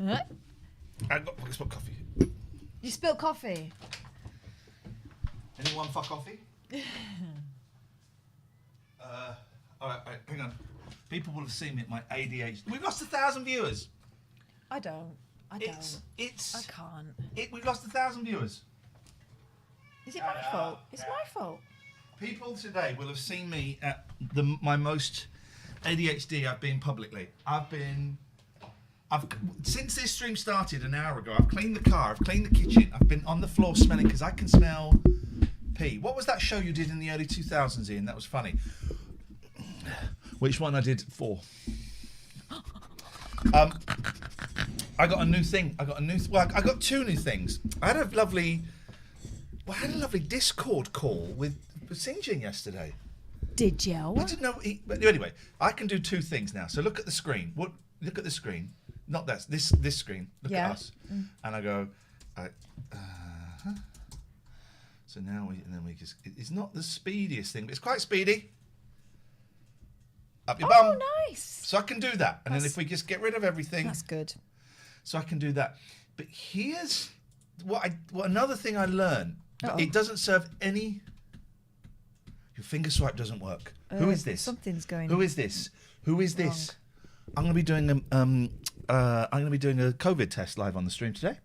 Huh? I spilled coffee. You spilled coffee. Anyone fuck coffee? All right, hang on. People will have seen me at my ADHD. We've lost 1,000 viewers. I don't. I can't. We've lost 1,000 viewers. Is it my fault? It's my fault. People today will have seen me at my most ADHD I've been publicly. Since this stream started an hour ago, I've cleaned the car, I've cleaned the kitchen, I've been on the floor smelling because I can smell pee. What was that show you did in the early 2000s, Ian? That was funny. Which one I did for? I got a new thing. I got two new things. I had a lovely Discord call with Sinjin yesterday. Did you? I didn't know. But anyway, I can do two things now. So look at the screen. Look at the screen. Not that. This screen. Look at us. And I go. So now we just. It's not the speediest thing, but it's quite speedy. Up your bum. Oh, nice. So I can do that, and then if we just get rid of everything. That's good. So I can do that. But here's what another thing I learned. It doesn't serve any. Your finger swipe doesn't work. Who is this? Something's going. Who is this? Who is this? I'm going to be doing a COVID test live on the stream today.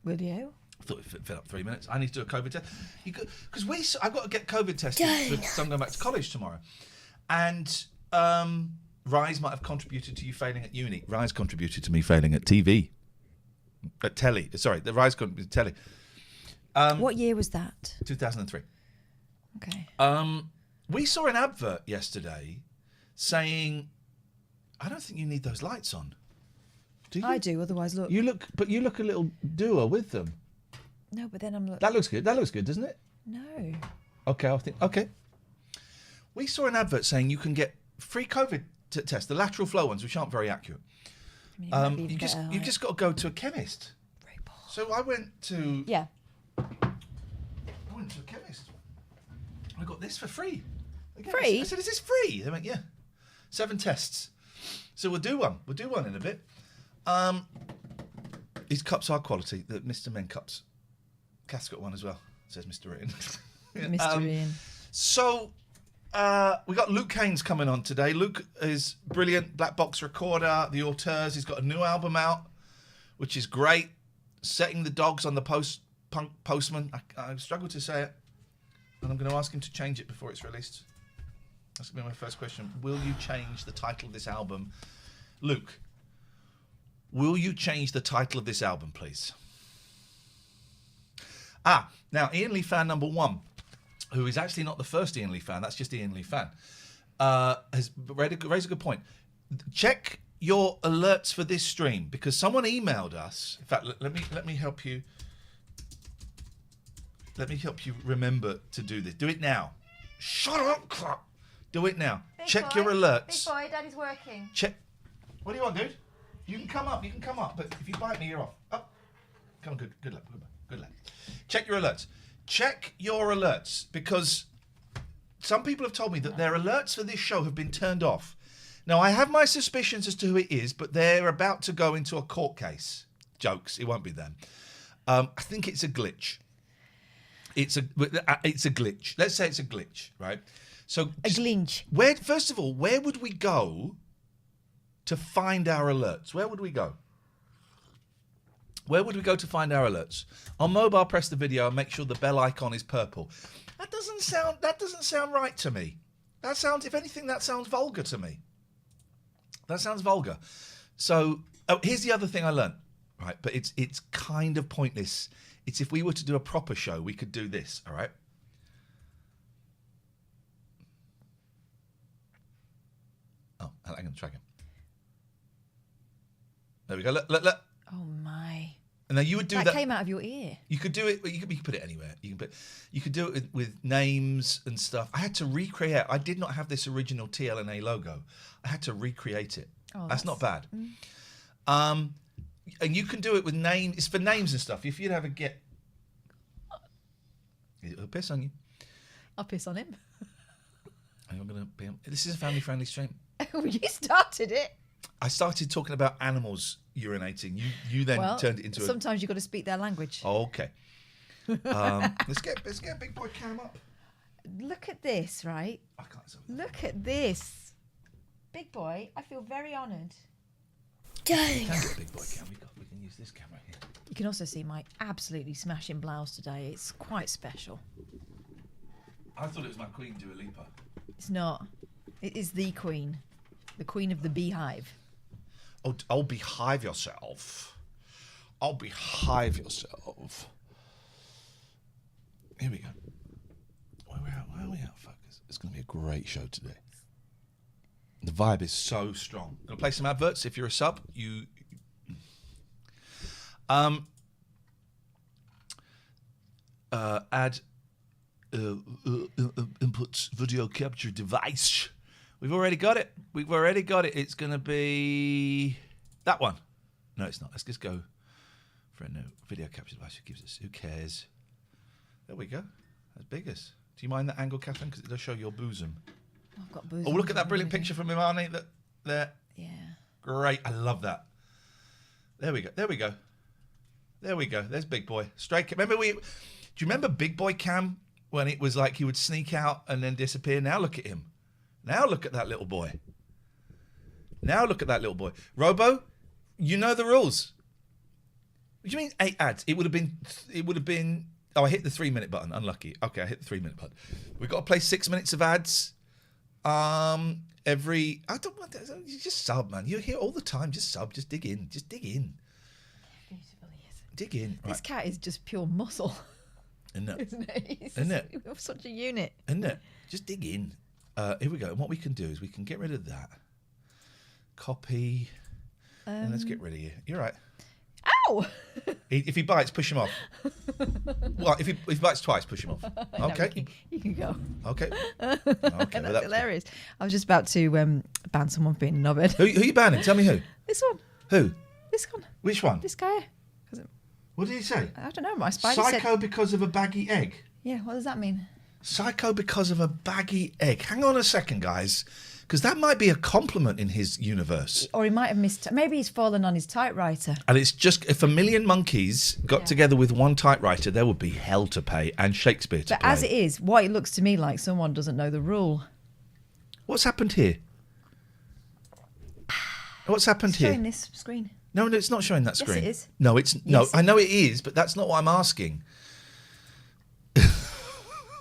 Will you? I thought it fit up 3 minutes. I need to do a COVID test because I've got to get COVID tested because I'm going back to college tomorrow, and Rise might have contributed to you failing at uni. Rise contributed to me failing at TV, at telly. Sorry, the Rise contributed to telly. What year was that? 2003. Okay. We saw an advert yesterday saying, "I don't think you need those lights on." Do you? I do. Otherwise, look. You look a little doer with them. No, but then I'm looking. That looks good. That looks good, doesn't it? No. Okay. We saw an advert saying you can get free COVID test, the lateral flow ones, which aren't very accurate. You just got to go to a chemist. So I went to. Yeah. I went to a chemist. I got this for free. Free? I said, "Is this free?" They went, "Yeah." 7 tests. So we'll do one. We'll do one in a bit. These cups are quality. The Mr. Men cups. Kath's got one as well, says Mr. Ian. Mr. Ian. So we got Luke Haynes coming on today. Luke is brilliant, black box recorder, the auteurs. He's got a new album out, which is great. Setting the Dogs on the Post-Punk Postman. I struggle to say it, and I'm going to ask him to change it before it's released. That's going to be my first question. Will you change the title of this album? Luke, will you change the title of this album, please? Now, Ian Lee fan number 1, who is actually not the first Ian Lee fan, that's just Ian Lee fan, has raised a good point. Check your alerts for this stream, because someone emailed us. In fact, let me help you. Let me help you remember to do this. Do it now. Shut up, crap. Do it now. Check your alerts. Big boy, Daddy's working. Check. What do you want, dude? You can come up. But if you bite me, you're off. Up. Come on, good luck. Good luck. Check your alerts. Check your alerts, because some people have told me that their alerts for this show have been turned off. Now, I have my suspicions as to who it is, but they're about to go into a court case. Jokes. It won't be them. I think it's a glitch. It's a glitch. Let's say it's a glitch, right? So a glitch. First of all, where would we go to find our alerts? Where would we go? Where would we go to find our alerts? On mobile, press the video and make sure the bell icon is purple. That doesn't sound right to me. If anything, that sounds vulgar to me. That sounds vulgar. So here's the other thing I learned, right? But it's kind of pointless. It's if we were to do a proper show, we could do this, all right? Oh, I'm going to track him. There we go. Look. Oh my! And then you would do that. That came out of your ear. You could do it. You could put it anywhere. You could do it with names and stuff. I had to recreate. I did not have this original TLNA logo. I had to recreate it. Oh, that's not bad. And you can do it with names. It's for names and stuff. If you'd have a get, it'll piss on you. I'll piss on him. I'm gonna be. This is a family-friendly stream. You started it. I started talking about animals urinating. You then turned it into sometimes you've got to speak their language. Oh, okay. Let's get big boy Cam up. Look at this, right? I can't say Look at this. Big boy, I feel very honoured. Can get big boy Cam. We can use this camera here. You can also see my absolutely smashing blouse today. It's quite special. I thought it was my queen, Dua Lipa. It's not. It is the queen of the beehive. Oh, behave yourself. Oh, behave yourself. Here we go. Where are we at, fuckers? It's going to be a great show today. The vibe is so strong. I'm going to play some adverts. If you're a sub, you... add input video capture device. We've already got it. It's going to be that one. No, it's not. Let's just go for a new video capture device. Who cares? There we go. As big as. Do you mind that angle, Catherine? Because it does show your bosom. I've got bosom. Oh, look at that brilliant picture from Imani. That there. Yeah. Great. I love that. There we go. There's Big Boy. Straight. Do you remember Big Boy Cam when it was like he would sneak out and then disappear? Now look at him. Now look at that little boy. Robo, you know the rules. What do you mean 8 ads? It would have been. Oh, I hit the 3-minute button. Unlucky. Okay, I hit the 3-minute button. We've got to play 6 minutes of ads. I don't want that. You just sub, man. You're here all the time. Just sub. Just dig in. Beautiful he is. Dig in. This cat is just pure muscle. Isn't it? Isn't it? Isn't it? Such a unit. Isn't it? Just dig in. Here we go. And what we can do is we can get rid of that. Copy. And let's get rid of you. You're right. Ow! If he bites, push him off. Well, if he bites twice, push him off. Okay. No, you can go. Okay. That's hilarious. I was just about to ban someone for being a knobhead. Who you banning? Tell me who. This one. Who? This one. Which one? This guy. What did he say? I don't know. My spider Psycho said... because of a baggy egg. Yeah, what does that mean? Psycho because of a baggy egg. Hang on a second, guys. Because that might be a compliment in his universe. Or he might have missed... Maybe he's fallen on his typewriter. And it's just... If a million monkeys got together with one typewriter, there would be hell to pay and Shakespeare to But play. as it is, what it looks to me like someone doesn't know the rule. What's happened here? What's happened here? Showing this screen. No, it's not showing that screen. Yes, it is. No, it's... No, Yes. I know it is, but that's not what I'm asking.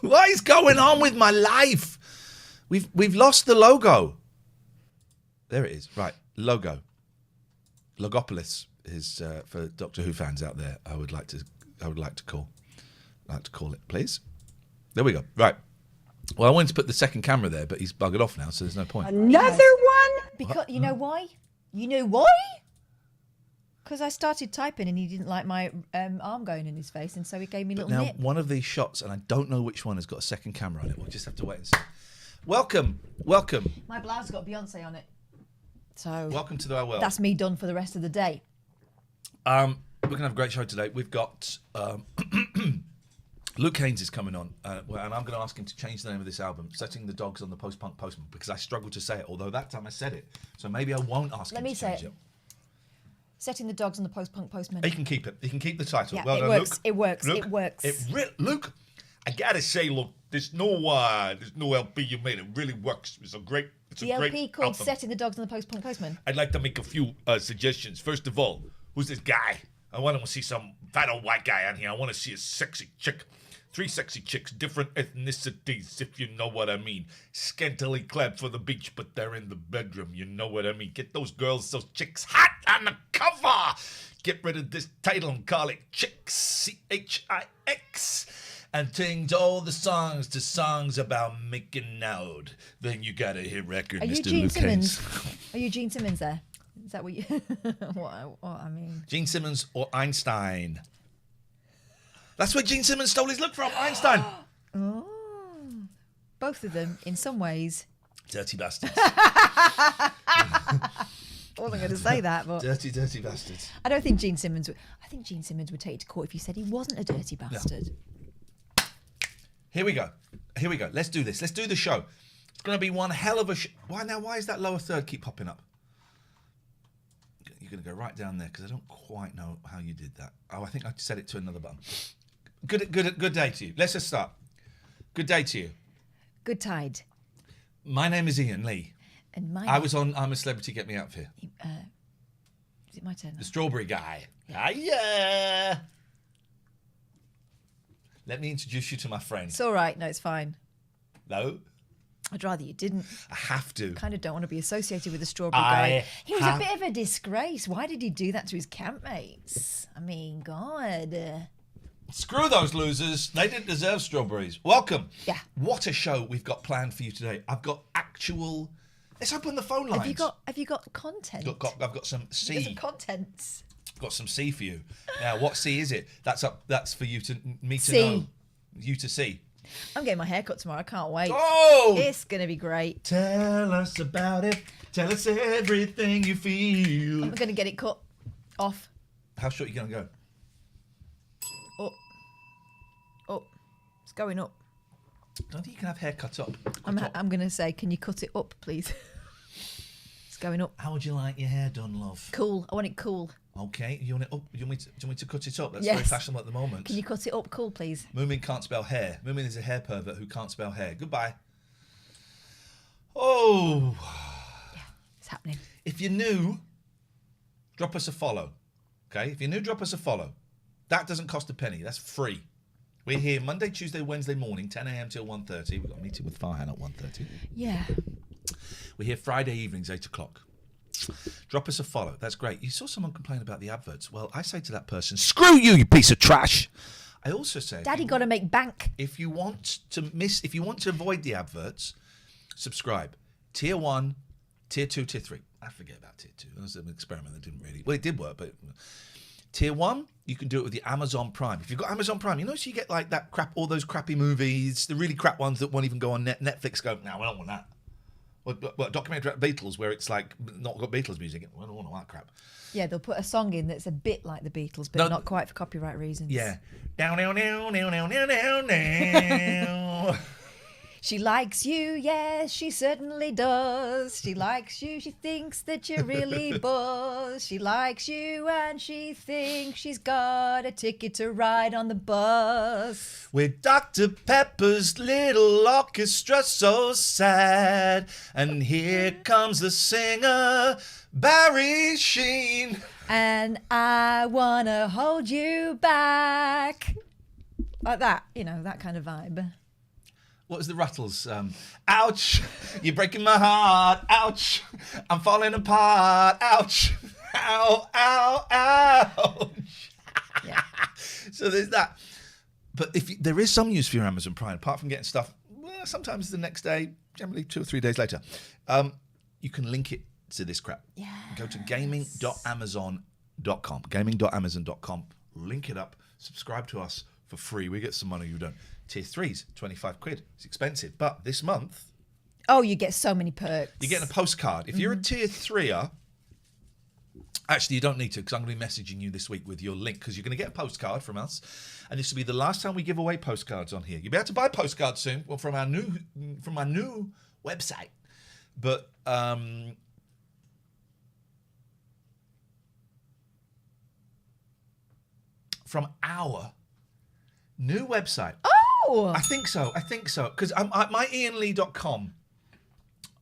What is going on with my life? We've lost the logo. There it is. Right, logo. Logopolis is for Doctor Who fans out there. I would like to call it, please. There we go. Right. Well, I wanted to put the second camera there, but he's buggered off now, so there's no point. Another one? Because you know why? You know why? Because I started typing and he didn't like my arm going in his face, and so he gave me a little Now, nip. one of these shots, and I don't know which one has got a second camera on it. We'll just have to wait and see. Welcome. My blouse has got Beyonce on it. So Welcome to our world. that's me done for the rest of the day. We're going to have a great show today. We've got Luke Haynes is coming on, and I'm going to ask him to change the name of this album, Setting the Dogs on the Post-Punk Postman, because I struggled to say it, although that time I said it. So maybe I won't ask him to change it. Setting the Dogs on the Post-Punk Postman. He can keep it. He can keep the title. Yeah, well it done, works. Luke. It works. Luke, It works. Luke, I gotta say, look, there's no LP you made. It really works. It's a great LP called album. Setting the Dogs on the Post-Punk Postman. I'd like to make a few suggestions. First of all, who's this guy? I want to see some fat old white guy on here. I want to see a sexy chick. 3 sexy chicks, different ethnicities, if you know what I mean. Scantily clad for the beach, but they're in the bedroom. You know what I mean. Get those those chicks hot on the cover. Get rid of this title and call it Chicks, C-H-I-X. And change all the songs to songs about making out. Then you got a hit record, Are you Mr. Gene Luke Simmons? Haynes. Are you Gene Simmons there? Is that what you... what I mean? Gene Simmons or Einstein? That's where Gene Simmons stole his look from, Einstein. Oh. Both of them, in some ways. Dirty bastards. I wasn't going to say that, but... Dirty bastards. I don't think Gene Simmons would... I think Gene Simmons would take you to court if you said he wasn't a dirty bastard. No. Here we go. Let's do this. Let's do the show. It's going to be one hell of a... Why is that lower third keep popping up? you're going to go right down there because I don't quite know how you did that. Oh, I think I set it to another button. Good day to you. Let's just start. Good day to you. Good tide. My name is Iain Lee. And my I was on I'm a Celebrity, Get Me Out Here. Is it my turn now? The strawberry guy. Yeah. Let me introduce you to my friend. It's all right. No, it's fine. No, I'd rather you didn't. I have to. Kind of don't want to be associated with the strawberry guy. He was have- a bit of a disgrace. Why did he do that to his campmates? I mean, God. Screw those losers. They didn't deserve strawberries. Welcome. Yeah. What a show we've got planned for you today. I've got actual... Let's open the phone lines. Have you got content? I've got some C. You've got some content. Got some C for you. Now, what C is it? That's for you to me to C. know. You to see. I'm getting my hair cut tomorrow. I can't wait. Oh! It's going to be great. Tell us about it. Tell us everything you feel. I'm going to get it cut off. How short are you going to go? Up. Up. It's going up. I don't think you can have hair cut up. I'm going to say, can you cut it up, please? It's going up. How would you like your hair done, love? Cool. I want it cool. Okay. You want it up? Do you want me to cut it up? That's Yes. very fashionable at the moment. Can you cut it up cool, please? Moomin can't spell hair. Moomin is a hair pervert who can't spell hair. Goodbye. Oh. It's happening. If you're new, drop us a follow. Okay? If you're new, drop us a follow. That doesn't cost a penny. That's free. We're here Monday, Tuesday, Wednesday morning, 10 a.m. till 1:30. We've got a meeting with Farhan at 1:30. Yeah. We're here Friday evenings, 8 o'clock. Drop us a follow. That's great. You saw someone complain about the adverts. Well, I say to that person, screw you, you piece of trash. I also say, Daddy got to make bank. if you want to avoid the adverts, subscribe. Tier 1, Tier 2, Tier 3. I forget about Tier 2. That was an experiment that didn't really... Well, it did work, but... Tier 1, you can do it with the Amazon Prime. If you've got Amazon Prime, you notice you get like that crap, all those crappy movies, the really crap ones that won't even go on Netflix go, no, we don't want that. Well, documentary about Beatles where it's like not got Beatles music. We don't want that crap. Yeah, they'll put a song in that's a bit like the Beatles, but not quite for copyright reasons. Yeah. Down, down, down, down, down, down, down, down. She likes you, yes, she certainly does. She likes you, she thinks that you're really buzz. She likes you and she thinks she's got a ticket to ride on the bus. With Dr. Pepper's little orchestra so sad. And here comes the singer, Barry Sheen. And I wanna hold you back. Like that, that kind of vibe. What was the Rattles? Ouch! You're breaking my heart. Ouch! I'm falling apart. Ouch! Ow! Ow! Ouch! Yeah. So there's that. But there is some use for your Amazon Prime, apart from getting stuff. Well, sometimes the next day, generally 2 or 3 days later. You can link it to this crap. Yeah. Go to gaming.amazon.com. Gaming.amazon.com. Link it up. Subscribe to us for free. We get some money. You don't. Tier 3's 25 quid. It's expensive. But this month, Oh, you get so many perks. you're getting a postcard. If you're a Tier 3er, actually, you don't need to because I'm going to be messaging you this week with your link because you're going to get a postcard from us. And this will be the last time we give away postcards on here. You'll be able to buy postcards soon from our new website. But from our new website. Oh! I think so. Because my iainlee.com,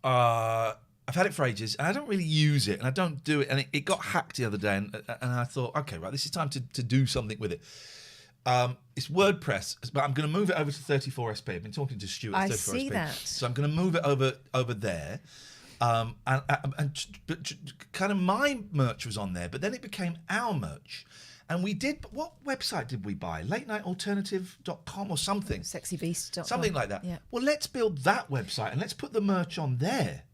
I've had it for ages, and I don't really use it, and I don't do it. And it got hacked the other day, and I thought, okay, right, this is time to do something with it. It's WordPress, but I'm going to move it over to 34SP. I've been talking to Stuart at 34SP. I see that. So I'm going to move it over there. And kind of my merch was on there, but then it became our merch. And we did, what website did we buy? LateNightAlternative.com or something. SexyBeast.com. Something like that. Yeah. Well, let's build that website and let's put the merch on there.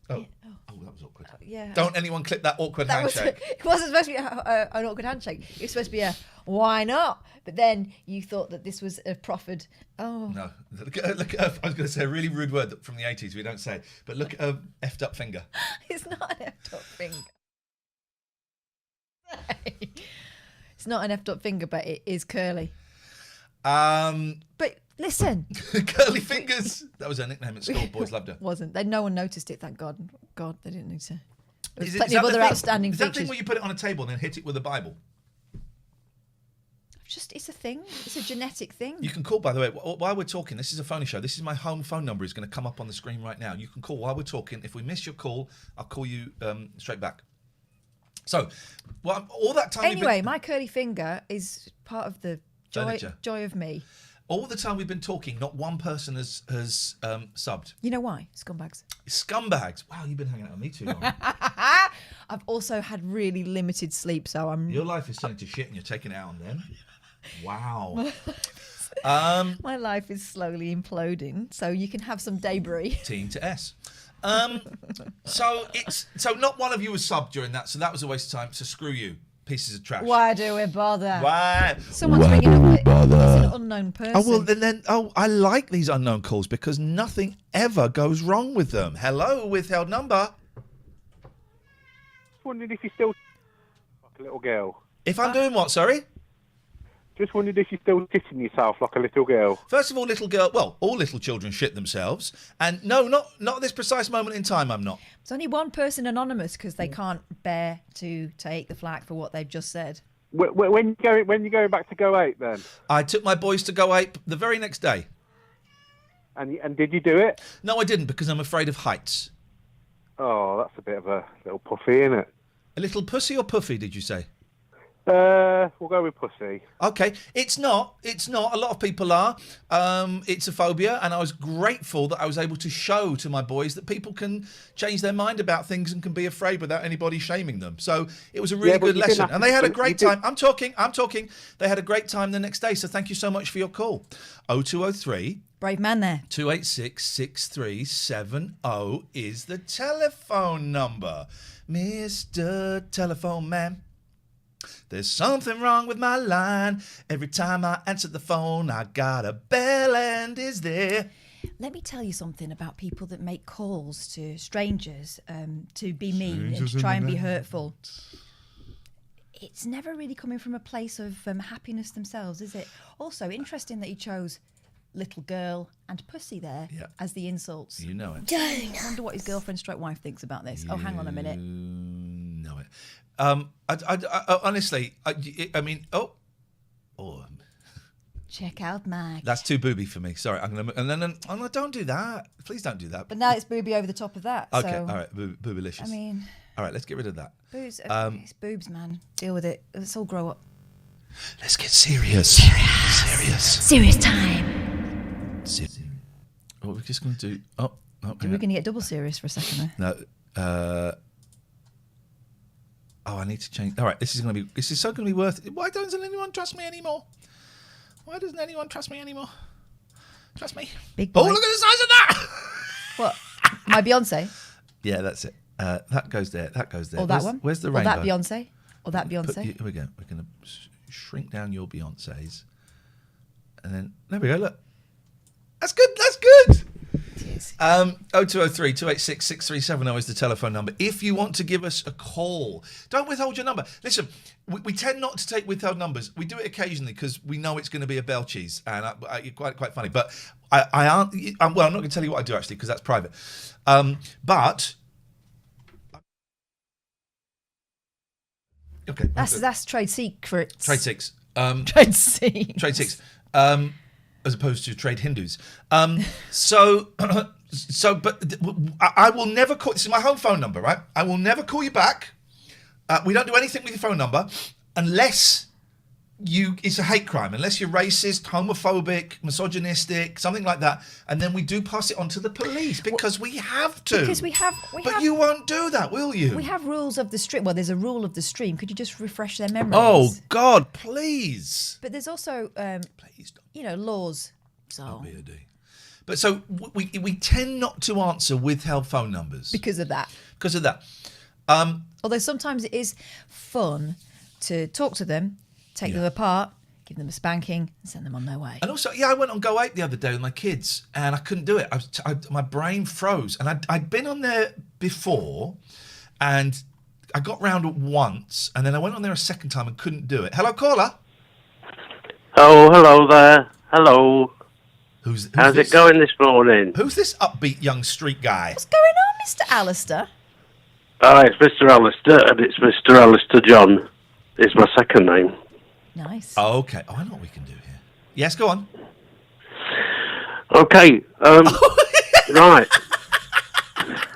Oh, Yeah. oh, that was awkward. Yeah. Don't anyone clip that awkward handshake. It wasn't supposed to be an awkward handshake. It was supposed to be a why not? But then you thought that this was a proffered. Oh. No, look at her, I was going to say a really rude word from the 80s we don't say, but look at her effed up finger. It's not an effed up finger. It's not an effed up finger, but it is curly. But listen. Curly fingers. That was her nickname at school. Boys loved her. Wasn't. No one noticed it, thank God. God, they didn't need to. There's plenty of other outstanding features. Is that features. thing where you put it on a table and then hit it with a Bible? It's a thing. It's a genetic thing. You can call, by the way, while we're talking. This is a phone show. This is my home phone number. It's going to come up on the screen right now. You can call while we're talking. If we miss your call, I'll call you straight back. So, all that time. Anyway, my curly finger is part of the joy of me. All the time we've been talking, not one person has subbed. You know why? Scumbags. Scumbags. Wow, you've been hanging out with me too long. I've also had really limited sleep, so I'm. Your life is turning to shit, and you're taking it out on them. Wow. My life is slowly imploding, so you can have some debris. Team to S. So not one of you was subbed during that, so that was a waste of time. So screw you, pieces of trash. Why do we bother? Why? Someone's ringing up. It's an unknown person. Oh well, then I like these unknown calls because nothing ever goes wrong with them. Hello, withheld number. Just wondered if you're still like a little girl. If I'm doing what? Sorry. Just wondered if you're still shitting yourself like a little girl. First of all, little girl. Well, all little children shit themselves, and no, not at this precise moment in time. I'm not. There's only one person anonymous because they can't bear to take the flak for what they've just said. When you going back to Go 8 then? I took my boys to Go 8 the very next day. And did you do it? No, I didn't because I'm afraid of heights. Oh, that's a bit of a little puffy, isn't it? A little pussy or puffy? Did you say? We'll go with pussy. Okay, it's not. A lot of people are. It's a phobia, and I was grateful that I was able to show to my boys that people can change their mind about things and can be afraid without anybody shaming them. So it was a really good lesson, and they had a great time. I'm talking. They had a great time the next day. So thank you so much for your call. 0203 Brave man there. 286 6370 is the telephone number, Mr. Telephone Man. There's something wrong with my line. Every time I answer the phone, I got a bell and is there. Let me tell you something about people that make calls to strangers to be mean and to try and be hurtful. It's never really coming from a place of happiness themselves, is it? Also, interesting that he chose little girl and pussy there as the insults. You know it. I wonder what his girlfriend stroke wife thinks about this. Oh, hang on a minute. You know it. Honestly, I mean, check out Mag. That's too booby for me. Sorry, I'm gonna. And then, oh no, don't do that. Please don't do that. But now it's booby over the top of that. Okay, so, all right, boobylicious. I mean, all right, let's get rid of that. Boobs, it's boobs, man. Deal with it. Let's all grow up. Let's get serious. Serious time. What we're just gonna do? Oh, We're going to get double serious for a second there. no. I need to change. All right, this is so going to be worth it. Why doesn't anyone trust me anymore? Trust me. Big boy. Oh, look at the size of that! What? My Beyonce? Yeah, that's it. That goes there. Or that one? Where's the or rainbow? That Beyonce? Or that Beyonce? Here we go. We're going to shrink down your Beyonces. And then, there we go, look. That's good. 0203 286 6370 is the telephone number. If you want to give us a call, don't withhold your number. Listen, we tend not to take withheld numbers. We do it occasionally because we know it's going to be a bell cheese, and quite funny. But I'm not going to tell you what I do actually because that's private. But okay, that's trade secrets. Trade six. Trade secrets. Trade six. As opposed to trade Hindus. But I will never call. This is my home phone number, right? I will never call you back. We don't do anything with your phone number unless it's a hate crime, unless you're racist, homophobic, misogynistic, something like that. And then we do pass it on to the police because we have to. Because we have. But you won't do that, will you? We have rules of the stream. Well, there's a rule of the stream. Could you just refresh their memories? Oh, God, please. But there's also, Please don't. Laws. So. Don't be a D. But so we tend not to answer withheld phone numbers. Because of that. Although sometimes it is fun to talk to them, take them apart, give them a spanking, and send them on their way. And also, I went on Go 8 the other day with my kids, and I couldn't do it. My brain froze. And I'd been on there before, and I got round it once, and then I went on there a second time and couldn't do it. Hello, caller. Oh, hello there. Hello. Who's How's this? it going this morning? Who's this upbeat young street guy? What's going on, Mr. Alistair? It's Mr. Alistair, and it's Mr. Alistair John. Is my second name. Nice. Oh, okay. Oh, I know what we can do here. Yes, go on. Okay. Right.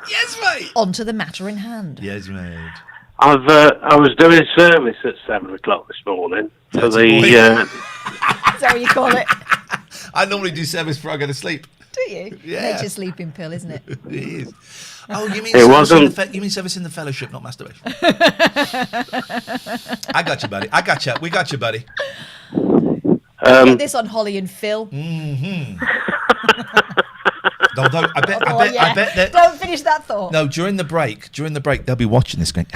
Yes, mate. On to the matter in hand. Yes, mate. I was doing service at 7:00 this morning for That's a boy. Is that what you call it? I normally do service before I go to sleep. Do you? Yeah. Nature's sleeping pill, isn't it? It is. Oh, you mean It service in wasn't. you mean service in the fellowship, not masturbation? I got you, buddy. I got you. We got you, buddy. Get this on Holly and Phil. Although I bet that. Don't finish that thought. No, during the break, they'll be watching this going,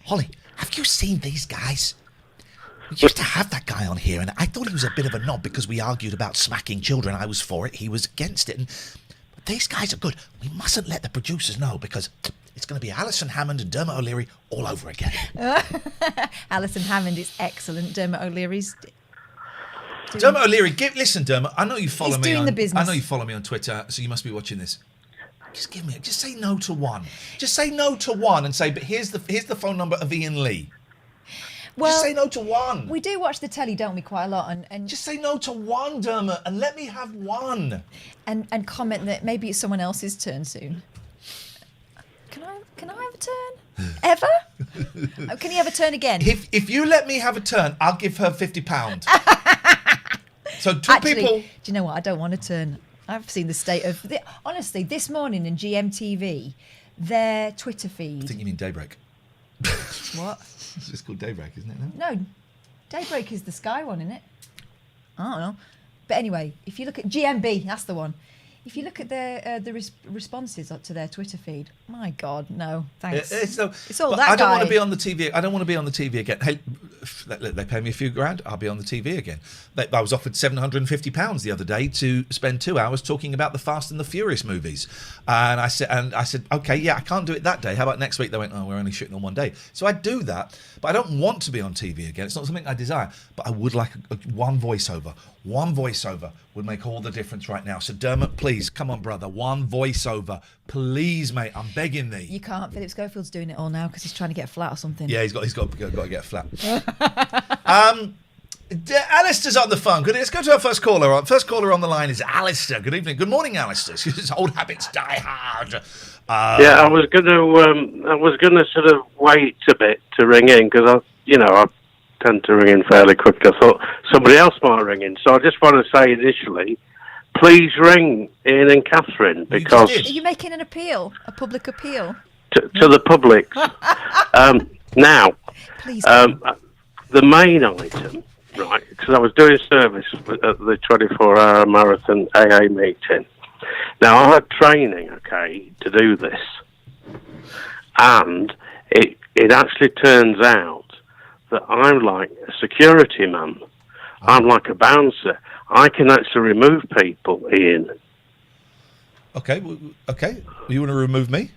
Holly, have you seen these guys? We used to have that guy on here, and I thought he was a bit of a knob because we argued about smacking children. I was for it, he was against it. And these guys are good. We mustn't let the producers know because it's going to be Alison Hammond and Dermot O'Leary all over again. Alison Hammond is excellent. Dermot O'Leary's... Dermot O'Leary, listen, Dermot. I know you follow He's me. doing the business. I know you follow me on Twitter, so you must be watching this. Just say no to one. Just say no to one, and say, but here's the phone number of Iain Lee. Well, just say no to one. We do watch the telly, don't we, quite a lot, and just say no to one, Dermot, and let me have one. And comment that maybe it's someone else's turn soon. Can I have a turn? Ever? Oh, can you have a turn again? If you let me have a turn, I'll give her £50. So Actually, people. do you know what? I don't want a turn. I've seen the state of honestly this morning in GMTV, their Twitter feed. I think you mean Daybreak. What? It's just called Daybreak, isn't it? No, Daybreak is the Sky one, isn't it? I don't know. But anyway, if you look at GMB, that's the one. If you look at their responses up to their Twitter feed, my God, no, thanks. It's all that I don't guy. want to be on the TV. I don't want to be on the TV again. Hey, they pay me a few grand. I'll be on the TV again. I was offered £750 the other day to spend 2 hours talking about the Fast and the Furious movies, and I said, okay, yeah, I can't do it that day. How about next week? They went, oh, we're only shooting on one day. So I do that, but I don't want to be on TV again. It's not something I desire, but I would like one voiceover. One voiceover would make all the difference right now. So Dermot, please, come on, brother. One voiceover. Please, mate. I'm begging thee. You can't. Philip Schofield's doing it all now because he's trying to get a flat or something. Yeah, he's got to get a flat. Alistair's on the phone. Let's go to our first caller. First caller on the line is Alistair. Good evening. Good morning, Alistair. His old habits die hard. Yeah, I was gonna sort of wait a bit to ring in because I tend to ring in fairly quick. I thought somebody else might ring in, so I just want to say initially, please ring Iain and Catherine because Are you making an appeal, a public appeal to the public. Now, please? The main item, right? Because I was doing service at the 24-hour marathon AA meeting. Now I had training, okay, to do this, and it actually turns out that I'm like a security man. I'm like a bouncer. I can actually remove people, Iain. Okay. You want to remove me?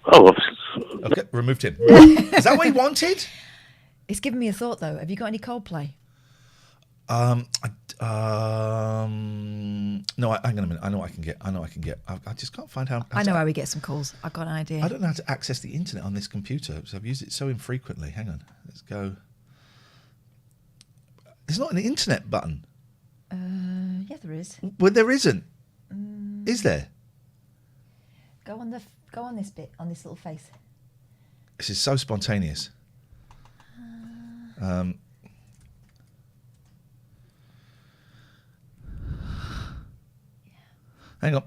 Oh, okay. Removed him. Is that what he wanted? It's given me a thought though. Have you got any Coldplay? No. Hang on a minute. I know what I can get. I just can't find how. I know how we get some calls. I've got an idea. I don't know how to access the internet on this computer, so I've used it so infrequently. Hang on. Let's go. There's not an internet button. Yeah, there is. Well, there isn't. Is there? Go on this bit, on this little face. This is so spontaneous. Hang on.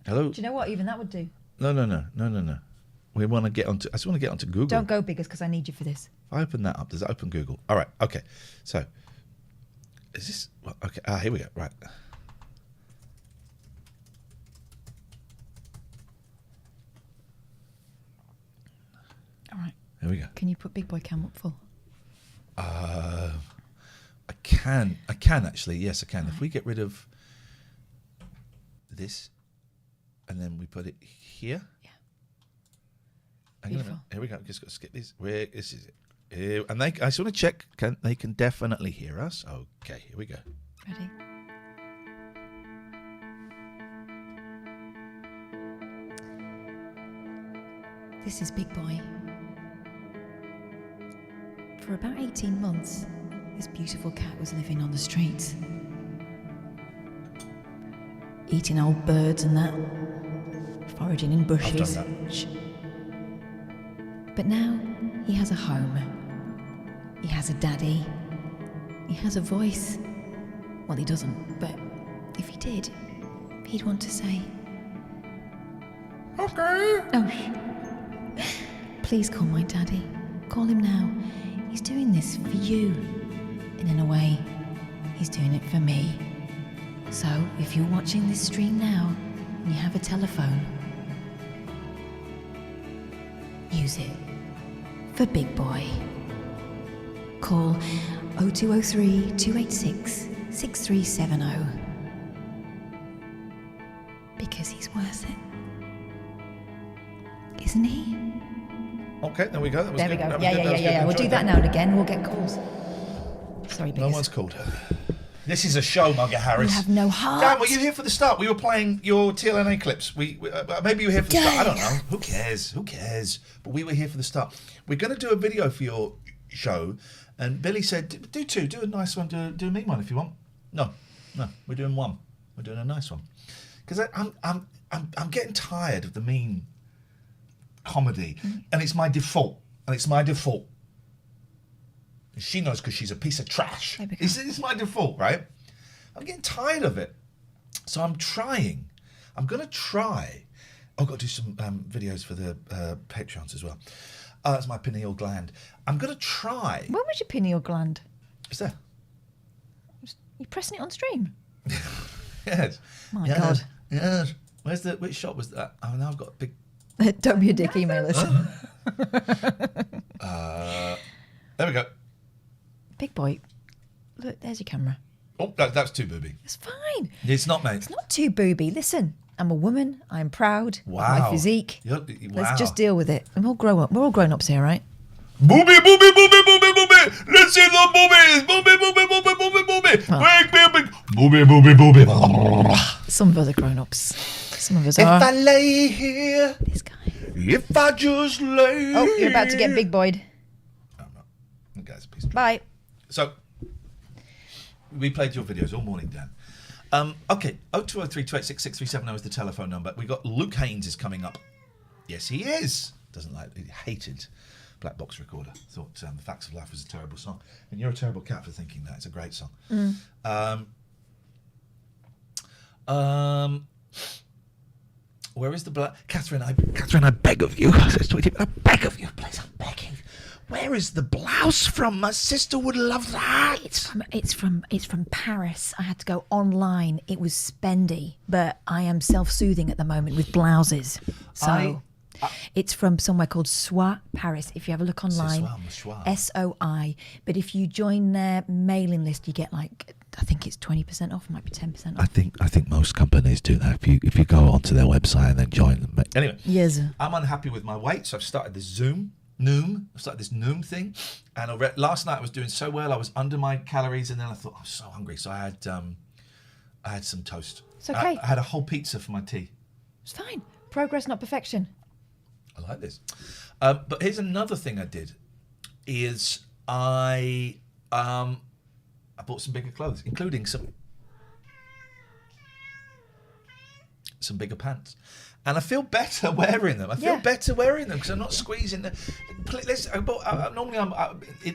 Hello. Do you know what? Even that would do. No. We want to get onto. I just want to get onto Google. Don't go biggers because I need you for this. If I open that up, does it open Google? All right. Okay. So, is this? Well, okay. Here we go. Right. All right. Here we go. Can you put Big Boy Cam up full? I can actually. Yes, I can. If we get rid of this, and then we put it here. Yeah. Hang on a Beautiful. minute. Here we go. Just got to skip this. This is it. Here, and I just want to check. They can definitely hear us. Okay. Here we go. Ready? This is Big Boy. For about 18 months, this beautiful cat was living on the streets. Eating old birds and that. Foraging in bushes. I've done Shh. But now, he has a home. He has a daddy. He has a voice. Well, he doesn't, but if he did, he'd want to say, Okay. oh, please call my daddy. Call him now. He's doing this for you. And in a way, he's doing it for me. So, if you're watching this stream now and you have a telephone, use it for Big Boy. Call 0203 286 6370. Because he's worth it. Isn't he? Okay, there we go. That was There we good. go. That was good. That was good. Yeah. We'll Enjoyed do that now and again. We'll get calls. Sorry, No Biggers. one's called her. This is a show, Mugger Harris. You have no heart. Dan, were you here for the start? We were playing your TLNA clips. Maybe you were here for the start. I don't know. Who cares? Who cares? But we were here for the start. We're going to do a video for your show, and Billy said, "Do two. Do a nice one. Do a mean one if you want." No. We're doing one. We're doing a nice one because I'm getting tired of the mean comedy, and it's my default. She knows because she's a piece of trash. It's my default, right? I'm getting tired of it. So I'm trying. I'm going to try. I've got to do some videos for the Patreons as well. That's my pineal gland. I'm going to try. Where was your pineal gland? Is there? You pressing it on stream? Yes. My God. Yes. Which shot was that? Oh, now I've got a big... Don't be a dick, email us. There we go. Big Boy, look, there's your camera. Oh, that's too booby. It's fine. It's not, mate. It's not too booby. Listen, I'm a woman. I'm proud of Wow. my physique. Wow. Let's just deal with it. And we'll grow up. We're all grown-ups here, right? Booby, booby, booby, booby, booby. Let's see the boobies. Booby, booby, booby, booby, booby. Oh. Big. Booby, booby, booby. Some of us are grown-ups. Some of us If are. I lay here, This guy. if I just lay Oh, you're about to get Big Boyed. I'm not. That guy's a piece of... Bye. So, we played your videos all morning, Dan. Okay, 0203 286 6370 is the telephone number. We got Luke Haynes is coming up. Yes, he is. He hated Black Box Recorder. Thought The Facts of Life was a terrible song. And you're a terrible cat for thinking that. It's a great song. Where is the black... Catherine, I beg of you. I beg of you, please. I'm begging. Where is the blouse from? My sister would love that. It's from Paris. I had to go online. It was spendy, but I am self-soothing at the moment with blouses. So it's from somewhere called Soie, Paris. If you have a look online, SOI. But if you join their mailing list, you get like, I think it's 20% off. It might be 10% off. I think most companies do that. If you go onto their website and then join them. But anyway, yes. I'm unhappy with my weight, so I've started this Noom thing, and last night I was doing so well. I was under my calories, and then I thought I'm so hungry, so I had some toast. It's okay. I had a whole pizza for my tea. It's fine. Progress, not perfection. I like this. But here's another thing I did: is I bought some bigger clothes, including some bigger pants. And I feel better wearing them. I feel better wearing them because I'm not squeezing them.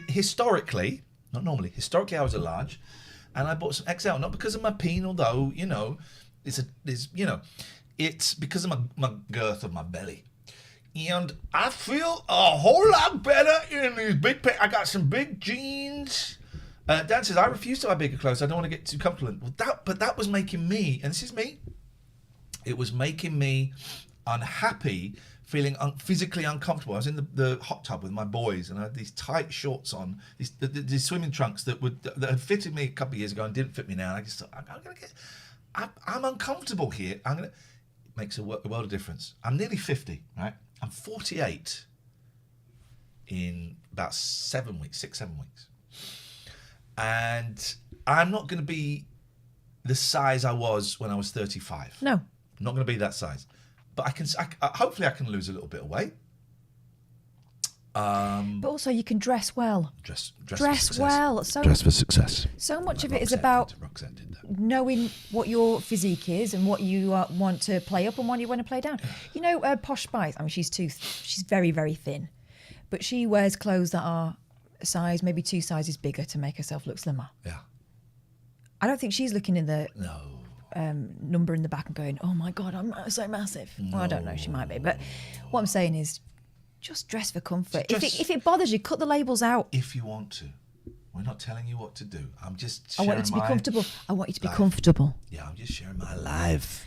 Historically, I was a large, and I bought some XL, not because of my peen, although it's because of my girth of my belly, and I feel a whole lot better in these big pants. I got some big jeans. Dan says I refuse to buy bigger clothes. I don't want to get too comfortable. Well, that was making me, and this is me. It was making me unhappy, feeling physically uncomfortable. I was in the hot tub with my boys, and I had these tight shorts on, these swimming trunks that had fitted me a couple of years ago and didn't fit me now. And I just thought, I'm uncomfortable here. It makes a world of difference. I'm nearly 50, right? I'm 48 in about 7 weeks, 6-7 weeks. And I'm not going to be the size I was when I was 35. No. I'm not going to be that size, but hopefully I can lose a little bit of weight. But also, you can dress well. Dress well. Dress for success. So much of it is about knowing what your physique is and what you want to play up and what you want to play down. You know, Posh Spice. I mean, she's very, very thin, but she wears clothes that are a size, maybe 2 sizes bigger to make herself look slimmer. Yeah. I don't think she's looking in the number in the back and going, "Oh my God, I'm so massive." No. Well, I don't know. She might be, but what I'm saying is, just dress for comfort. If it bothers you, cut the labels out. If you want to. We're not telling you what to do. I'm just sharing I want you to be comfortable. I want you to be comfortable. Yeah, I'm just sharing my life.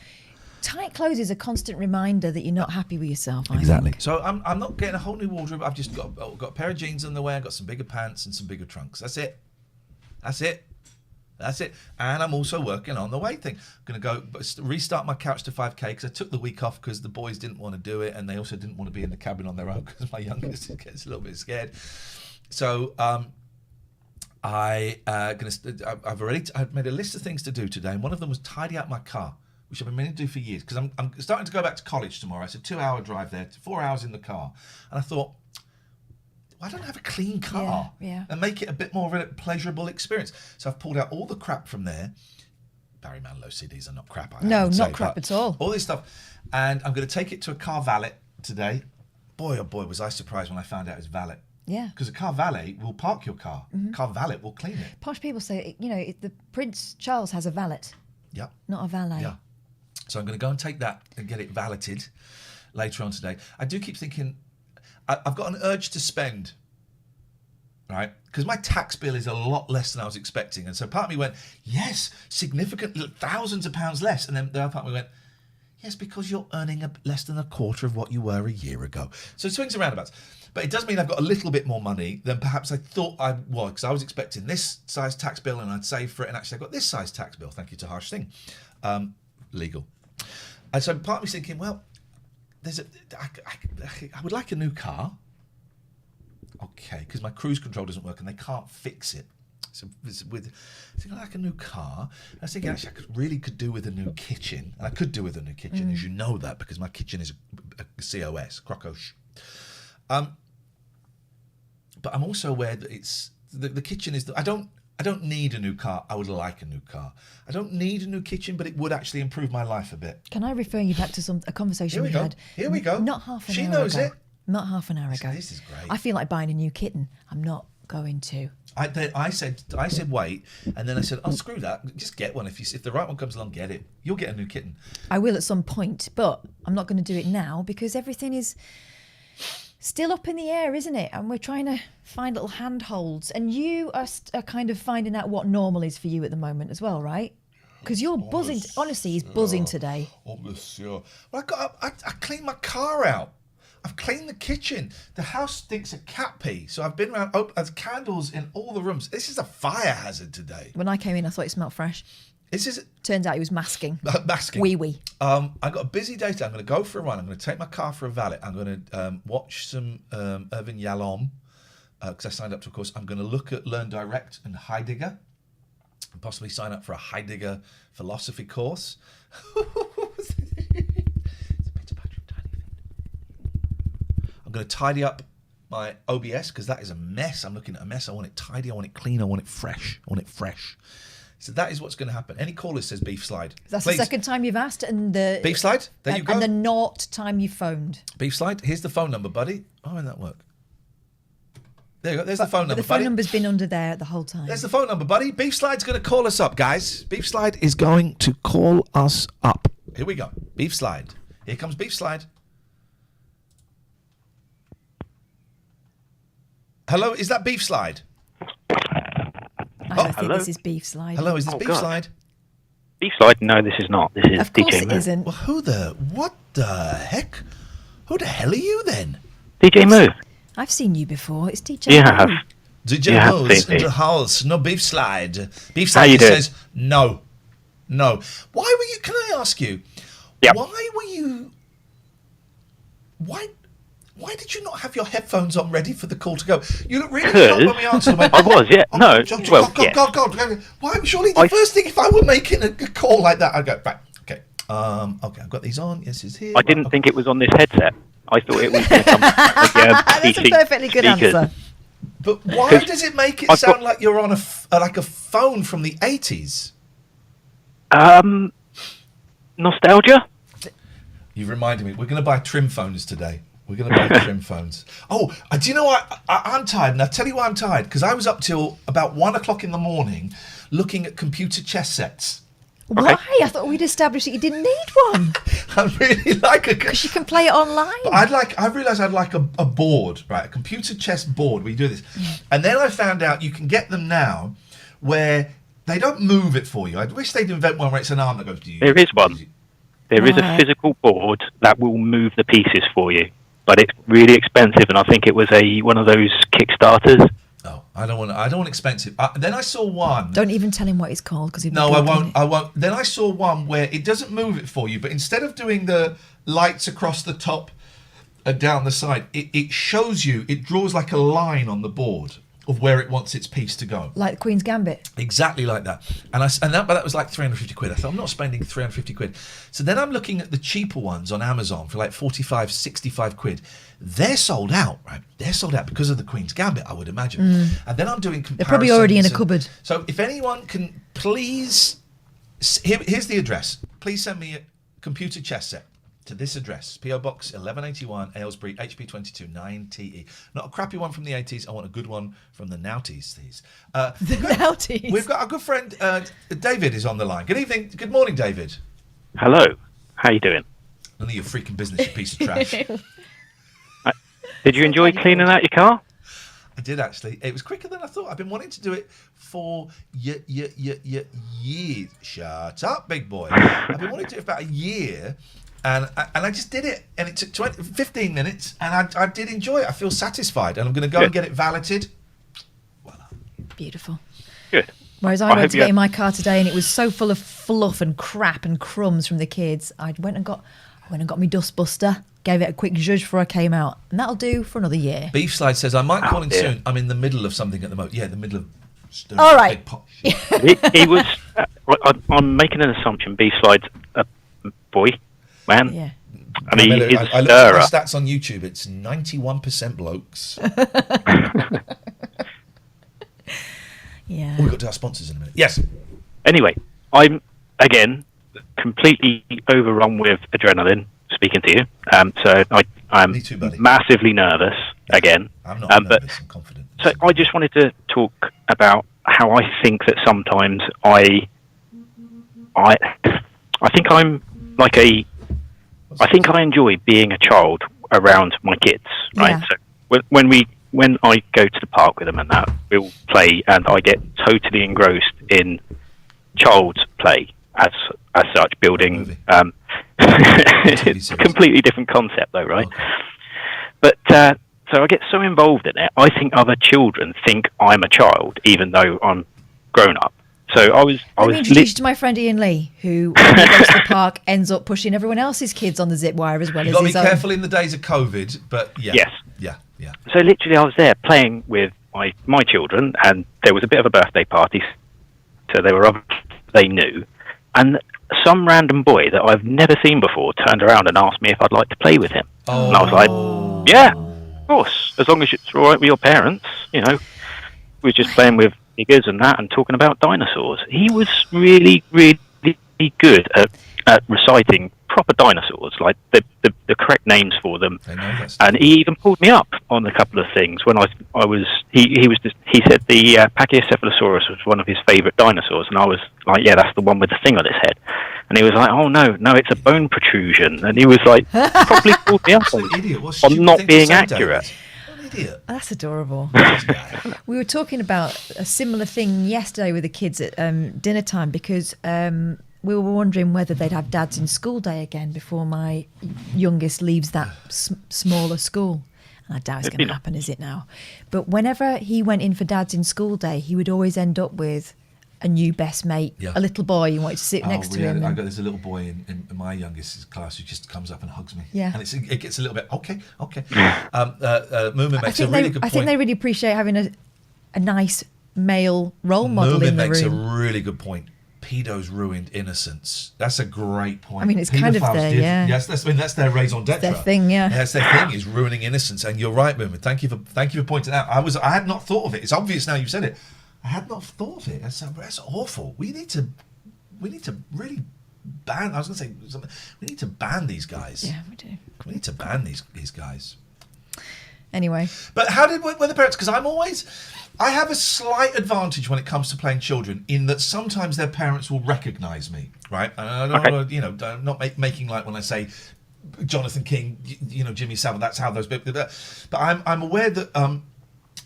Tight clothes is a constant reminder that you're not happy with yourself. Exactly. So I'm not getting a whole new wardrobe. I've just got a pair of jeans on the way. I've got some bigger pants and some bigger trunks. That's it. And I'm also working on the weight thing. I'm going to go restart my couch to 5K because I took the week off because the boys didn't want to do it and they also didn't want to be in the cabin on their own because my youngest gets a little bit scared. So I've made a list of things to do today, and one of them was tidy out my car, which I've been meaning to do for years because I'm starting to go back to college tomorrow. It's a 2-hour drive there, 4 hours in the car, and I thought, why don't I have a clean car and make it a bit more of a pleasurable experience? So I've pulled out all the crap from there. Barry Manilow CDs are not crap. Not crap at all. All this stuff, and I'm going to take it to a car valet today. Boy, oh boy, was I surprised when I found out it's valet. Yeah. Because a car valet will park your car. Mm-hmm. Car valet will clean it. Posh people say, the Prince Charles has a valet. Yeah. Not a valet. Yeah. So I'm going to go and take that and get it valeted later on today. I do keep thinking, I've got an urge to spend, right? Because my tax bill is a lot less than I was expecting. And so part of me went, yes, significant, thousands of pounds less. And then the other part of me went, yes, because you're earning less than a quarter of what you were a year ago. So it swings and roundabouts. But it does mean I've got a little bit more money than perhaps I thought I was, because I was expecting this size tax bill and I'd save for it, and actually I got this size tax bill. Thank you to Harsh Thing. Legal. And so part of me's thinking, well, I would like a new car. Okay, because my cruise control doesn't work and they can't fix it. So I like a new car. I was thinking actually I could do with a new kitchen. And I could do with a new kitchen, as you know that, because my kitchen is a COS, crocoche. But I'm also aware that it's the kitchen is. I don't need a new car. I would like a new car. I don't need a new kitchen, but it would actually improve my life a bit. Can I refer you back to a conversation we had? Here we go. Not half an hour ago. She knows it. Not half an hour ago. This is great. I feel like buying a new kitten. I'm not going to. I said wait, and then I said, oh, screw that. Just get one. If the right one comes along, get it. You'll get a new kitten. I will at some point, but I'm not going to do it now because everything is still up in the air, isn't it? And we're trying to find little handholds. And you are kind of finding out what normal is for you at the moment as well, right? Because you're buzzing. Honestly, he's buzzing today. Oh, monsieur. Well, I cleaned my car out. I've cleaned the kitchen. The house stinks of cat pee. So I've been around. There's candles in all the rooms. This is a fire hazard today. When I came in, I thought it smelled fresh. Turns out he was masking. Masking. Wee. I've got a busy day today. I'm going to go for a run. I'm going to take my car for a valet. I'm going to watch some Irvin Yalom because I signed up to a course. I'm going to learn direct and Heidegger and possibly sign up for a Heidegger philosophy course. I'm going to tidy up my OBS because that is a mess. I'm looking at a mess. I want it tidy. I want it clean. I want it fresh. So that is what's going to happen. Any caller says beef slide. That's please. The second time you've asked, and the beef slide. There you go. And the naught time you phoned. Beef slide. Here's the phone number, buddy. Oh, did that work? There you go. There's the phone number, the phone number's been under there the whole time. There's the phone number, buddy. Beef slide's going to call us up, guys. Beef slide is going to call us up. Here we go. Beef slide. Here comes beef slide. Hello, is that beef slide? I don't think this is beef slide. Hello, is this beef slide? Beef slide? No, this is not. This is of course DJ it Moo. Isn't. Well, what the heck? Who the hell are you then? DJ Moo. I've seen you before. It's DJ You Moo. have. DJ Moo's in the house. No beef slide. Beef How you slide doing? says no. Why were you? Can I ask you? Yep. Why were you? Why did you not have your headphones on ready for the call to go? You look really shocked when we answered. I was, yeah. No. God. Why? Surely the first thing, if I were making a call like that, I'd go, right, okay. Okay, I've got these on. Yes, it's here. I didn't think it was on this headset. I thought it was going to come like, That's a PC perfectly good speakers. answer. But why does it make it I've sound got- like you're on like a phone from the 80s? Nostalgia? You've reminded me. We're going to buy trim phones today. We're going to buy trim phones. Oh, do you know what? I'm tired, and I'll tell you why I'm tired. Because I was up till about 1 o'clock in the morning looking at computer chess sets. Why? I thought we'd established that you didn't need one I really like a... because you can play it online. But I realised I'd like a board, right? A computer chess board where you do this. And then I found out you can get them now where they don't move it for you. I wish they'd invent one where it's an arm that goes to you. There is one. There is a Right. physical board that will move the pieces for you, but it's really expensive, and I think it was one of those Kickstarters. Oh, I don't want expensive. Then I saw one. Don't even tell him what it's called because No, I won't. I won't. Then I saw one where it doesn't move it for you, but instead of doing the lights across the top and down the side, it shows you. It draws like a line on the board of where it wants its piece to go. Like the Queen's Gambit. Exactly like that. But that was like 350 quid. I thought, I'm not spending 350 quid. So then I'm looking at the cheaper ones on Amazon for like 45, 65 quid. They're sold out, right? They're sold out because of the Queen's Gambit, I would imagine. And then I'm doing comparisons. They're probably already in a cupboard. So if anyone can please, here's the address. Please send me a computer chess set to this address, PO Box 1181, Aylesbury, HP 22 9TE. Not a crappy one from the 80s. I want a good one from the noughties, please. The noughties. We've got our good friend David is on the line. Good evening. Good morning, David. Hello, how you doing? None of your freaking business, you piece of trash. Did you enjoy cleaning out your car? I did actually. It was quicker than I thought. I've been wanting to do it for years. Shut up, big boy. I've been wanting to do it for about a year. And I just did it, and it took 15 minutes, and I did enjoy it. I feel satisfied, and I'm going to go and get it valeted. Voila. Beautiful. Good. Whereas I I went hope to you get in my car today, and it was so full of fluff and crap and crumbs from the kids. I went and got my dustbuster, gave it a quick zhuzh before I came out, and that'll do for another year. Beef Slide says, I might call in dear. soon. I'm in the middle of something at the moment. Yeah, the middle of stirring All a right. big pot. He was. I'm making an assumption. B-Slide's a boy, man. Yeah. And he is I a looked at my stirrer. stats on YouTube. It's 91% blokes. Yeah. Oh, we've got to our sponsors in a minute. Yes. Anyway, I'm again completely overrun with adrenaline. Speaking to you, so I'm Me too, buddy. massively nervous again. I'm not but nervous. I'm confident. so I just wanted to talk about how I think that sometimes I think I'm like I think I enjoy being a child around my kids, right? Yeah. So when I go to the park with them and that, we'll play, and I get totally engrossed in child's play as such, building. movie? It's TV a series. completely different concept, though, right? Okay. But so I get so involved in it, I think other children think I'm a child, even though I'm grown up. So I was Let me introduce you to my friend Ian Lee, who, when he goes to the park, ends up pushing everyone else's kids on the zip wire as well You've as got to be his own. careful in the days of COVID, but yeah. Yes. Yeah, yeah. So literally, I was there playing with my children, and there was a bit of a birthday party, so they knew, and some random boy that I've never seen before turned around and asked me if I'd like to play with him, and I was like, "Yeah, of course, as long as it's all right with your parents, you know." We were just playing with figures and that, and talking about dinosaurs. He was really, really good at reciting proper dinosaurs, like the correct names for them. They know that stuff. And he even pulled me up on a couple of things when I was he said the Pachycephalosaurus was one of his favourite dinosaurs, and I was like, yeah, that's the one with the thing on its head. And he was like, oh no, it's a bone protrusion. And he was like, probably pulled me up on, What an idiot. What a on stupid not thing to being say, accurate. David. What an idiot. That's adorable. We were talking about a similar thing yesterday with the kids at dinner time because we were wondering whether they'd have dads in school day again before my youngest leaves that smaller school. And I doubt it's going to happen, is it now? But whenever he went in for dads in school day, he would always end up with a new best mate, Yeah. a little boy who wanted to sit next to him. There's a little boy in my youngest class who just comes up and hugs me. Yeah. And it gets a little bit, okay. Moomin makes a really good point. I think they really appreciate having a nice male role model Moomin in the makes room. a really good point. pedos ruined innocence. That's a great point. I mean, it's kind of Paedophiles their, yeah. Yes, that's their raison d'etre. Their thing, yeah. That's their thing, is ruining innocence. And you're right, Boomer. Thank you for pointing out. I had not thought of it. It's obvious now you've said it. I had not thought of it. That's awful. We need to really ban. I was going to say something. We need to ban these guys. Yeah, we do. We need to ban these guys. Anyway. But how were the parents? Because I have a slight advantage when it comes to playing children in that sometimes their parents will recognise me, right? And I don't want to, I'm not making like when I say Jonathan King, Jimmy Savile. That's how those. But I'm aware that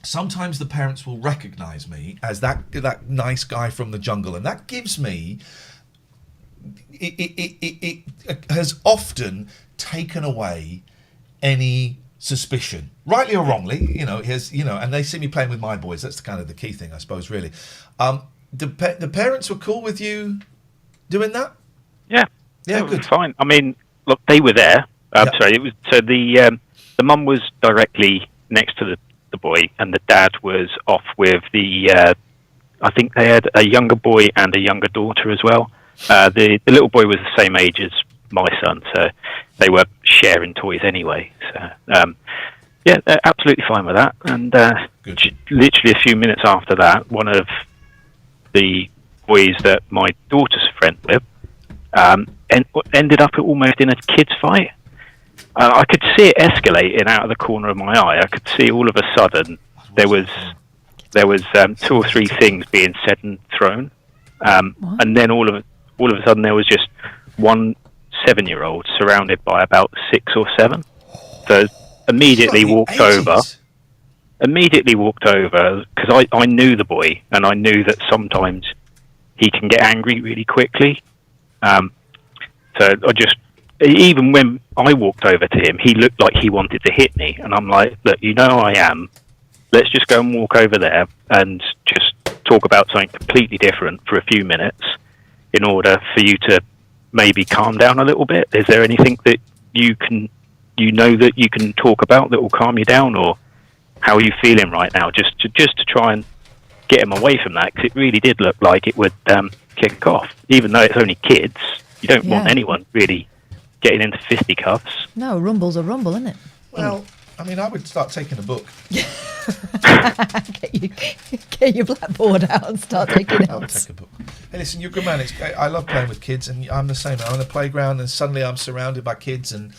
sometimes the parents will recognise me as that nice guy from the jungle, and that gives me. It has often taken away any suspicion, rightly or wrongly, and they see me playing with my boys. That's kind of the key thing, I suppose, really. The parents were cool with you doing that? Yeah, it was good. Fine. I mean, look, they were there. Sorry, it was so the mum was directly next to the boy, and the dad was off with the. I think they had a younger boy and a younger daughter as well. The little boy was the same age as my son, so they were sharing toys anyway. So they're absolutely fine with that. And literally a few minutes after that, one of the boys that my daughter's friend with ended up almost in a kid's fight. I could see it escalating out of the corner of my eye. I could see all of a sudden there was 2 or 3 things being said and thrown, and then all of a sudden there was just one 7-year-old surrounded by about 6 or 7. So immediately walked over because I knew the boy, and I knew that sometimes he can get angry really quickly. So even when I walked over to him, he looked like he wanted to hit me, and I'm like, look, I am. Let's just go and walk over there and just talk about something completely different for a few minutes in order for you to maybe calm down a little bit. Is there anything that you that you can talk about that will calm you down, or how are you feeling right now? Just to try and get him away from that, because it really did look like it would kick off. Even though it's only kids, you don't want anyone really getting into fisticuffs. No, rumble's a rumble, isn't it? Well, I mean, I would start taking a book. Get your blackboard out and start taking notes. I would take a book. Hey, listen, you're a good man. I love playing with kids, and I'm the same. I'm on the playground, and suddenly I'm surrounded by kids, and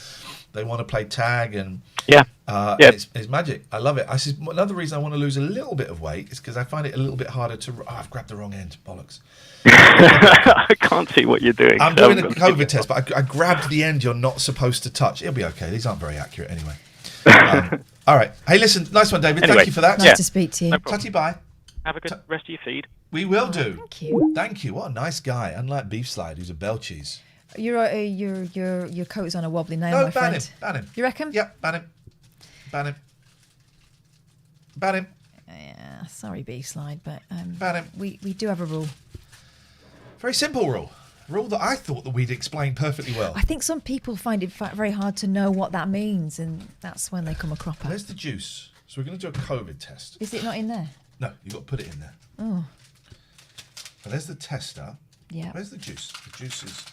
they want to play tag, and it's magic. I love it. Another reason I want to lose a little bit of weight is because I find it a little bit harder to. Oh, I've grabbed the wrong end. Bollocks. I can't see what you're doing. I'm doing a COVID test, but I grabbed the end you're not supposed to touch. It'll be okay. These aren't very accurate anyway. All right. Hey, listen, nice one, David. Anyway, thank you for that. Nice to speak to you. No problem. Tutty bye. Have a good rest of your feed. We will do. Thank you. Thank you. What a nice guy. Unlike Beef Slide, who's a bell cheese. Your coat's on a wobbly nail, No, my ban friend. him. Ban him. You reckon? Yep, ban him. Ban him. Ban him. Yeah, sorry, B-Slide, but Ban him. we do have a rule. Very simple rule. Rule that I thought that we'd explained perfectly well. I think some people find it very hard to know what that means, and that's when they come a cropper. Where's the juice? So we're going to do a COVID test. Is it not in there? No, you've got to put it in there. Oh. So there's the tester. Yeah. Where's the juice? The juice is...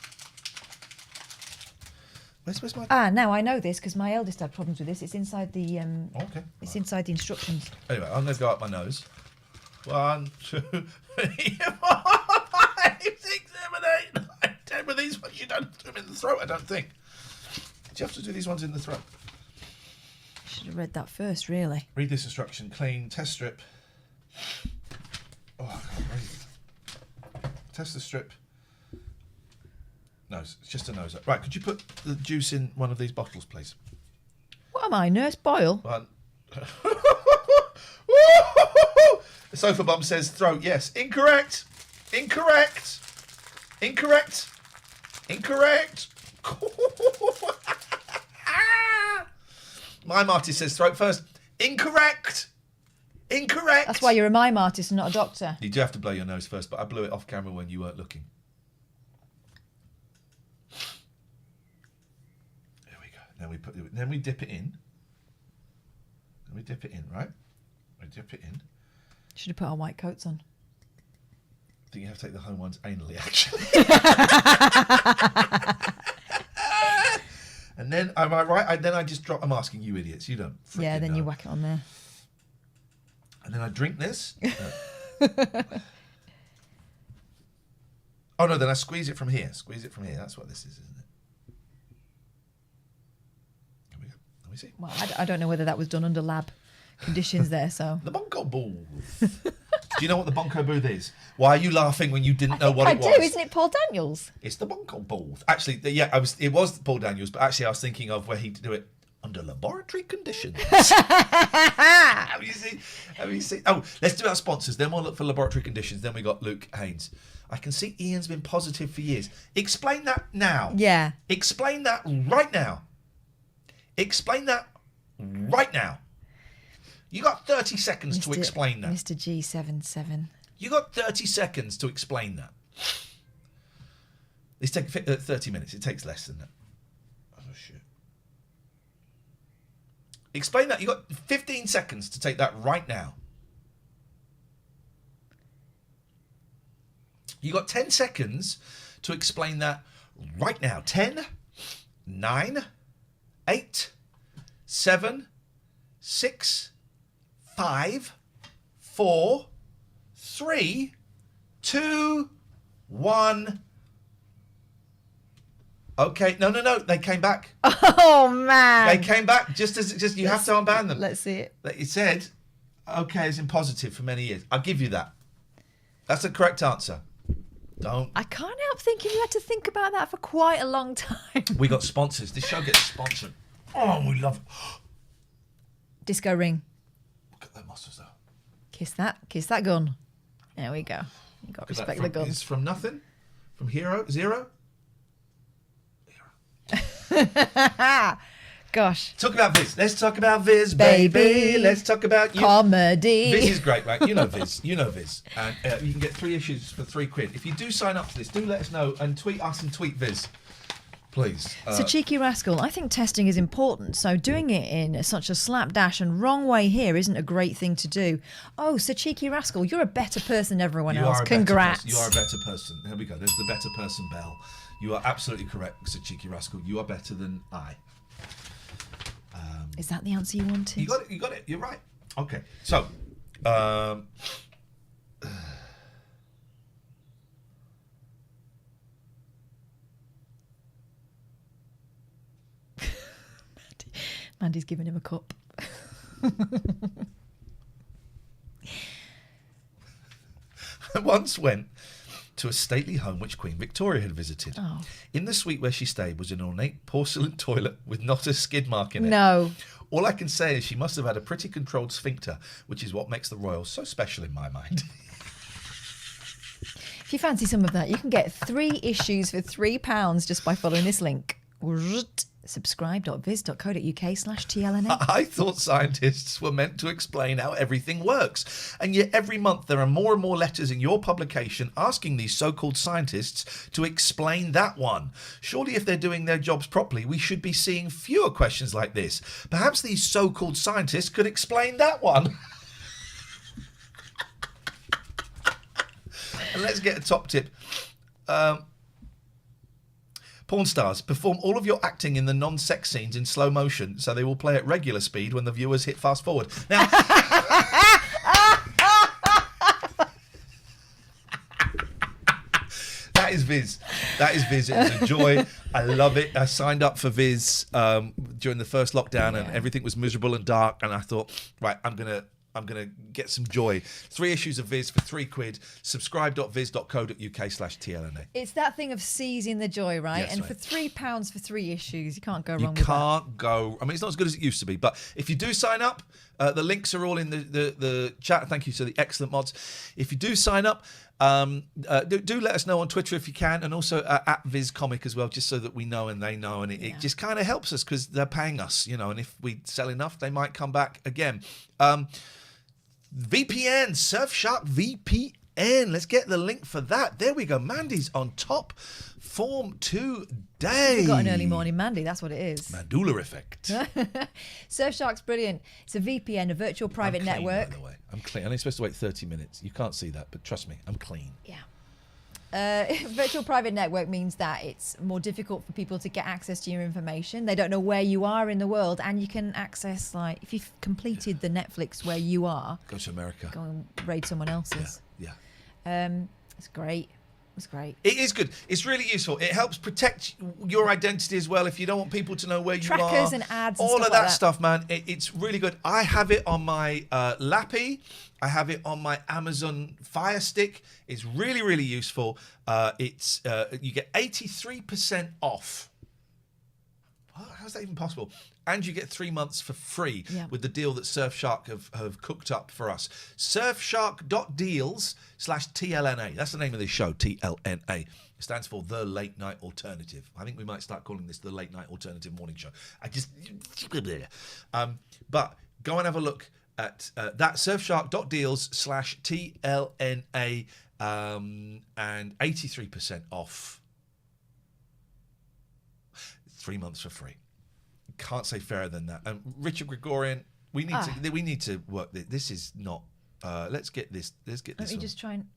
Where's my... Ah, now I know this because my eldest had problems with this. It's inside the Okay. It's inside the instructions. Anyway, I'm going to go up my nose. 1, 2, 3, 4, 5, 6, 7, 8, 9, 10. With these ones, you don't do them in the throat, I don't think. Do you have to do these ones in the throat? Should have read that first, really. Read this instruction. Clean. Test strip. Oh, I can't breathe. Test the strip. Nose. It's just a nose. Right, could you put the juice in one of these bottles, please? What am I, Nurse Boyle? 1. The sofa bum says throat. Yes. Incorrect. Incorrect. Incorrect. Incorrect. Mime artist says throat first. Incorrect. Incorrect. That's why you're a mime artist and not a doctor. You do have to blow your nose first, but I blew it off camera when you weren't looking. There we go. Then we dip it in. Then we dip it in, right? We dip it in. Should have put our white coats on. think you have to take the home ones anally, actually. And then, am I right? Then I just drop. I'm asking you idiots. You don't. Yeah, then know. you whack it on there. And then I drink this. Oh no! Then I squeeze it from here. Squeeze it from here. That's what this is, isn't it? Here we go. Let me see. Well, I don't know whether that was done under lab conditions there. So The Bonko Booth. Do you know what the Bonko Booth is? Why are you laughing when you didn't know what I it do, was? isn't it Paul Daniels? It's the Bonko Booth. Actually, yeah, it was Paul Daniels, but actually I was thinking of where he'd do it under laboratory conditions. Have you seen? Oh, let's do our sponsors. Then we'll look for laboratory conditions. Then we got Luke Haynes. I can see Ian's been positive for years. Explain that now. Yeah. Explain that right now. Explain that right now. You got 30 seconds to explain that. Mr. G77. You got 30 seconds to explain that. It's taking 30 minutes. It takes less than that. Oh, shit. Explain that. You got 15 seconds to take that right now. You got 10 seconds to explain that right now. 10, 9, 8, 7, 6, 5, 4, 3, 2, 1. Okay, no. They came back. Oh man! They came back. Just you have to unban them. Let's see it. It said, "Okay" is in positive for many years. I'll give you that. That's the correct answer. Don't. I can't help thinking you had to think about that for quite a long time. We got sponsors. This show gets sponsored. Oh, we love it. Disco ring. Look at that muscles though. Kiss that gun. There we go. You got to respect the guns. It's from nothing, from zero. Gosh. Talk about Viz. Let's talk about Viz, baby. Let's talk about you. Comedy. Viz is great, right? You know Viz. And you can get 3 issues for £3. If you do sign up to this, do let us know and tweet us and tweet Viz. Please. So, Cheeky Rascal, I think testing is important. So, doing it in such a slapdash and wrong way here isn't a great thing to do. Oh, so Cheeky Rascal, you're a better person than everyone else. Congrats. You are a better person. There we go. There's the better person bell. You are absolutely correct, Sir Cheeky Rascal. You are better than I. Is that the answer you wanted? You got it. You're right. Okay. So, Mandy's giving him a cup. I once went to a stately home which Queen Victoria had visited. Oh. In the suite where she stayed was an ornate porcelain toilet with not a skid mark in it. No. All I can say is she must have had a pretty controlled sphincter, which is what makes the royals so special in my mind. If you fancy some of that, you can get 3 issues for £3 just by following this link. Subscribe.viz.co.uk/TLNA. I thought scientists were meant to explain how everything works. And yet every month there are more and more letters in your publication asking these so-called scientists to explain that one. Surely if they're doing their jobs properly, we should be seeing fewer questions like this. Perhaps these so-called scientists could explain that one. And let's get a top tip. Porn stars, perform all of your acting in the non-sex scenes in slow motion so they will play at regular speed when the viewers hit fast forward. Now, that is Viz. That is Viz. It was a joy. I love it. I signed up for Viz during the first lockdown and everything was miserable and dark. And I thought, right, I'm going to get some joy. 3 issues of Viz for £3. Subscribe.viz.co.uk/TLNA. It's that thing of seizing the joy, right? Yes, and right. for £3 for 3 issues, you can't go You wrong with that. can't go. I mean, it's not as good as it used to be. But if you do sign up, the links are all in the chat. Thank you to the excellent mods. If you do sign up, do let us know on Twitter if you can, and also at VizComic as well, just so that we know and they know, and it just kind of helps us because they're paying us, and if we sell enough, they might come back again. VPN, Surfshark VPN. Let's get the link for that. There we go. Mandy's on top form today. We've got an early morning Mandy, that's what it is. Mandula effect. Surfshark's brilliant. It's a VPN, a virtual private I'm clean, network. by the way. I'm clean. I'm only supposed to wait 30 minutes. You can't see that, but trust me, I'm clean. Yeah. Virtual private network means that it's more difficult for people to get access to your information. They don't know where you are in the world, and you can access, like, if you've completed the Netflix where you are, Go to America. go and raid someone else's. Yeah. It's great. It's great. It is good. It's really useful. It helps protect your identity as well. If you don't want people to know where you are, Trackers and ads and all stuff of like that that. stuff, man. It's really good. I have it on my Lappy. I have it on my Amazon Fire Stick. It's really, really useful. It's you get 83% off. How's that even possible? And you get 3 months for free with the deal that Surfshark have cooked up for us. Surfshark.deals/TLNA. That's the name of this show, TLNA. It stands for The Late Night Alternative. I think we might start calling this The Late Night Alternative Morning Show. But go and have a look at that, Surfshark.deals/TLNA, and 83% off. 3 months for free. Can't say fairer than that. And Richard Gregorian, we need to work this. This is not. Let's get this. Let me one. just try and.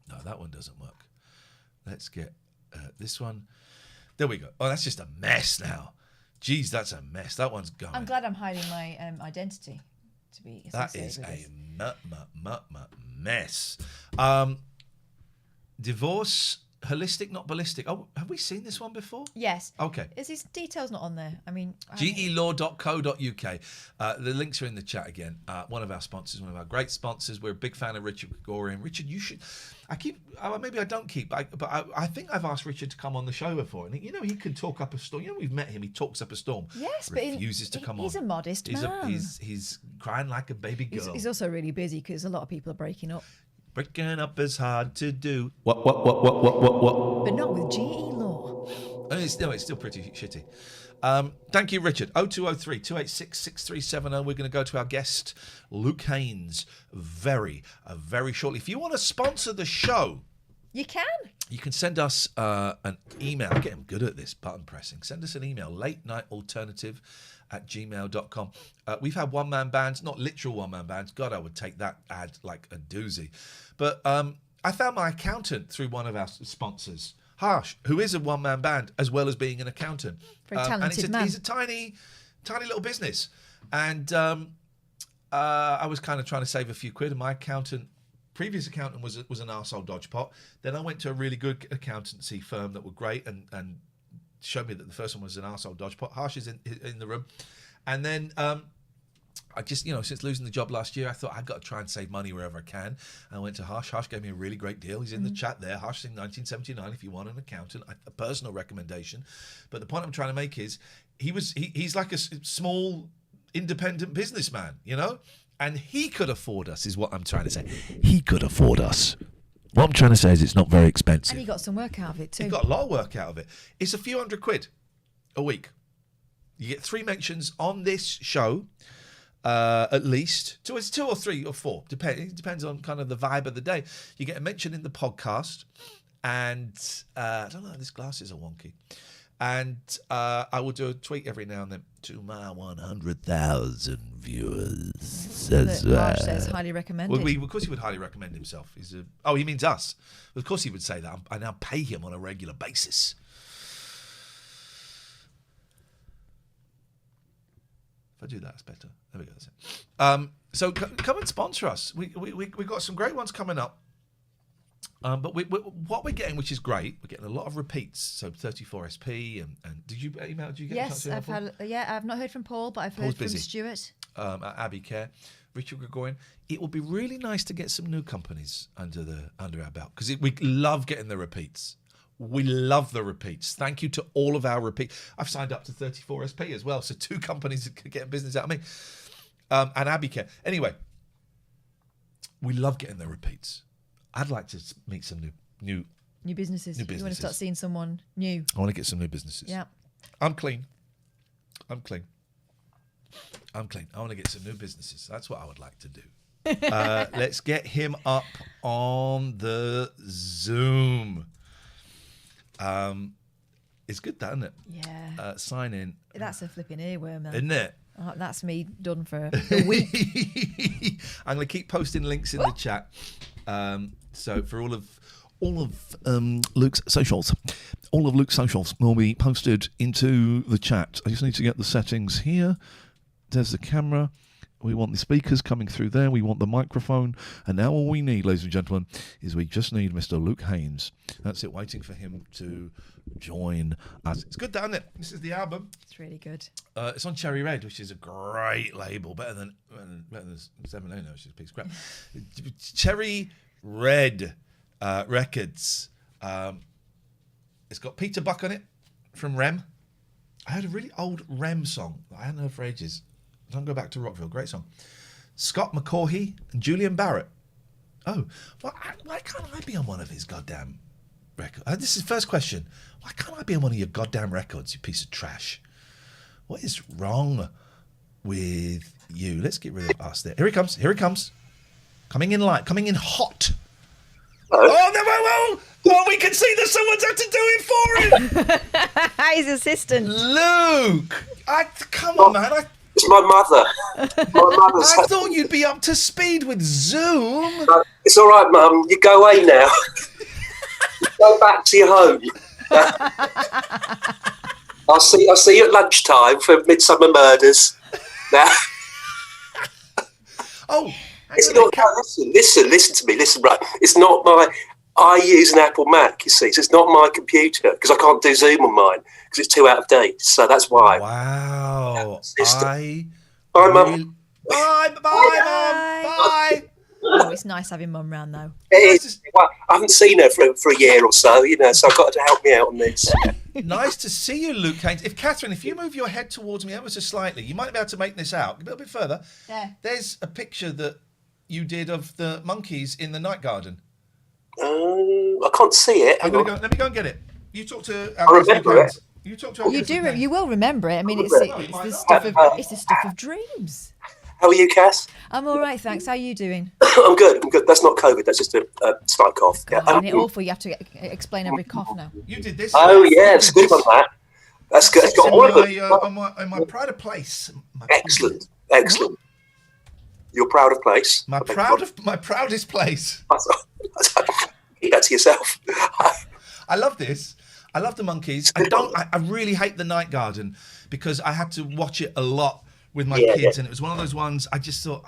No, that one doesn't work. Let's get this one. There we go. Oh, that's just a mess now. Jeez, that's a mess. That one's gone. I'm glad I'm hiding my identity to be That associated is with a this. mess. Divorce. Holistic, not ballistic. Oh, have we seen this one before? Yes. Okay. Is his details not on there? I mean, gelaw.co.uk. The links are in the chat again. One of our sponsors, one of our great sponsors. We're a big fan of Richard Gregorian. Richard, you should. Maybe I don't keep, but I think I've asked Richard to come on the show before, and he can talk up a storm. You know, we've met him. He talks up a storm. Yes, refuses to come on. He's a modest man. He's crying like a baby girl. He's also really busy because a lot of people are breaking up. Breaking up is hard to do. What? But not with GE Law. It's still pretty shitty. Thank you, Richard. 0203 286 6370. We're going to go to our guest, Luke Haynes, very shortly. If you want to sponsor the show, You can. you can send us an email. I'm getting good at this button pressing. Send us an email, latenightalternative@gmail.com. We've had one-man bands, not literal one-man bands. God, I would take that ad like a doozy. But I found my accountant through one of our sponsors, Harsh, who is a one-man band as well as being an accountant. Very talented man. He's a tiny little business. And I was kind of trying to save a few quid, and my previous accountant was an arsehole dodgepot. Then I went to a really good accountancy firm that were great and showed me that the first one was an arsehole dodgepot. Harsh is in the room. And then I just, since losing the job last year, I thought I've got to try and save money wherever I can. I went to Harsh. Harsh gave me a really great deal. He's in the chat there. Harsh in 1979, if you want an accountant, a personal recommendation. But the point I'm trying to make is he's like a small independent businessman, and he could afford us, is what I'm trying to say. He could afford us. What I'm trying to say is it's not very expensive. And he got some work out of it too. He got a lot of work out of it. It's a few £100 a week. You get 3 mentions on this show, at least. So it's 2 or 3 or 4. It depends on kind of the vibe of the day. You get a mention in the podcast, and I don't know, these glasses are wonky. And I will do a tweet every now and then to my 100,000 viewers. Marsh says highly recommended. Well, of course he would highly recommend himself. He means us. Of course he would say that. I now pay him on a regular basis. If I do that, it's better. There we go. That's it. So come and sponsor us. We got some great ones coming up. But what we're getting, which is great, we're getting a lot of repeats. So 34SP and did you email? Did you get? Yes, I've not heard from Paul, but I've heard from Stuart. Abbey Care, Richard Gregorian. It would be really nice to get some new companies under our belt, because we love getting the repeats. We love the repeats. Thank you to all of our repeats. I've signed up to 34SP as well, so 2 companies that could get business out of me. And Abbey Care. Anyway, we love getting the repeats. I'd like to meet some new businesses. You want to start seeing someone new. I want to get some new businesses. Yeah. I'm clean. I want to get some new businesses. That's what I would like to do. Let's get him up on the Zoom. It's good, that, isn't it? Yeah. Sign in. That's a flipping earworm, man. Isn't it? That's me done for a week. I'm going to keep posting links in the chat. So for all of Luke's socials. All of Luke's socials will be posted into the chat. I just need to get the settings here. There's the camera. We want the speakers coming through there. We want the microphone. And now all we need, ladies and gentlemen, is we just need Mr. Luke Haynes. That's it, waiting for him to join us. It's good, isn't it? This is the album. It's really good. It's on Cherry Red, which is a great label. Better than 7 which is a piece of crap. Cherry Red Records. It's got Peter Buck on it from Rem. I heard a really old Rem song that I hadn't heard for ages. Don't go back to Rockville. Great song. Scott McCaughey and Julian Barrett. Oh, why can't I be on one of his goddamn records? This is the first question. Why can't I be on one of your goddamn records, you piece of trash? What is wrong with you? Let's get rid of us there. Here he comes. Here he comes. Coming in light. Coming in hot. Oh, no, whoa. Oh, we can see that someone's had to do it for him. His assistant. Luke. Come on, man. It's my mother. I thought you'd be up to speed with Zoom. It's all right, Mum. You go away now. Go back to your home. I'll see you at lunchtime for Midsummer Murders. Now. Oh, it's not. Listen to me. Listen, right. It's not my. I use an Apple Mac, you see, so it's not my computer because I can't do Zoom on mine because it's too out of date. So that's why. Wow. Bye, Mum. Bye, Mum. Bye. Oh, it's nice having Mum round, though. It is. Well, I haven't seen her for a year or so, so I've got her to help me out on this. Nice to see you, Luke Haynes. Catherine, if you move your head towards me ever so slightly, you might be able to make this out a little bit further. There. There's a picture that you did of the monkeys in the night garden. I can't see it. Let me go and get it. You talk to. I remember it. You talk to. You will remember it. I mean, it's the stuff of dreams. How are you, Cass? I'm all right, thanks. How are you doing? I'm good. That's not COVID. That's just a slight cough. God, isn't it awful? You have to explain every cough now. You did this. Oh yeah, it's good on that. That's good. It's got all of them. On my pride of place. Excellent. You're proud of place. My proudest place. Keep that to yourself. I love this. I love the monkeys. I really hate the night garden because I had to watch it a lot with my kids, and it was one of those ones I just thought,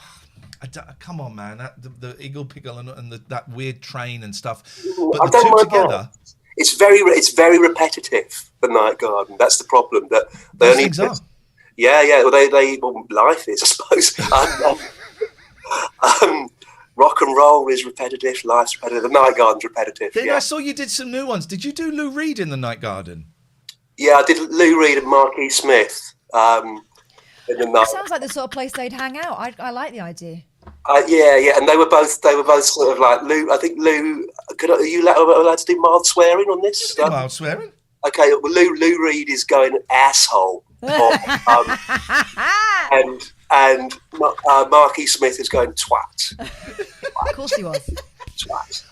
come on, man, the Eagle Pickle and that weird train and stuff. But the two together, it's very repetitive. The night garden. That's the problem. That they only. Yeah. Well, life is, I suppose. Rock and roll is repetitive. Life's repetitive. The night garden's repetitive. Then I saw you did some new ones. Did you do Lou Reed in the night garden? Yeah, I did Lou Reed and Marquis Smith. It sounds like the sort of place they'd hang out. I like the idea. Yeah, and they were both sort of like Lou. I think Lou. Are you allowed to do mild swearing on this? Mild swearing. Okay, well, Lou Reed is going asshole, and Marquis Smith is going twat. Of course he was. Twat.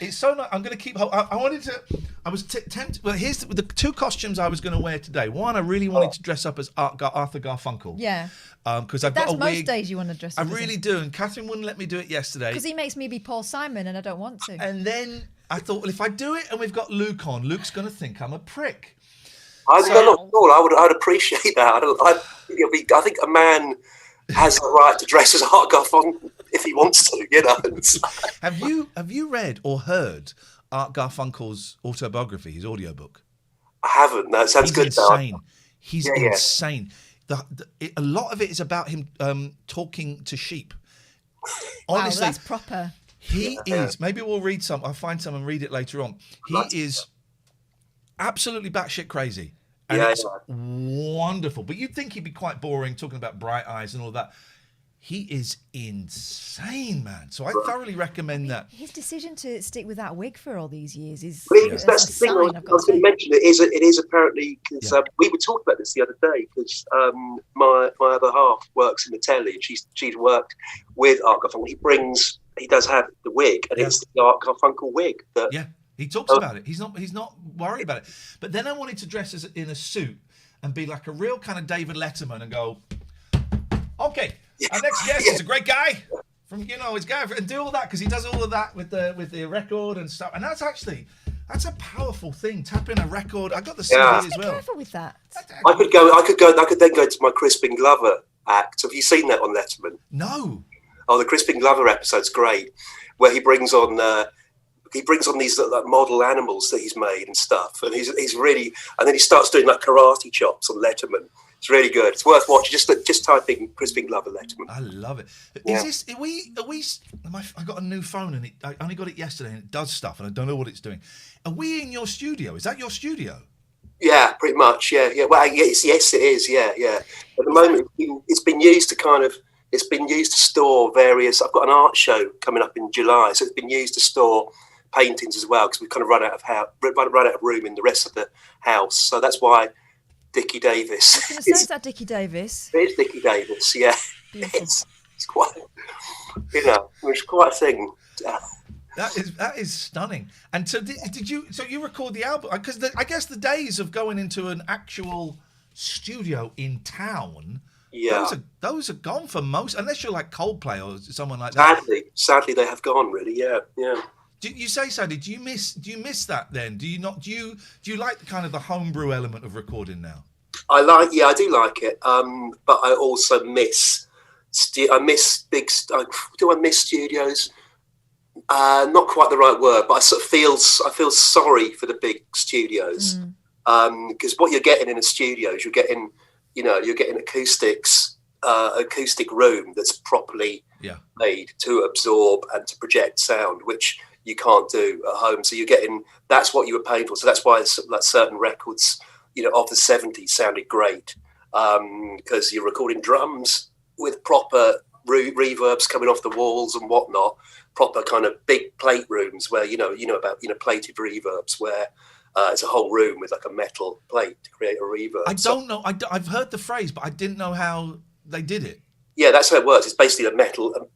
It's so nice. I'm going to keep. I wanted to. I was tempted. Well, here's the two costumes I was going to wear today. One, I really wanted to dress up as Arthur Garfunkel. Yeah. Because I've got a wig. That's most days you want to dress up. I really do, and Catherine wouldn't let me do it yesterday. Because he makes me be Paul Simon, and I don't want to. And then I thought, well, if I do it and we've got Luke on, Luke's going to think I'm a prick. Not at all. I'd appreciate that. I think a man has the right to dress as Art Garfunkel if he wants to, Have you read or heard Art Garfunkel's autobiography, his audiobook? I haven't. That sounds good. Insane. He's insane. A lot of it is about him talking to sheep. Honestly, wow, that's proper. He is. Maybe we'll read some. I'll find some and read it later on. He is absolutely batshit crazy. And it's wonderful. But you'd think he'd be quite boring talking about bright eyes and all that. He is insane, man. So I thoroughly recommend that. His decision to stick with that wig for all these years is that's the thing I was going to mention. It is apparently, because we were talking about this the other day, because my other half works in the telly, and she's worked with Art Garfunkel. He does have the wig, and it's the Art Garfunkel wig. He talks about it. He's not worried about it. But then I wanted to dress in a suit and be like a real kind of David Letterman and go, okay, our next guest is a great guy from his garage and do all that because he does all of that with the record and stuff. And that's a powerful thing. Tapping a record. I got the CD as Be well. careful with that. I could then go to my Crispin Glover act. Have you seen that on Letterman? No. Oh, the Crispin Glover episode's great, where he brings on these like model animals that he's made and stuff, and he's really, and then he starts doing like karate chops on Letterman. It's really good. It's worth watching. Just type in Crispin Glover Letterman. I love it. Yeah. I got a new phone and I only got it yesterday and it does stuff and I don't know what it's doing. Are we in your studio? Is that your studio? Yeah, pretty much. Yeah. Well, yes, it is. Yeah. At the moment, it's been used to store various. I've got an art show coming up in July, so it's been used to store paintings as well because we've kind of run out of room in the rest of the house. So that's why Dickie Davis. I was going to say, is that Dickie Davis? It is Dickie Davis. Yeah, it's quite. It's quite a thing. That is stunning. And so did you? So you record the album? Because I guess the days of going into an actual studio in town, those are gone for most. Unless you're like Coldplay or someone like that. Sadly, they have gone. Really, yeah. You say, Sadie, do you miss that then? Do you not? Do you like kind of the homebrew element of recording now? I do like it. But I also miss. I miss studios? Not quite the right word, but I feel sorry for the big studios because what you're getting in a studio is you're getting acoustic room that's properly made to absorb and to project sound, which you can't do at home. So that's what you were paying for. So that's why like certain records, of the 70s sounded great because you're recording drums with proper reverbs coming off the walls and whatnot, proper kind of big plate rooms where plated reverbs where it's a whole room with like a metal plate to create a reverb. I don't know. I've heard the phrase, but I didn't know how they did it. Yeah, that's how it works. It's basically a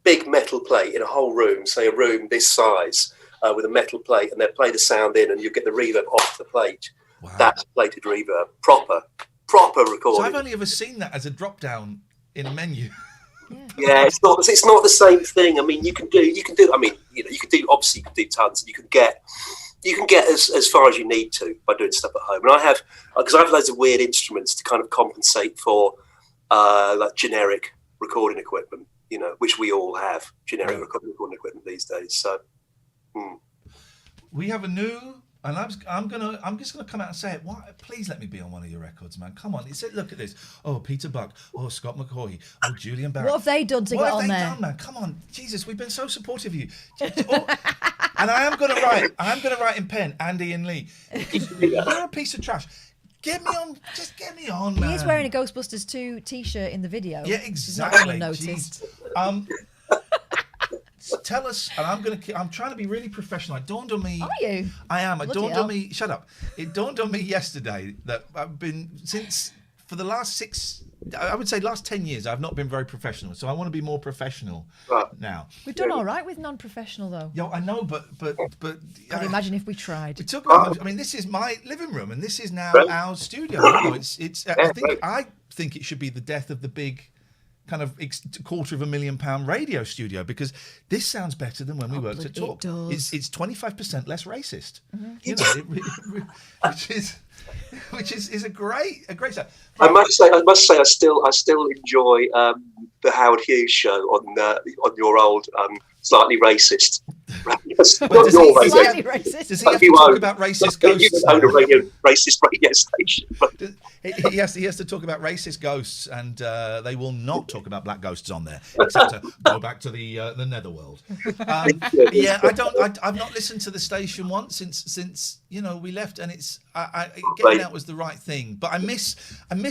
big metal plate in a whole room, say a room this size, with a metal plate, and they play the sound in, and you get the reverb off the plate. Wow. That's plated reverb, proper recording. So I've only ever seen that as a drop down in a menu. Yeah, it's not the same thing. I mean, you can do. I mean, you can do. Obviously, you can do tons, and you can get as far as you need to by doing stuff at home. And I have loads of weird instruments to kind of compensate for, like generic recording equipment, which we all have generic recording equipment these days. So we have a new. And I'm just gonna come out and say it. Why? Please let me be on one of your records, man. Come on. Look at this. Oh, Peter Buck. Oh, Scott McCaughey. Oh, Julian Barrett. What have they done to get on there? What have they done, man? Come on, Jesus. We've been so supportive of you. And I am gonna write in pen. Andy and Lee. You're a piece of trash. Get me on. Just get me on, man. He is wearing a Ghostbusters 2 T-shirt in the video. Yeah, exactly. Noticed. Tell us, and I'm trying to be really professional. It dawned on me. Are you? I am. It dawned on me. Shut up. It dawned on me yesterday that I've been for the last 10 years, I've not been very professional. So I want to be more professional now. We've done all right with non-professional though. Yeah, I know, but. Can you imagine if we tried? I mean, this is my living room, and this is now our studio. It's. I think it should be the death of the big kind of £250,000 radio studio because this sounds better than when we worked at Talk. It's 25% less racist, which is a great sound. I must say, I still enjoy the Howard Hughes show on your old slightly racist. Does he have to talk about racist ghosts? You own a racist radio station. He has to talk about racist ghosts, and they will not talk about black ghosts on there, except to go back to the netherworld. I've not listened to the station once since we left, and it's getting out was the right thing. But I miss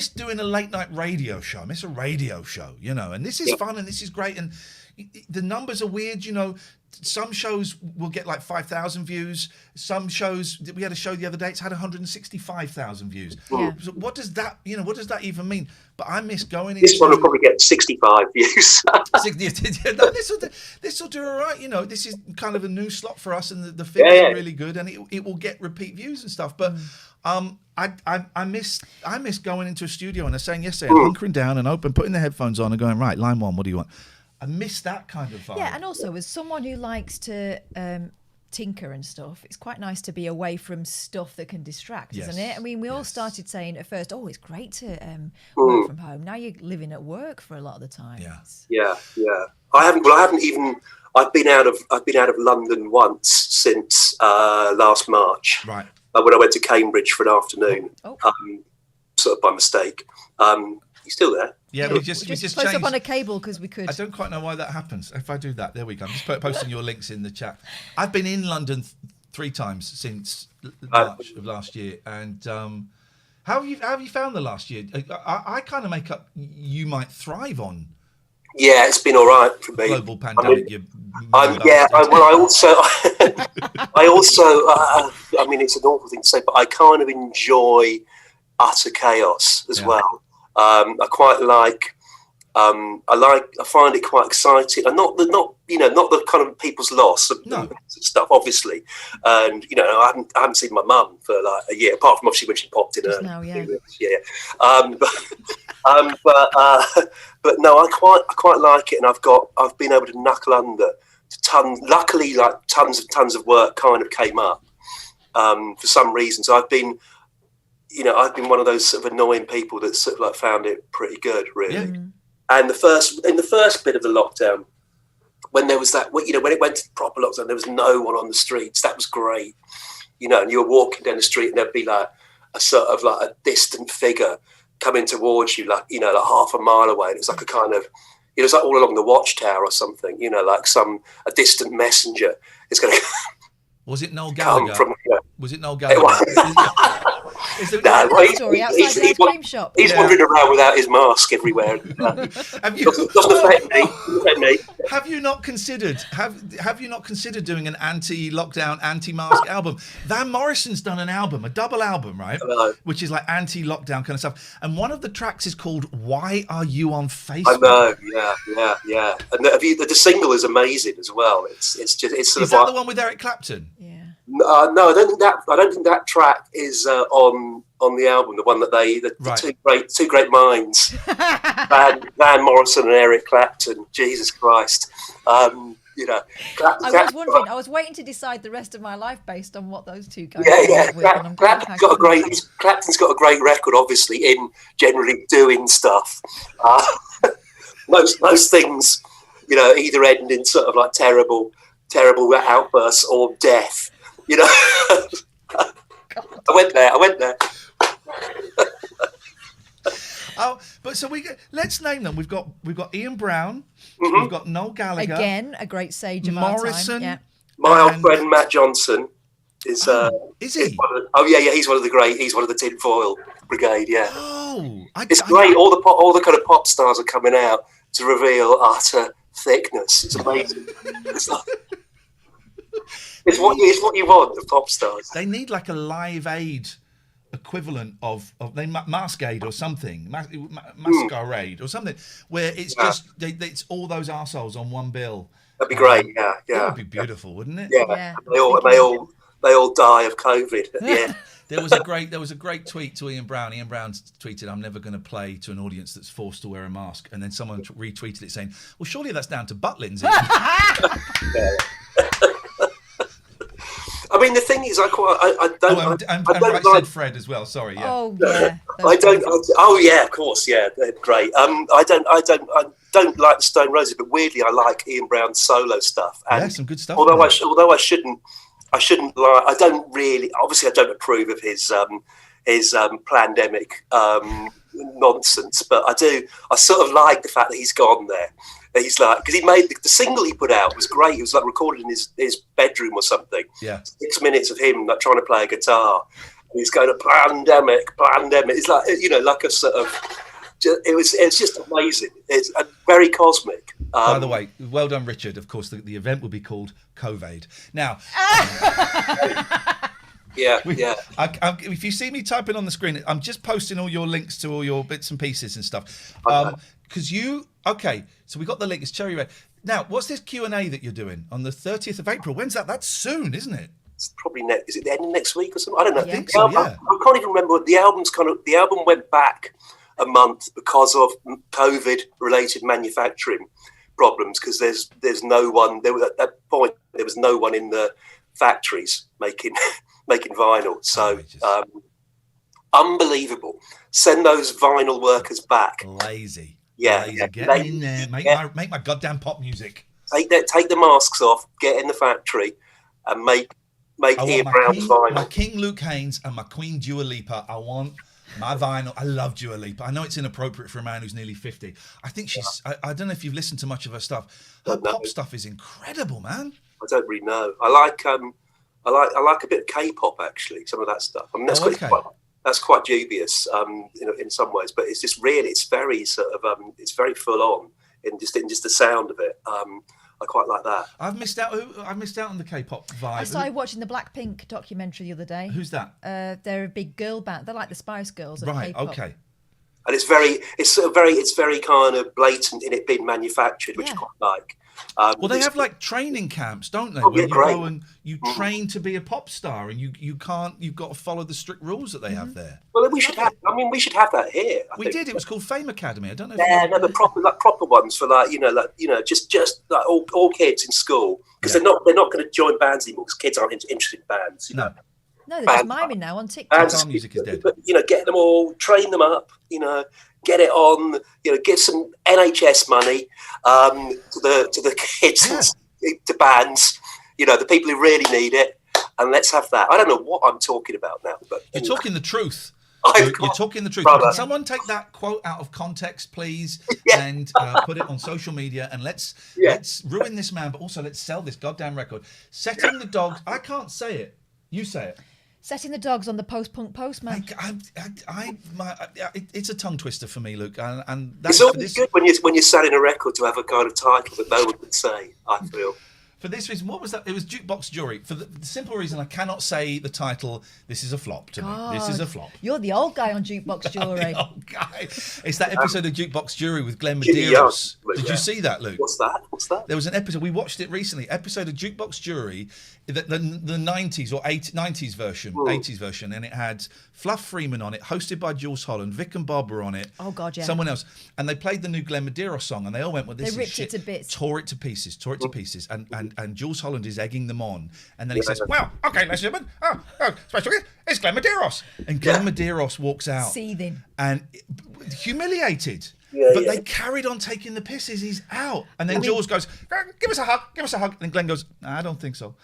doing a late night radio show. I miss a radio show, and this is fun and this is great, and the numbers are weird, Some shows will get like 5,000 views. Some shows, we had a show the other day, it's had 165,000 views. Yeah. So what does that even mean? But I miss going This one will probably get 65 views. This will do all right. This is kind of a new slot for us, and the figures are really good, and it will get repeat views and stuff. But I miss going into a studio and they're saying yesterday, hunkering down and putting the headphones on and going, right, line one, what do you want? I miss that kind of vibe. Yeah, and also as someone who likes to tinker and stuff, it's quite nice to be away from stuff that can distract, isn't it? I mean, we all started saying at first, "Oh, it's great to work from home." Now you're living at work for a lot of the time. Yeah. I've been out of London once since last March. Right. When I went to Cambridge for an afternoon, sort of by mistake. You still there? Yeah, we just close changed. up on a cable because we could. I don't quite know why that happens. If I do that, there we go. I'm just posting your links in the chat. I've been in London 3 times since March of last year, and how have you found the last year? I kind of make up. You might thrive on. Yeah, it's been all right for me. Global pandemic. I mean, it's an awful thing to say, but I kind of enjoy utter chaos as well. I quite like. I find it quite exciting, and not the kind of people's loss of stuff, obviously. And I haven't seen my mum for like a year, apart from obviously when she popped in. But no, I quite like it, and I've been able to knuckle under to tons. Luckily, like tons of work kind of came up for some reason. So I've been one of those sort of annoying people that sort of like found it pretty good, really. Yeah. And in the first bit of the lockdown, when there was that, when it went to proper lockdown, there was no one on the streets. That was great, and you were walking down the street and there'd be like a sort of like a distant figure coming towards you, like half a mile away. And it was like a kind of, it was like all along the Watchtower or something, like a distant messenger is going to. Was it Noel Gallagher? Was it Noel Gallagher? He's wandering around without his mask everywhere. Doesn't affect me. Have you not considered doing an anti-lockdown, anti-mask album? Van Morrison's done an album, a double album, right? Which is like anti-lockdown kind of stuff. And one of the tracks is called "Why Are You on Facebook?" I know, yeah. And the single is amazing as well. It's sort of. Is that the one with Eric Clapton? Yeah. No, I don't think that track is on the album. The one that the two great minds, Van Morrison and Eric Clapton. Jesus Christ, I was waiting to decide the rest of my life based on what those two guys. Clapton's got a great record, obviously, in generally doing stuff. Most things, either end in sort of like terrible outbursts or death. I went there. But so let's name them. We've got Ian Brown. Mm-hmm. We've got Noel Gallagher. Again, a great sage of Morrison, our time. Yeah. My old friend Matt Johnson is. Is he? He's one of the great. He's one of the Tinfoil Brigade. Yeah. It's great. All the kind of pop stars are coming out to reveal utter thickness. It's amazing. It's what you want, the pop stars. They need like a Live Aid equivalent of Mask Aid or something, Masquerade or something, where it's just it's all those arseholes on one bill. That'd be great. Yeah. That would be beautiful, wouldn't it? Yeah. They all die of COVID at the end. There was a great tweet to Ian Brown. Ian Brown tweeted, "I'm never going to play to an audience that's forced to wear a mask." And then someone retweeted it saying, "Well, surely that's down to butt lenses." I mean, the thing is, I don't. I said Fred as well. Sorry. Yeah. Oh yeah. I don't. Of course. Yeah, they're great. I don't like the Stone Roses, but weirdly, I like Ian Brown's solo stuff. And some good stuff. Although I shouldn't like. I don't really. Obviously, I don't approve of his pandemic nonsense, but I do. I sort of like the fact that he's gone there. He's like, because he made the single he put out was great. It was like recorded in his bedroom or something. Yeah. 6 minutes of him like trying to play a guitar. And he's going to pandemic. It's like, like a sort of, it's just amazing. It's very cosmic. By the way, well done, Richard. Of course, the event will be called COVID. Now. Yeah. If you see me typing on the screen, I'm just posting all your links to all your bits and pieces and stuff. Because so we got the link. It's Cherry Red. Now, what's this Q&A that you're doing on the 30th of April? When's that? That's soon, isn't it? It's probably is it the end of next week or something? I don't know. I think so, yeah. I can't even remember. The album went back a month because of COVID-related manufacturing. problems because there's no one. At that point, there was no one in the factories making vinyl. So unbelievable. Send those vinyl workers back. Lazy. Yeah, Lazy. Get in there. Make my goddamn pop music. Take the masks off. Get in the factory and make Ian Brown's vinyl. My King Luke Haynes and my Queen Dua Lipa. I want my vinyl. I love Dua Lipa. I know it's inappropriate for a man who's nearly 50. I think she's. I don't know if you've listened to much of her stuff. Her pop stuff is incredible, man. I don't really know. I like a bit of K-pop actually. Some of that stuff. I mean, that's quite dubious, in some ways. But it's just really, it's very sort of, it's very full on in just the sound of it. I quite like that. I've missed out on the K-pop vibe. I started watching the Blackpink documentary the other day. Who's that? They're a big girl band. They're like the Spice Girls of right. K-pop. Okay. And it's very kind of blatant in it being manufactured, which I quite like. Well, they have like training camps, don't they? Oh, where yeah, you great. go and you train to be a pop star, and you've got to follow the strict rules that they have there. Well, we should have that here. I think. Did. It was called Fame Academy. I don't know. Yeah, no, the proper ones for just like all kids in school because they're not going to join bands anymore because kids aren't interested in bands. You know? No, they're just miming now on TikTok. Guitar music is dead. But, get them all, train them up, get it on, give some NHS money to the kids, to bands, the people who really need it, and let's have that. I don't know what I'm talking about now, but you're talking the truth. You're talking the truth. Brother. Can someone take that quote out of context, please, and put it on social media, and let's ruin this man, but also let's sell this goddamn record. Setting the Dogs. I can't say it. You say it. Setting the Dogs on the post-punk postman. It's a tongue twister for me, Luke. And it's always good when you're selling a record to have a kind of title that no one would say, I feel. For this reason, what was that? It was Jukebox Jury. For the simple reason I cannot say the title, this is a flop to me. This is a flop. You're the old guy on Jukebox Jury. The old guy. It's that episode of Jukebox Jury with Glenn Medeiros. Did you see that, Luke? What's that? There was an episode, we watched it recently, episode of Jukebox Jury, the 90s or 90s version, 80s version, and it had Fluff Freeman on it, hosted by Jules Holland, Vic and Bob were on it. Oh, God, yeah. Someone else. And they played the new Glenn Medeiros song, and they all went, well, this is shit. They ripped it to bits. Tore it to pieces. And Jules Holland is egging them on. And then he says, well, okay, ladies and gentlemen, special guest, it's Glenn Medeiros. And Glenn Medeiros walks out. Seething. And humiliated. But they carried on taking the pisses. He's out. And then Jules goes, give us a hug. And Glenn goes, I don't think so.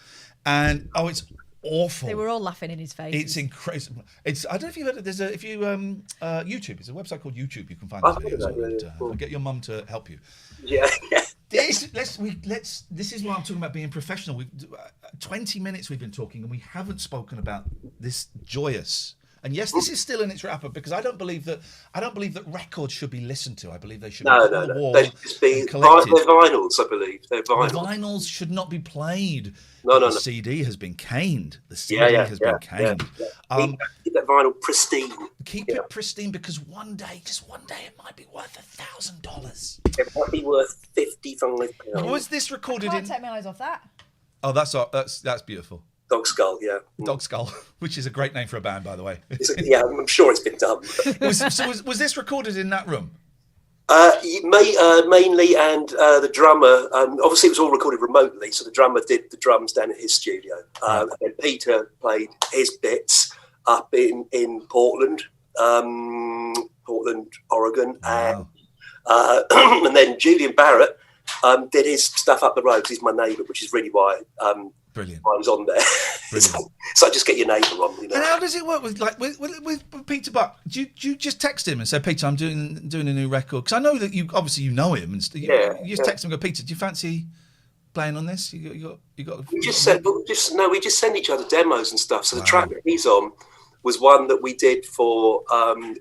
And, it's awful. They were all laughing in his face. It's incredible. I don't know if you've heard of YouTube. It's a website called YouTube. You can find those videos. I'll get your mum to help you. Yeah. This is why I'm talking about being professional. We've 20 minutes we've been talking, and we haven't spoken about this joyous. And yes, this is still in its wrapper because I don't believe that records should be listened to. I believe they should be on the wall. They should be they're vinyls, I believe. They're vinyls. The vinyls should not be played. No. The CD has been caned. The CD has been caned. Yeah. Keep that vinyl pristine. Keep it pristine because one day, it might be worth $1,000. It might be worth £55. Was this recorded I can't take my eyes off that. Oh, that's beautiful. Dog Skull, yeah. Dog Skull, which is a great name for a band, by the way. Yeah, I'm sure it's been done. Was this recorded in that room? Mainly, and the drummer, obviously it was all recorded remotely, so the drummer did the drums down in his studio. And then Peter played his bits up in Portland, Oregon. Wow. And then Julian Barrett did his stuff up the road, 'cause he's my neighbour, which is really why Brilliant. I was on there. So I just get your neighbour on. And how does it work with Peter Buck? Do you just text him and say, Peter, I'm doing a new record? Because I know that you know him, and you just text him and go, Peter, do you fancy playing on this? You got. We just send each other demos and stuff. So the track that he's on was one that we did for. I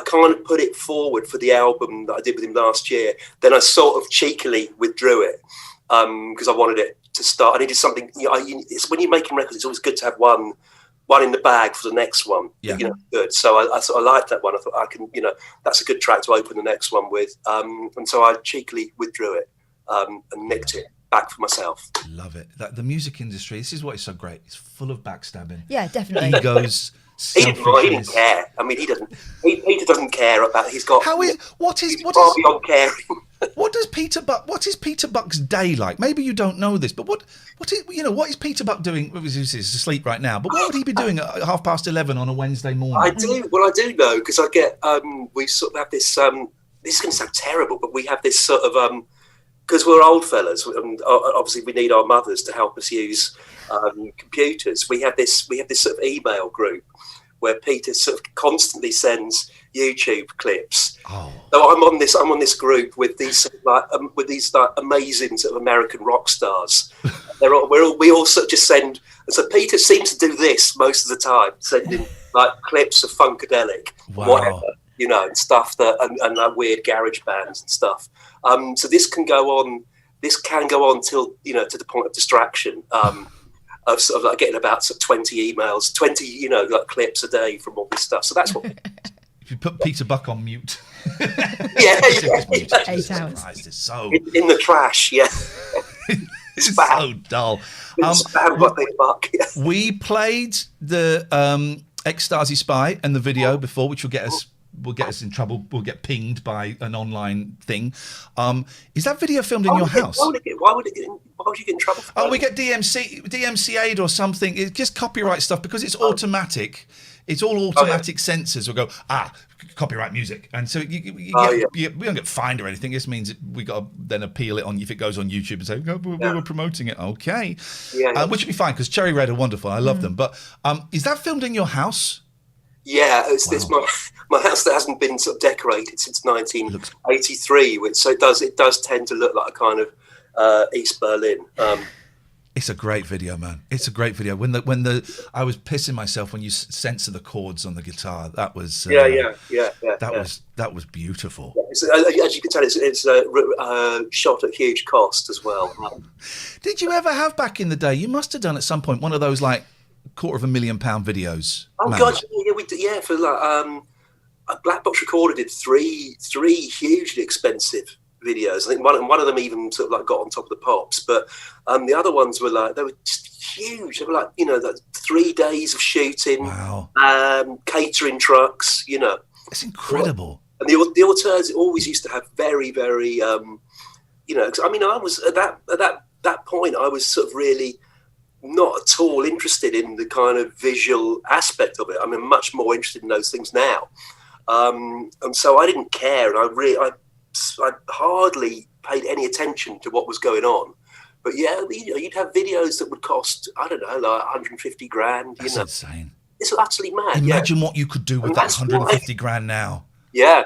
kind of put it forward for the album that I did with him last year. Then I sort of cheekily withdrew it because I wanted it to start. I needed something. It's when you're making records, it's always good to have one in the bag for the next one. Yeah. Good. So I liked that one. I thought I can, that's a good track to open the next one with. And so I cheekily withdrew it and nicked it back for myself. Love it. The music industry. This is what is so great. It's full of backstabbing. Yeah, definitely. Egos. He didn't care. I mean, he doesn't. Peter doesn't care about. He's got. What is beyond caring. What is Peter Buck's day like? Maybe you don't know this, but what is Peter Buck doing? He's asleep right now, but what would he be doing at 11:30 on a Wednesday morning? I do know, because I get we sort of have this. This is going to sound terrible, but we have this sort of because we're old fellas, and obviously we need our mothers to help us use computers. We have this sort of email group where Peter sort of constantly sends YouTube clips. Oh. So I'm on this group with these amazing sort of American rock stars. We all sort of just send. And so Peter seems to do this most of the time, sending like clips of Funkadelic, whatever, and stuff and like weird garage bands and stuff. So this can go on. This can go on till to the point of distraction. Of sort of like getting about sort of 20 emails, 20 like clips a day from all this stuff. So that's what. If you put Peter Buck on mute. Yeah. 8 hours. It's so in the trash. Yeah. It's so dull. Buck. Yeah. We played the Ecstasy Spy and the video before, which will get us in trouble. We'll get pinged by an online thing. Is that video filmed in your house? Why would you get in trouble for that? We get DMCA'd or something. It's just copyright stuff because it's automatic. It's all automatic sensors will go, copyright music. And so we don't get fined or anything. This means we got to then appeal it on if it goes on YouTube and say, we were promoting it. Okay. Which would be fine because Cherry Red are wonderful. I love them. But is that filmed in your house? Yeah, it's my house that hasn't been sort of decorated since 1983, so it does tend to look like a kind of East Berlin. It's a great video, man. It's a great video. When I was pissing myself when you censor the chords on the guitar. That was That was beautiful. Yeah, as you can tell, it's shot at huge cost as well. Did you ever have back in the day? You must have done at some point one of those like £250,000 videos. Oh man. God, yeah, we did. Yeah, for like Black Box Recorder did three hugely expensive videos. I think one of them even sort of like got on top of the pops, but the other ones were like they were just huge. They were like like 3 days of shooting, catering trucks. It's incredible. And the auteurs always used to have very very 'cause, I mean I was at that point I was sort of really not at all interested in the kind of visual aspect of it. I'm much more interested in those things now, and so I didn't care, and I hardly paid any attention to what was going on. But yeah, you'd have videos that would cost, I don't know, like 150 grand. That's insane. It's utterly mad. Imagine what you could do with that 150 grand now. Yeah.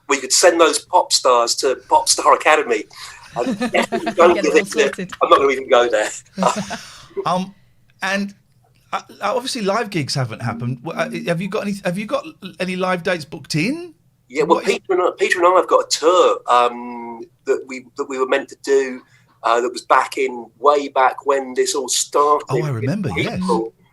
We could send those pop stars to Pop Star Academy. And definitely don't give it. I'm not going to even go there. And obviously live gigs haven't happened. Have you got any live dates booked in? Yeah, well, Peter and I have got a tour that we were meant to do. That was way back when this all started. Oh, I remember. Yes.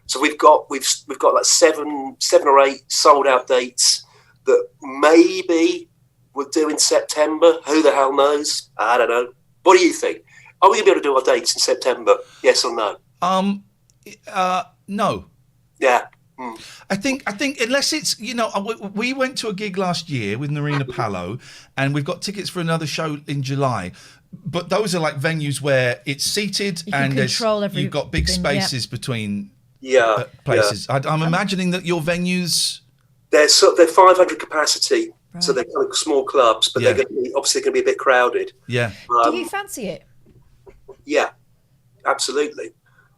So we've got like seven or 8 sold out dates that maybe we'll do in September. Who the hell knows? I don't know. What do you think? Are we gonna be able to do our dates in September? Yes or no? No. Yeah. I think unless it's we went to a gig last year with Narina Palo, and we've got tickets for another show in July. But those are like venues where it's seated and you've got big spaces between places. Yeah. I'm imagining that your venues they're 500 capacity, right. So they're kind of small clubs, but they're obviously going to be a bit crowded. Yeah. Do you fancy it? Yeah, absolutely.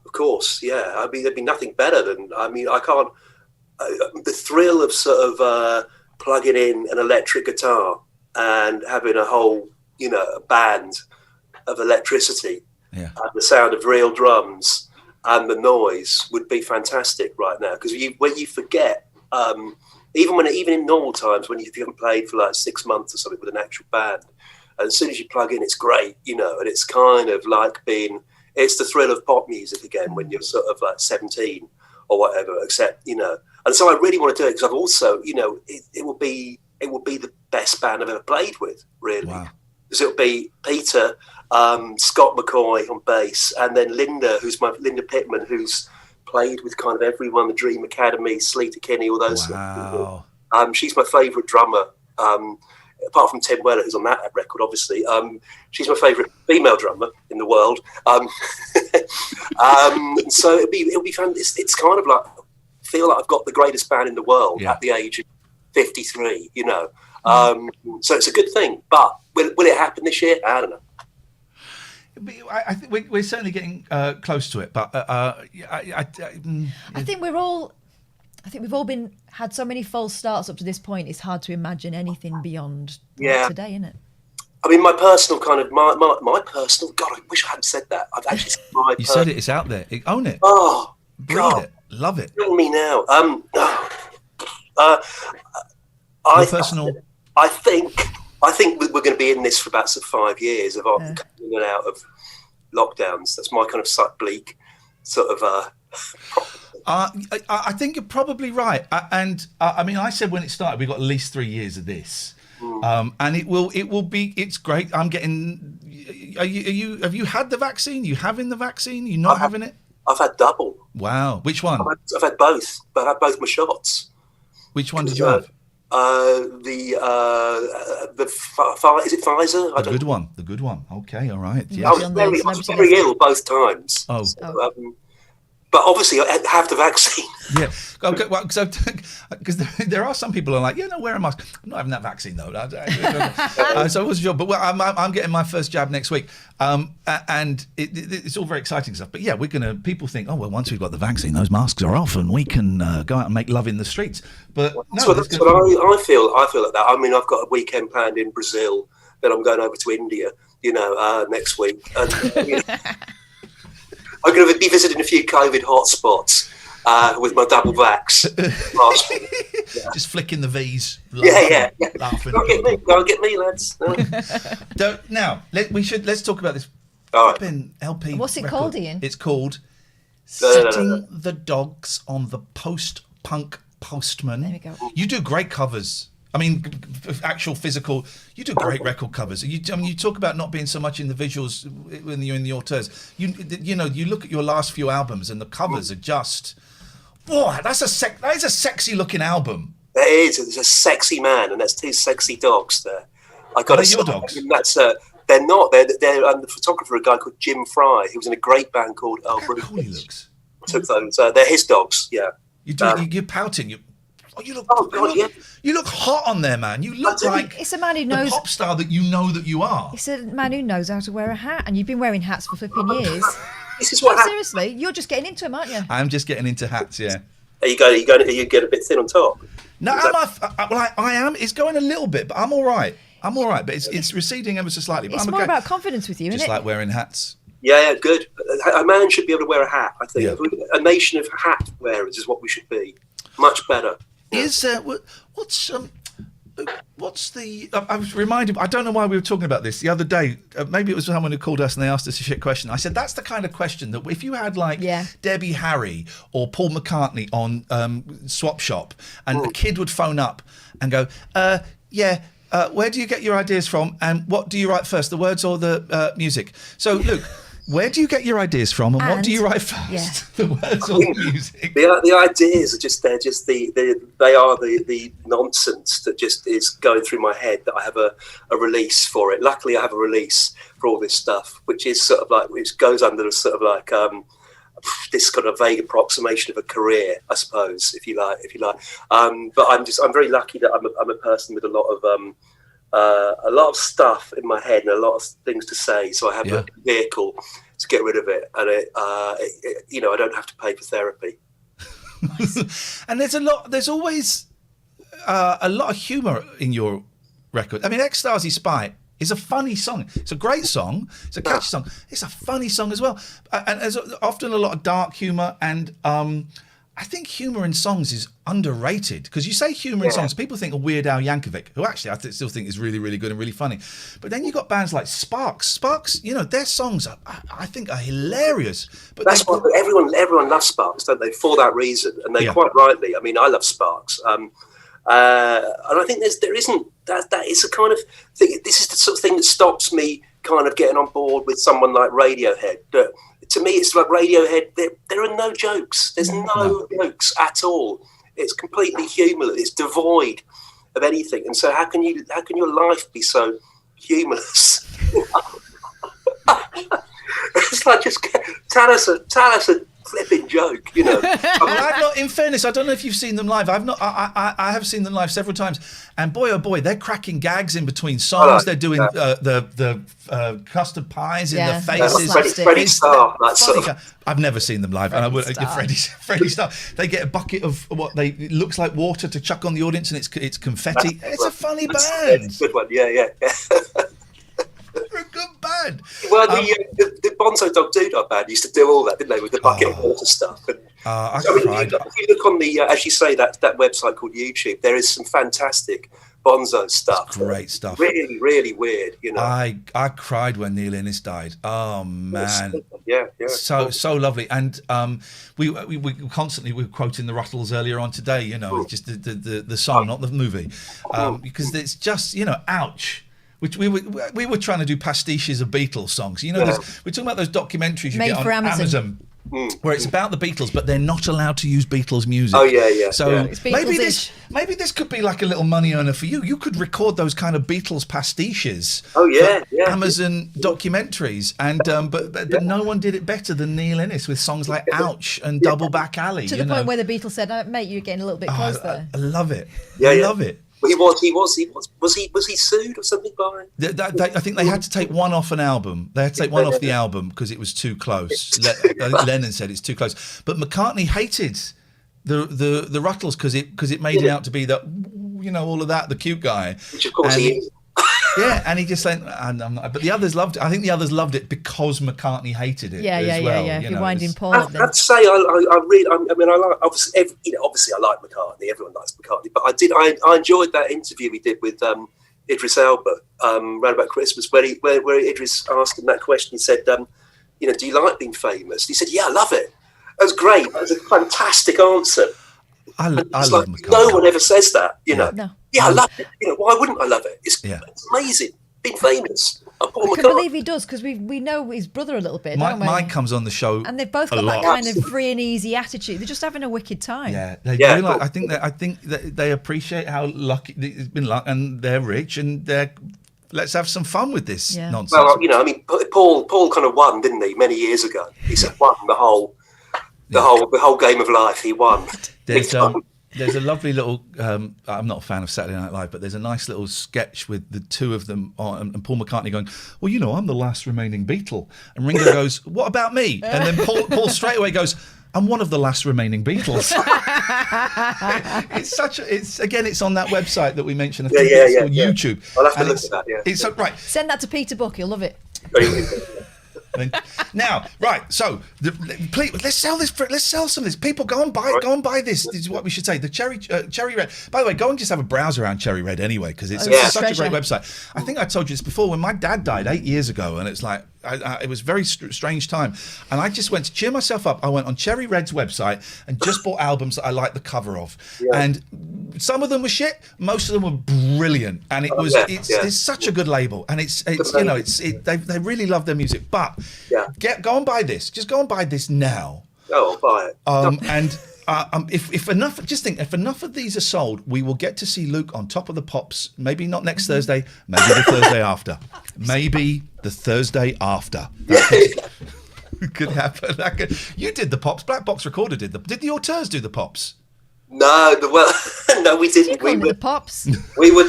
Of course, yeah. I mean, there'd be nothing better than. I mean, I can't. The thrill of sort of plugging in an electric guitar and having a whole, a band of electricity and the sound of real drums and the noise would be fantastic right now. Because when you forget, even in normal times when you haven't played for like 6 months or something with an actual band, and as soon as you plug in, it's great, and it's kind of like it's the thrill of pop music again when you're sort of like 17 or whatever, except, and so I really want to do it because I've also, it will be the best band I've ever played with, really. Wow. Because it'll be Peter, Scott McCoy on bass, and then Linda Pittman, who's played with kind of everyone, the Dream Academy, Sleater Kinney, all those. Wow. She's my favourite drummer. apart from Tim Weller, who's on that record, obviously. She's my favourite female drummer in the world. So it'll be fun. It's kind of like, I feel like I've got the greatest band in the world at the age of 53, you know. So it's a good thing. But will it happen this year? I don't know. I think we're certainly getting close to it, but I think we've all had so many false starts up to this point. It's hard to imagine anything beyond today, isn't it? I mean, my personal God, I wish I hadn't said that. I've actually said my You said it. It's out there. Own it. Oh, breathe God. it. Love it. Kill me now. I think we're going to be in this for about 5 years of coming in and out of lockdowns. That's my kind of bleak sort of. I think you're probably right. I mean, I said when it started, we've got at least 3 years of this, and it will be. It's great. I'm getting. Have you had the vaccine? You having the vaccine? You not having it? I've had double. Wow. Which one? I've had both. But I've had both my shots. Which one did you have? Is it Pfizer? The good one. Okay, all right. Yes. I was very ill both times. Oh. But obviously, I have the vaccine. Yeah. Okay. Well, because there are some people who are like, wear a mask. I'm not having that vaccine though. So I wasn't sure. But I'm getting my first jab next week. And it's all very exciting stuff. But yeah, people think, oh well, once we've got the vaccine, those masks are off, and we can go out and make love in the streets. But that's what I feel. I feel like that. I mean, I've got a weekend planned in Brazil. Then I'm going over to India. Next week. And, I'm going to be visiting a few COVID hotspots with my double vax. Just flicking the V's. Yeah. Laughing. Go get me, lads. Now, let's talk about this. All right. LP. What's it called, Ian? It's called Setting the Dogs on the Post-Punk Postman. There we go. You do great covers. I mean, actual physical. You do great record covers. You talk about not being so much in the visuals when you're in the auteurs. You look at your last few albums and the covers are just. Boy, that is a sexy looking album. That is. There's a sexy man, and there's two sexy dogs there. I got your dogs. They're not. They're the photographer, a guy called Jim Fry. He was in a great band called How cool he looks. Took those. They're his dogs. Yeah. You're pouting. You look. You look hot on there, man. You look like it's a man who knows the pop star that you know that you are. It's a man who knows how to wear a hat, and you've been wearing hats for flipping years. This is what seriously, you're just getting into them, aren't you? I'm just getting into hats. Yeah. Are you get a bit thin on top? No, I am. It's going a little bit, but I'm all right. But it's receding ever so slightly. But it's I'm more okay. about confidence with you, isn't it? Just like wearing hats. Yeah, good. A man should be able to wear a hat. I think Yeah. a nation of hat wearers is what we should be. Much better. Is what's the? I was reminded. I don't know why we were talking about this the other day. Maybe it was someone who called us and they asked us a shit question. I said that's the kind of question that if you had like Debbie Harry or Paul McCartney on Swap Shop, and a kid would phone up and go, where do you get your ideas from, and what do you write first, the words or the music? So Luke. Where do you get your ideas from, and what do you write first? Yeah. The words or the music? The ideas are just they are the nonsense that just is going through my head. That I have a release for it. Luckily, I have a release for all this stuff, which is sort of like which goes under a sort of like this kind of vague approximation of a career, I suppose, if you like. But I'm very lucky that I'm a person with a lot of stuff in my head and a lot of things to say, so I have a vehicle to get rid of it, and I don't have to pay for therapy. And there's always a lot of humour in your record. I mean, Ecstasy Spy is a funny song. It's a great song. It's a catchy song. It's a funny song as well. And there's often a lot of dark humour, and I think humour in songs is underrated, because you say humour in songs, people think of Weird Al Yankovic, who actually I still think is really, really good and really funny. But then you've got bands like Sparks. Sparks, their songs I think are hilarious. But that's why everyone loves Sparks, don't they? For that reason, and they quite rightly. I mean, I love Sparks, and I think there isn't that is a kind of thing. This is the sort of thing that stops me kind of getting on board with someone like Radiohead. But to me, it's like Radiohead. There are no jokes. There's no jokes at all. It's completely humorless. It's devoid. of anything. And so how can your life be so humorless? It's like, just tell us a flipping joke, you know. I've not, in fairness, I don't know if you've seen them live. I have seen them live several times, and boy, oh boy, they're cracking gags in between songs. They're doing the custard pies in the faces. Freddie Starr, I've never seen them live, and I would. Freddie Starr. They get a bucket of it looks like water to chuck on the audience, and it's confetti. It's a funny band. It's a good one, yeah. They're a good band. Well, the Bonzo Dog Doodah band used to do all that, didn't they, with the bucket of water stuff? And, I mean, cried. if you look on the, as you say, that website called YouTube, there is some fantastic Bonzo stuff. It's great stuff. Really, really weird, you know. I cried when Neil Innes died. Oh man, yeah. So lovely. And we constantly were quoting the Ruttles earlier on today. You know, just the song, not the movie, because it's just, you know, ouch. Which we were trying to do pastiches of Beatles songs. You know, we're talking about those documentaries you Made get on for Amazon. where it's about the Beatles, but they're not allowed to use Beatles music. Oh yeah. So maybe this could be like a little money earner for you. You could record those kind of Beatles pastiches. Oh yeah. Amazon documentaries, and but no one did it better than Neil Innes with songs like "Ouch" and "Double Back Alley." To the point where the Beatles said, "Mate, you're getting a little bit close there." I love it. Yeah, I love it. He was he sued or something by? I think they had to take one off an album. They had to take one off the album because it was too close. Lennon said it's too close, but McCartney hated the Ruttles because it made it out to be that, you know, all of that, the cute guy. Which of course he is. Yeah, and he just said, I'm not, but the others loved it. I think the others loved it because McCartney hated it. Yeah. You You're know, winding Paul I up then. have to say, I like, obviously I like McCartney. Everyone likes McCartney, but I enjoyed that interview he did with Idris Elba around about Christmas, where Idris asked him that question. He said, you know, do you like being famous? He said, yeah, I love it. That was great. That was a fantastic answer. I love McCartney. No one ever says that, you know. No. Yeah, I love it. You know, why wouldn't I love it? It's amazing. Being famous. I can believe he does, because we know his brother a little bit. Mike comes on the show, and they've both got that kind of free and easy attitude. They're just having a wicked time. Yeah, they do. Like, I think that they appreciate how lucky it's been, and they're rich, and let's have some fun with this nonsense. Well, you know, I mean, Paul kind of won, didn't he, many years ago? He said won the whole game of life. He won. There's a lovely little. I'm not a fan of Saturday Night Live, but there's a nice little sketch with the two of them and Paul McCartney going, "Well, you know, I'm the last remaining Beatle," and Ringo goes, "What about me?" And then Paul straight away goes, "I'm one of the last remaining Beatles." It's on that website that we mentioned. I think it's called YouTube. I'll have to look at that. Yeah. It's right. Send that to Peter Buck. He'll love it. Now, right, so please, let's sell this. Let's sell some of this. People, go and buy this. This is what we should say. The Cherry Red. By the way, go and just have a browse around Cherry Red anyway, because it's such a great website. I think I told you this before. When my dad died 8 years ago, and it's like it was a very strange time, and I just went to cheer myself up. I went on Cherry Red's website and just bought albums that I liked the cover of, and some of them were shit. Most of them were brilliant, and it was it's such a good label, and it's you know they really love their music. But go and buy this. Just go and buy this now. Oh, I'll buy it. And if enough of these are sold, we will get to see Luke on Top of the Pops. Maybe not next Thursday. Maybe the Thursday after. Maybe the Thursday after. Could happen. You did the Pops. Black Box Recorder did the Auteurs do the Pops? No, no, we didn't. We were the Pops. We were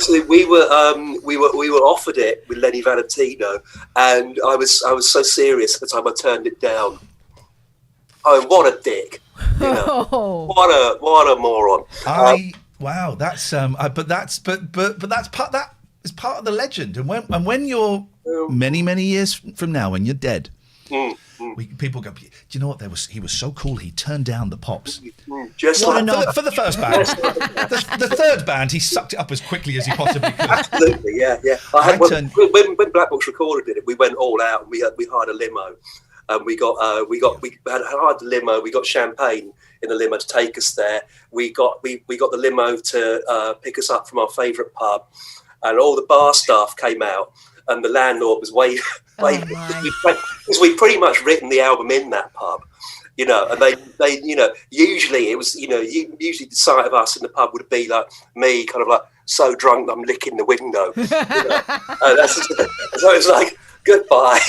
offered it with Lenny Valentino, and I was so serious at the time I turned it down. Oh, what a dick! You know, what a moron. Wow, that's but that's part of the legend. And when you're many years from now, when you're dead. People go, do you know what? He was so cool. He turned down the Pops. Just for the first band. the third band, he sucked it up as quickly as he possibly could. Absolutely, yeah. When Black Box Recorder did it, we went all out. And we hired a limo, and we hired the limo. We got champagne in the limo to take us there. We got the limo to pick us up from our favourite pub, and all the bar staff came out. And the landlord was waiting because we'd pretty much written the album in that pub, you know. And they usually it was, usually the sight of us in the pub would be like me kind of like so drunk that I'm licking the window. So it's like, goodbye.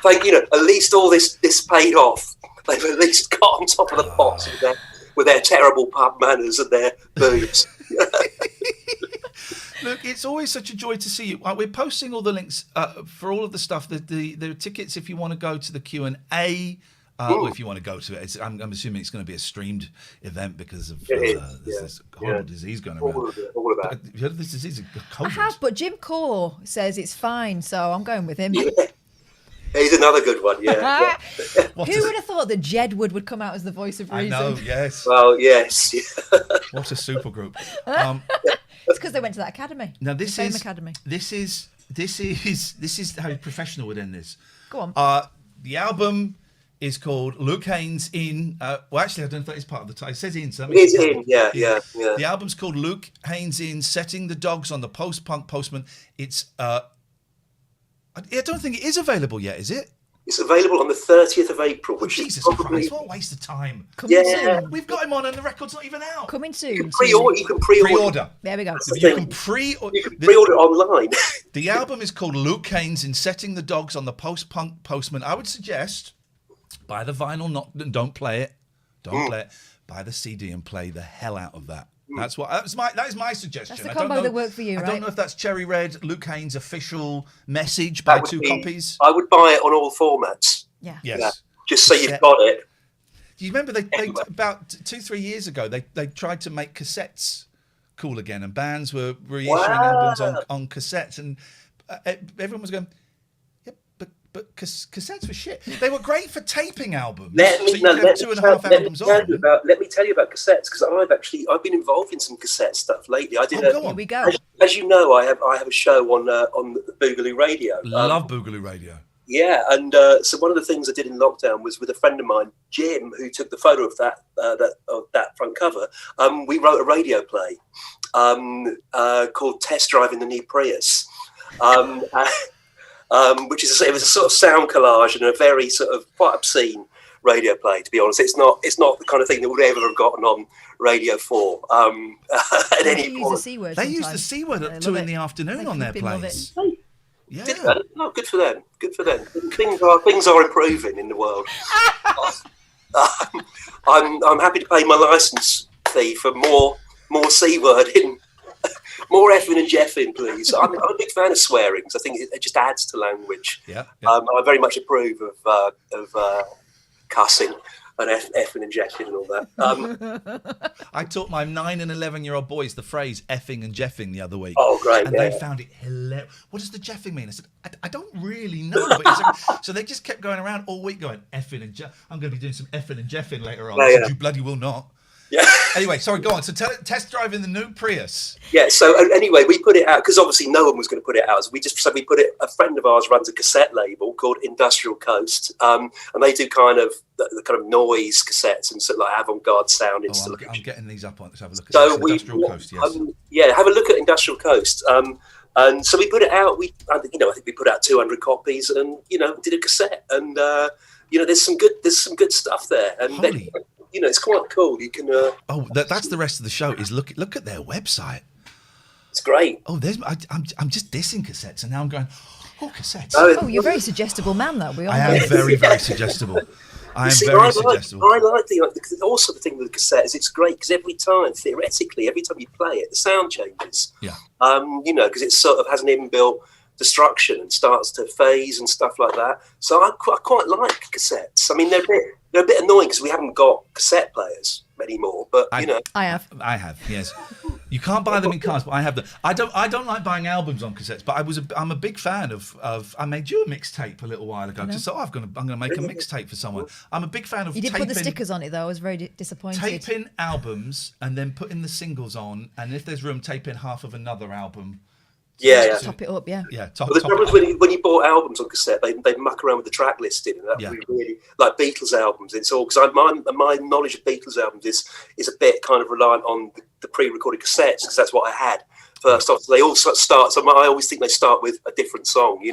Like, at least all this paid off. They've at least got on top of the pots with their terrible pub manners and their booze. Look, it's always such a joy to see you. We're posting all the links for all of the stuff. The tickets, if you want to go to the Q&A, or if you want to go to it, I'm assuming it's going to be a streamed event because of this horrible disease going around. All of that. You heard of this disease? COVID. I have, but Jim Core says it's fine, so I'm going with him. Yeah. He's another good one, yeah. Who would have thought that Jedward would come out as the voice of reason? I know, yes. Well, yes. What a super group. It's because they went to that academy. Now the same academy. This is how professional would end this. Go on. The album is called Luke Haynes in. Well, actually, I don't know if that is part of the title. It says in. So that It's in, yeah. The album's called Luke Haynes in Setting the Dogs on the Post-Punk Postman. It's. I don't think it is available yet, is it? It's available on the 30th of April, which Jesus is probably... Christ, what a waste of time. Coming soon. We've got him on and the record's not even out. Coming soon. You can pre-order. There we go. You can pre-order online. The album is called Luke Haynes in Setting the Dogs on the Post-Punk Postman. I would suggest buy the vinyl, don't play it. Don't play it. Buy the CD and play the hell out of that. That is my suggestion. That's the combo that worked for you, right? I don't know if that's Cherry Red, Luke Haynes' official message. Buy 2 copies. I would buy it on all formats. Yeah. Yes. Yeah. Just so you've got it. Do you remember they about 2-3 years ago they tried to make cassettes cool again, and bands were reissuing albums on cassettes, and everyone was going, but cassettes were shit. They were great for taping albums. Let me tell you about cassettes, because I've been involved in some cassette stuff lately. I did. Here we go. As you know, I have a show on the Boogaloo Radio. Love Boogaloo Radio. Yeah, and so one of the things I did in lockdown was with a friend of mine, Jim, who took the photo of that front cover. We wrote a radio play called "Test Driving the New Prius." Which is it was a sort of sound collage and a very sort of quite obscene radio play. To be honest, it's not the kind of thing that would ever have gotten on Radio 4 at any point. They use the C word at 2 in the afternoon on their plays. Yeah, no, good for them. Good for them. Things are improving in the world. I'm happy to pay my license fee for more C word in. More effing and jeffing, please. I'm a big fan of swearings. I think it just adds to language. Yeah. I very much approve of cussing and effing and jeffing and all that. I taught my 9 and 11-year-old boys the phrase effing and jeffing the other week. Oh, great. And they found it hilarious. What does the jeffing mean? I said, I don't really know. But so they just kept going around all week going effing and jeffing. I'm going to be doing some effing and jeffing later on. I said, you bloody will not. Yeah. Anyway, sorry, go on. So test driving the new Prius. Yeah. So anyway, we put it out because obviously no one was going to put it out. So we put it. A friend of ours runs a cassette label called Industrial Coast, and they do kind of the kind of noise cassettes and sort of like avant-garde sound installation. I'm getting these up on. Let's have a look at Industrial Coast. Yes. Have a look at Industrial Coast. And so we put it out. I think we put out 200 copies, and did a cassette, and there's some good stuff there, and. It's quite cool. You can. That's the rest of the show. Is look at their website. It's great. Oh, I'm just dissing cassettes, and now I'm going. Oh, cassettes. Oh, you're a very suggestible man, though. I am very, very suggestible. I am very suggestible. I like also the thing with the cassette is it's great because every time you play it, the sound changes. Yeah. Because it sort of has an inbuilt destruction and starts to phase and stuff like that. So I quite like cassettes. I mean, they're a bit annoying because we haven't got cassette players anymore. But I have. Yes. You can't buy them in cars, but I have them. I don't like buying albums on cassettes, but I'm a big fan of. I made you a mixtape a little while ago. Just thought I'm going to make a mixtape for someone. I'm a big fan of. You did put the stickers on it though. I was very disappointed. Taping albums and then putting the singles on, and if there's room, tape in half of another album. Yeah. Top it up, yeah. Yeah. The problem is when you bought albums on cassette, they muck around with the track listing, and that really like Beatles albums. It's all because my knowledge of Beatles albums is a bit kind of reliant on the pre-recorded cassettes because that's what I had first off. So they all sort of start. So I always think they start with a different song,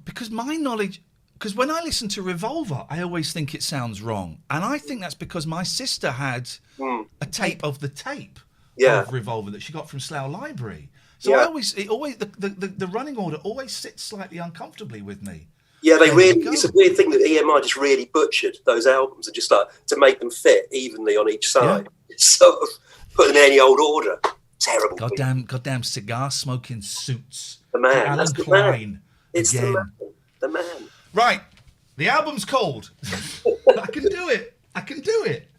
because my knowledge. because when I listen to Revolver, I always think it sounds wrong, and I think that's because my sister had a tape of the tape of Revolver that she got from Slough Library. So the running order always sits slightly uncomfortably with me. Yeah, it's a weird thing that EMI just really butchered those albums and just like to make them fit evenly on each side. Yeah. Sort of put them in any old order. Terrible. Goddamn cigar smoking suits. The man. Alan That's the Klein. man. It's again. the man. Right. The album's called. I can do it.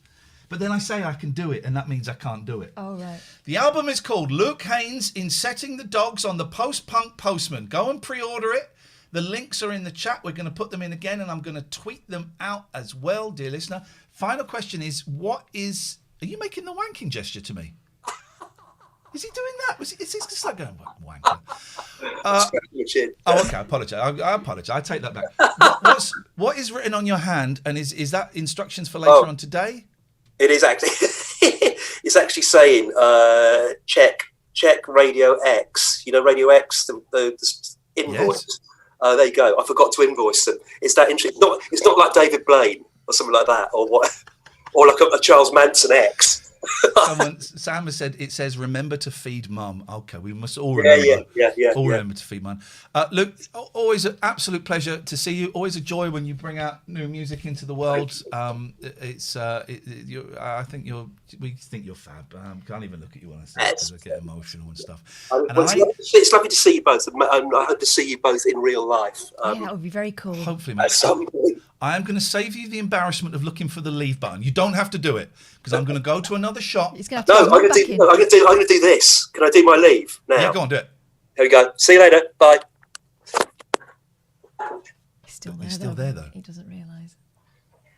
But then I say I can do it, and that means I can't do it. Oh, right. The album is called Luke Haynes in Setting the Dogs on the Post-Punk Postman. Go and pre-order it. The links are in the chat. We're going to put them in again, and I'm going to tweet them out as well, dear listener. Final question is, are you making the wanking gesture to me? Is he doing that? Is he just like going, wanker? Okay, I apologise. I apologise. I take that back. What is written on your hand, and is that instructions for later on today? It is actually. It's actually saying, check Radio X. You know Radio X, the invoice. Yes. There you go. I forgot to invoice them. It's that interesting. It's not like David Blaine or something like that, or what, or like a Charles Manson X. Sam has said, it says, remember to feed mum. Okay, we must all remember. Remember to feed mum. Luke, always an absolute pleasure to see you. Always a joy when you bring out new music into the world. We think you're fab. Can't even look at you when I say it because I get emotional and stuff. It's lovely to see you both. I hope to see you both in real life. That would be very cool. Hopefully, mate. I am going to save you the embarrassment of looking for the leave button. You don't have to do it because I'm going to go to another shop. I'm going to do this. Can I do my leave now? Yeah, go on, do it. Here we go. See you later. Bye. He's still there, though. He doesn't realise.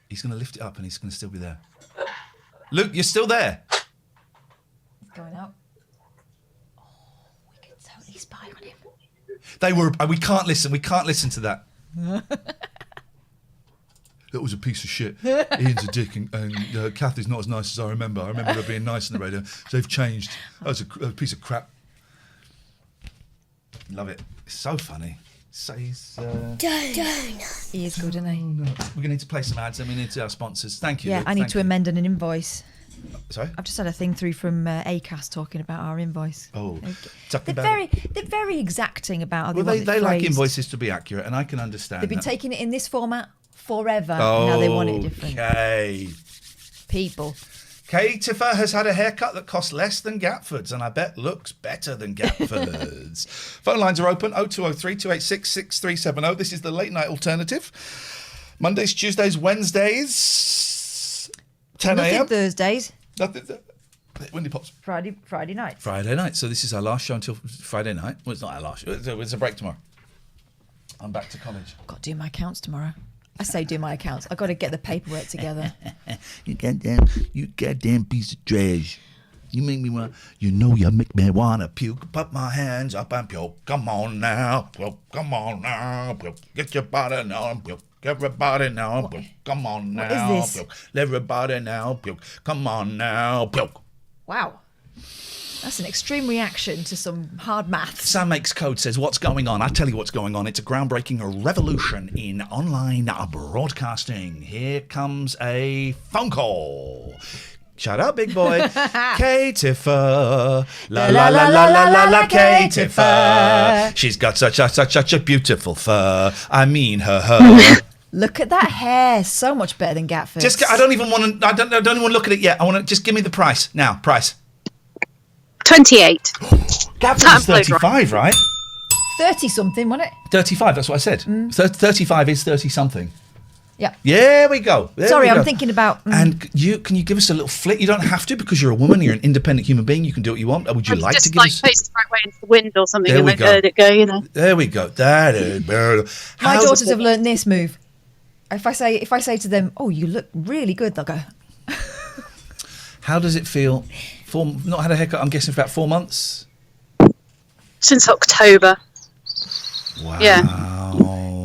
He's going to lift it up and he's going to still be there. Luke, you're still there. He's going out. Oh, we can totally spy on him. We can't listen. We can't listen to that. That was a piece of shit. Ian's a dick, and Kathy's not as nice as I remember. I remember her being nice in the radio. So they've changed. That was a piece of crap. Love it. It's so funny. He is good, isn't he? No. We're going to need to play some ads, and we need to our sponsors. Thank you. Yeah, Luke. I need to amend an invoice. Sorry? I've just had a thing through from Acast talking about our invoice. Oh, they're very exacting about how they like invoices to be accurate, and I can understand. They've been taking it in this format forever. Now they want it different. Okay. People. Kay Tiffer has had a haircut that costs less than Gatford's, and I bet looks better than Gatford's. Phone lines are open, 0203 286 6370. This is the late night alternative. Mondays, Tuesdays, Wednesdays, 10 a.m. Nothing Thursdays. Nothing. Windy Pops. Friday night. Friday night. So this is our last show until Friday night. Well, it's not our last show. It's a break tomorrow. I'm back to college. I've got to do my accounts tomorrow. I say do my accounts. I've got to get the paperwork together. You goddamn piece of trash. You make me want, you make me want to puke. Put my hands up and puke. Come on now. Puke. Come on now. Puke. Get your body now. Puke. Everybody now. Puke. Come on now. What is this? Puke. Everybody now. Puke. Come on now. Puke. Wow. That's an extreme reaction to some hard maths. Sam Makes Code says, what's going on? I tell you what's going on. It's a groundbreaking revolution in online broadcasting. Here comes a phone call. Shut up, big boy. Kay Tiffer. La la la la la la la Kay Tiffer. She's got such a beautiful fur. I mean her. Look at that hair. So much better than Gatford's. I don't even want to look at it yet. I want to just give me the price. Now, price. 28. Gatford's 35, right? 30 something, wasn't it? 35, that's what I said. 35 is 30 something. Yeah. There we go. Sorry, I'm thinking about... And can you give us a little flick? You don't have to because you're a woman. You're an independent human being. You can do what you want. Would you like to give us... Just face the right way into the wind or something and then let it go, you know. There we go. My daughters have learned this move. If I say to them, oh, you look really good, they'll go... How does it feel? Not had a haircut, I'm guessing, for about 4 months? Since October. Wow. Yeah.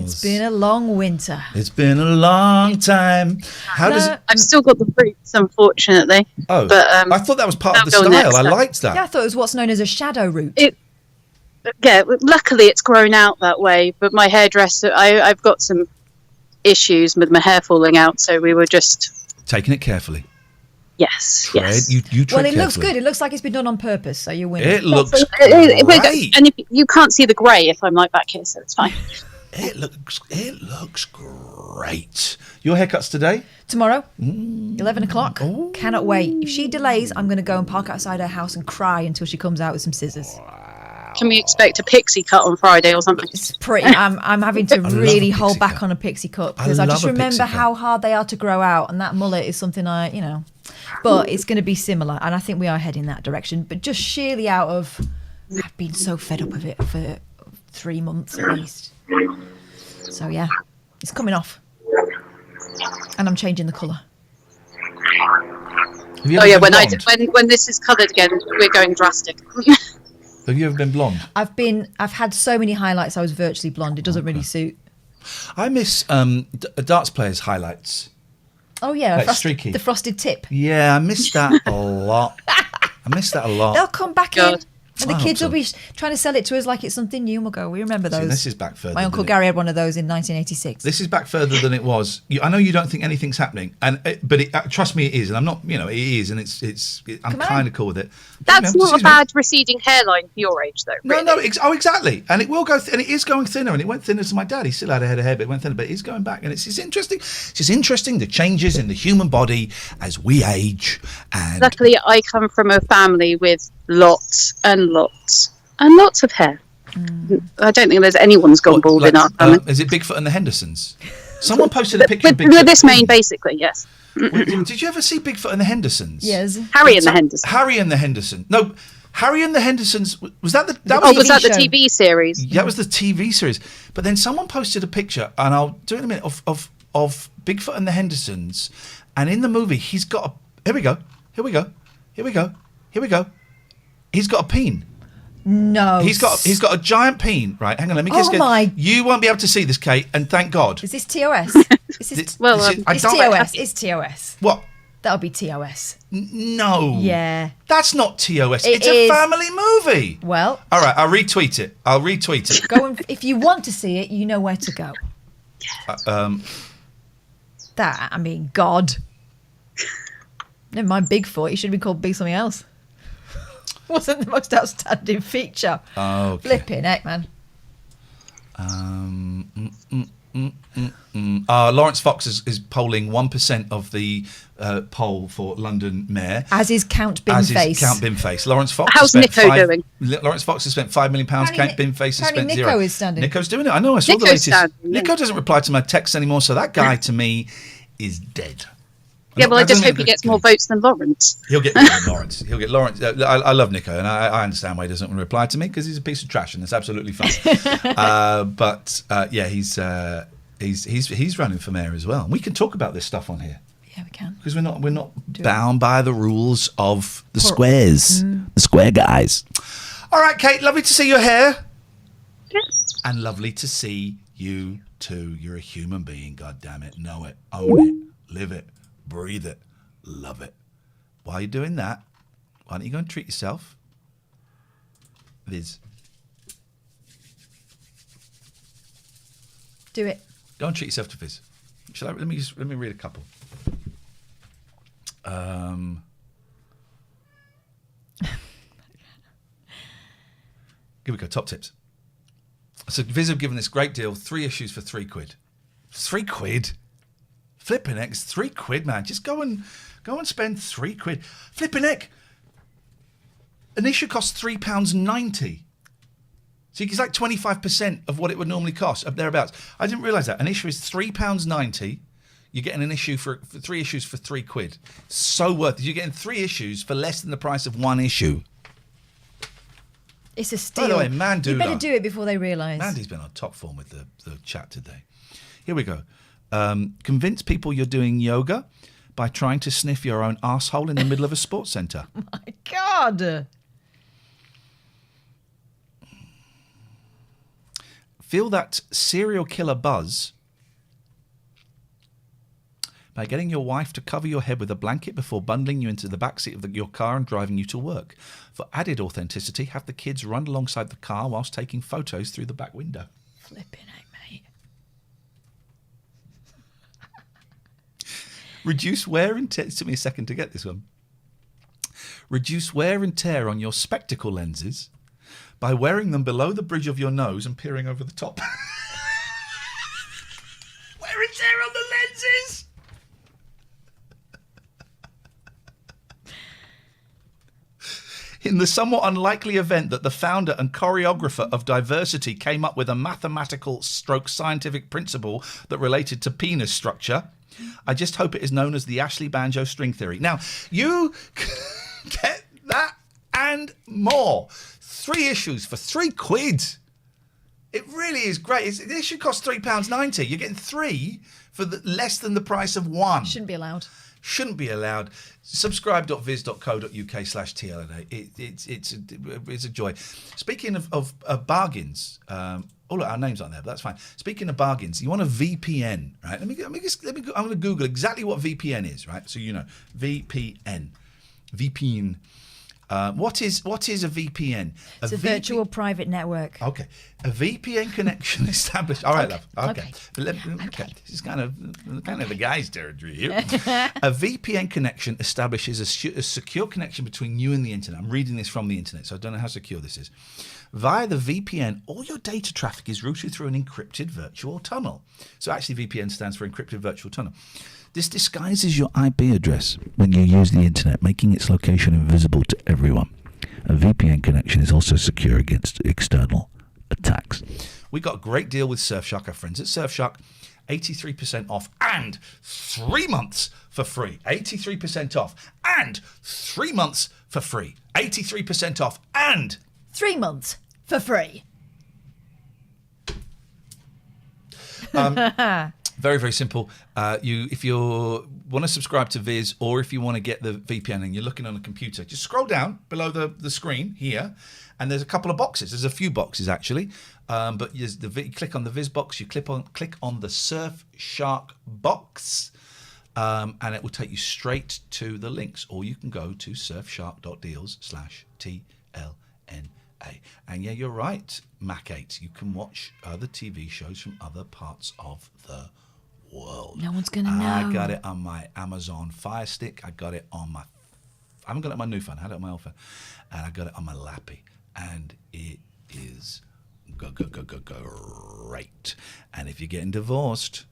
It's been a long winter. It's been a long time. I've still got the roots, unfortunately. Oh, but I thought that was part of the style. I liked that. Yeah, I thought it was what's known as a shadow root. Luckily it's grown out that way, but my hairdresser, I've got some issues with my hair falling out, so we were just taking it carefully. yes. You tread Well, it carefully. looks good. It looks like it's been done on purpose, so you're winning. It looks We're go- great. and if you can't see the grey if I'm like back here, so it's fine. It looks great. Your haircut's today? Tomorrow, 11 o'clock. Cannot wait. If she delays, I'm going to go and park outside her house and cry until she comes out with some scissors. Can we expect a pixie cut on Friday or something? It's pretty. I'm having to love really a hold pixie back cut. on a pixie cut I because I love just a pixie remember cut. how hard they are to grow out, and that mullet is something but it's going to be similar, and I think we are heading that direction. But just sheerly out of, I've been so fed up of it for 3 months at least. So yeah, it's coming off, and I'm changing the colour. Have you Oh ever yeah, been blonde? when this is coloured again, we're going drastic. Have you ever been blonde? I've had so many highlights. I was virtually blonde. It doesn't really suit. I miss darts players' highlights. Oh yeah, Like streaky. the frosted tip. Yeah, I miss that a lot. They'll come back in, God. and the I hope kids so. will be trying to sell it to us like it's something new. And we'll go, we remember those. See, this is back further. My uncle than Gary had one of those in 1986. This is back further than it was. I know you don't think anything's happening, but trust me, it is, and I'm not. It is, and I'm Come on. kind of cool with it. That's not a Excuse me. bad receding hairline for your age, though. Really. No, exactly, and it will go, and it is going thinner, and it went thinner to my dad. He still had a head of hair, but it went thinner, but it's going back, and it's interesting. It's just interesting the changes in the human body as we age, and Luckily, I come from a family with lots and lots and lots of hair. I don't think there's anyone's gone bald in our family. is it Bigfoot and the Hendersons? Someone posted a picture of With Bigfoot. this main, basically, yes. Did you ever see Bigfoot and the Hendersons? Yes. Harry and the Hendersons. Harry and the Hendersons. No, Harry and the Hendersons. Was that the? That Oh, was was the, that the show. TV series? That was the TV series. But then someone posted a picture, and I'll do it in a minute, of Bigfoot and the Hendersons, and in the movie he's got a. Here we go. He's got a peen. No. He's got a giant peen. Right, hang on. Let me kiss. Oh my- You won't be able to see this, Kate, and thank God. Is this TOS? Is this, This- Well, this is- I it's don't- TOS. It's TOS. What? That'll be TOS. No. Yeah. That's not TOS. It It's is. a family movie. Well, All right, I'll retweet it. go and if you want to see it, you know where to go. God. Never mind Bigfoot. He should be called Big something else. Wasn't the most outstanding feature. Okay. Flipping heck, man. Lawrence Fox is polling 1% of the poll for London Mayor. As is Count As Binface. is Count Binface. Lawrence Fox. How's has spent Nico doing? Lawrence Fox has spent £5 million. Count Apparently Binface has spent apparently zero. Nico is standing. Nico's doing it. I know. I saw the Nico's latest. standing, yeah. Nico doesn't reply to my texts anymore, so that guy to me is dead. Yeah, well, I just That hope he doesn't gets mean- more votes than Lawrence. He'll get Lawrence. He'll get Lawrence. I love Nico, and I understand why he doesn't want to reply to me because he's a piece of trash, and that's absolutely fine. Yeah, he's running for mayor as well. And we can talk about this stuff on here Yeah, we can. because we're not bound by the rules of the squares, the square guys. All right, Kate. Lovely to see your hair, and lovely to see you too. You're a human being. God damn it, know it, own it, live it. Breathe it. Love it. While you're doing that, why don't you go and treat yourself? Liz, Do it. go and treat yourself to Viz. Let me read a couple. Here we go. Top tips. So Viz have given this great deal: 3 issues for £3. £3? Flipping heck, it's £3, man. Just go and spend £3. Flipping heck, an issue costs £3.90. So it's like 25% of what it would normally cost, up thereabouts. I didn't realise that. An issue is £3.90. You're getting an issue for 3 issues for £3. So worth it. You're getting 3 issues for less than the price of 1 issue. It's a steal. By the way, Mandula. You better do it before they realise. Mandy's been on top form with the chat today. Here we go. Convince people you're doing yoga by trying to sniff your own asshole in the middle of a sports centre. My God. Feel that serial killer buzz by getting your wife to cover your head with a blanket before bundling you into the backseat of your car and driving you to work. For added authenticity, have the kids run alongside the car whilst taking photos through the back window. Flipping heck, mate. Reduce wear and tear. It took me a second to get this one. Reduce wear and tear on your spectacle lenses by wearing them below the bridge of your nose and peering over the top. Wear and tear on the lenses. In the somewhat unlikely event that the founder and choreographer of diversity came up with a mathematical stroke scientific principle that related to penis structure, I just hope it is known as the Ashley Banjo string theory. Now, you get that and more. 3 issues for £3. It really is great. This should cost £3.90. You're getting 3 for less than the price of 1. Shouldn't be allowed. Shouldn't be allowed. Subscribe.viz.co.uk/TLNA. It's a joy. Speaking of bargains, oh look, our names aren't there, but that's fine. Speaking of bargains, you want a VPN, right? Let me go. I'm going to Google exactly what VPN is, right? So you know, VPN. What is a VPN? It's a virtual private network. Okay. A VPN connection established. All right, love. Okay. Okay. This is kind of the guy's territory here. A VPN connection establishes a secure connection between you and the internet. I'm reading this from the internet, so I don't know how secure this is. Via the VPN, all your data traffic is routed through an encrypted virtual tunnel. So actually, VPN stands for encrypted virtual tunnel. This disguises your IP address when you use the internet, making its location invisible to everyone. A VPN connection is also secure against external attacks. We got a great deal with Surfshark, our friends at Surfshark. 83% off and 3 months for free. 83% off and 3 months for free. 83% off and 3 months for free. Very, very simple. If you want to subscribe to Viz, or if you want to get the VPN and you're looking on a computer, just scroll down below the screen here, and there's a couple of boxes. There's a few boxes actually, but you click on the Viz box, you click on the Surfshark box, and it will take you straight to the links, or you can go to surfshark.deals/TLNA. And yeah, you're right, Mac8. You can watch other TV shows from other parts of the world. No one's going to know. I got it on my Amazon Fire Stick. I got it on my... I haven't got it on my new phone. I had it on my old phone. And I got it on my Lappy. And it is great. And if you're getting divorced...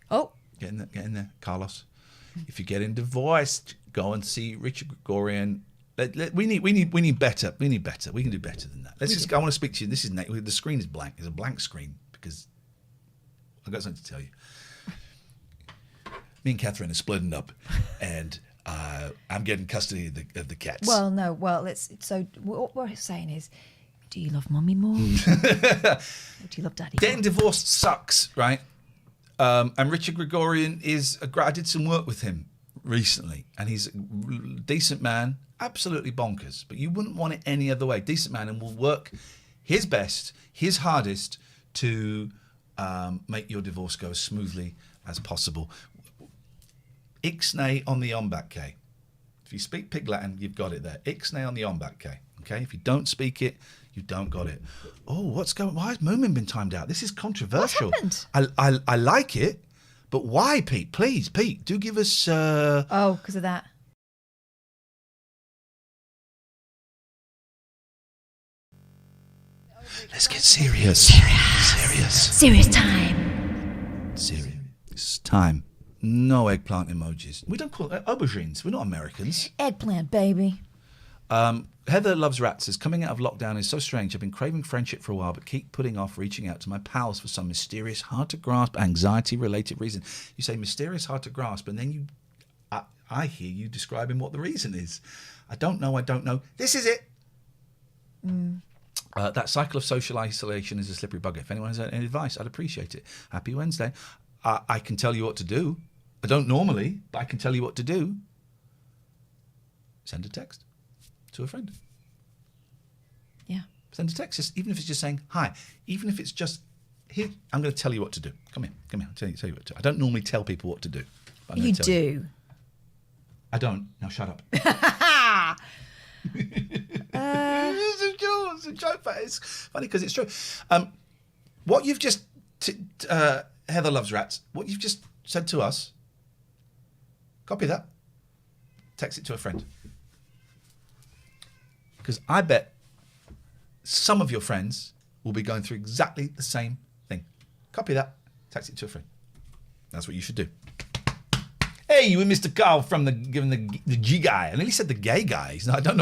Oh. Get in there, Carlos. If you're getting divorced, go and see Richard Gregorian. We need better. We need better. We can do better than that. I want to speak to you. This is the screen is blank. It's a blank screen because I've got something to tell you. Me and Catherine are splitting up, and I'm getting custody of the cats. Well, no. Well, so what we're saying is, do you love mummy more? Or do you love daddy? Getting divorced sucks, right? And Richard Gregorian I did some work with him recently, and he's a decent man, absolutely bonkers, but you wouldn't want it any other way. Decent man, and will work his best, his hardest to make your divorce go as smoothly as possible. Ixnay on the ombac K. If you speak Pig Latin, you've got it there. Ixnay on the ombac K. Okay, if you don't speak it, you don't got it. Oh, why has Moomin been timed out? This is controversial. What happened? I like it. But why, Pete? Please, Pete, do give us... Oh, because of that. Let's get serious. Serious time. Serious time. No eggplant emojis. We don't call it aubergines. We're not Americans. Eggplant, baby. Heather Loves Rats says, coming out of lockdown is so strange. I've been craving friendship for a while, but keep putting off reaching out to my pals for some mysterious, hard-to-grasp, anxiety-related reason. You say mysterious, hard-to-grasp, and then I hear you describing what the reason is. I don't know. This is it. That cycle of social isolation is a slippery bugger. If anyone has any advice, I'd appreciate it. Happy Wednesday. I can tell you what to do. I don't normally, but I can tell you what to do. Send a text to a friend. Yeah. Send a text, even if it's just saying hi. Even if it's just, here, I'm going to tell you what to do. Come here. I'll tell you what to do. I don't normally tell people what to do. But You do. I don't. Now shut up. It's a joke, but it's funny because it's true. What you've just, Heather Loves Rats, what you've just said to us Copy that. Text it to a friend. Because I bet some of your friends will be going through exactly the same thing. Copy that. Text it to a friend. That's what you should do. Hey, you and Mr. Carl from the G guy. I nearly said the gay guys. I don't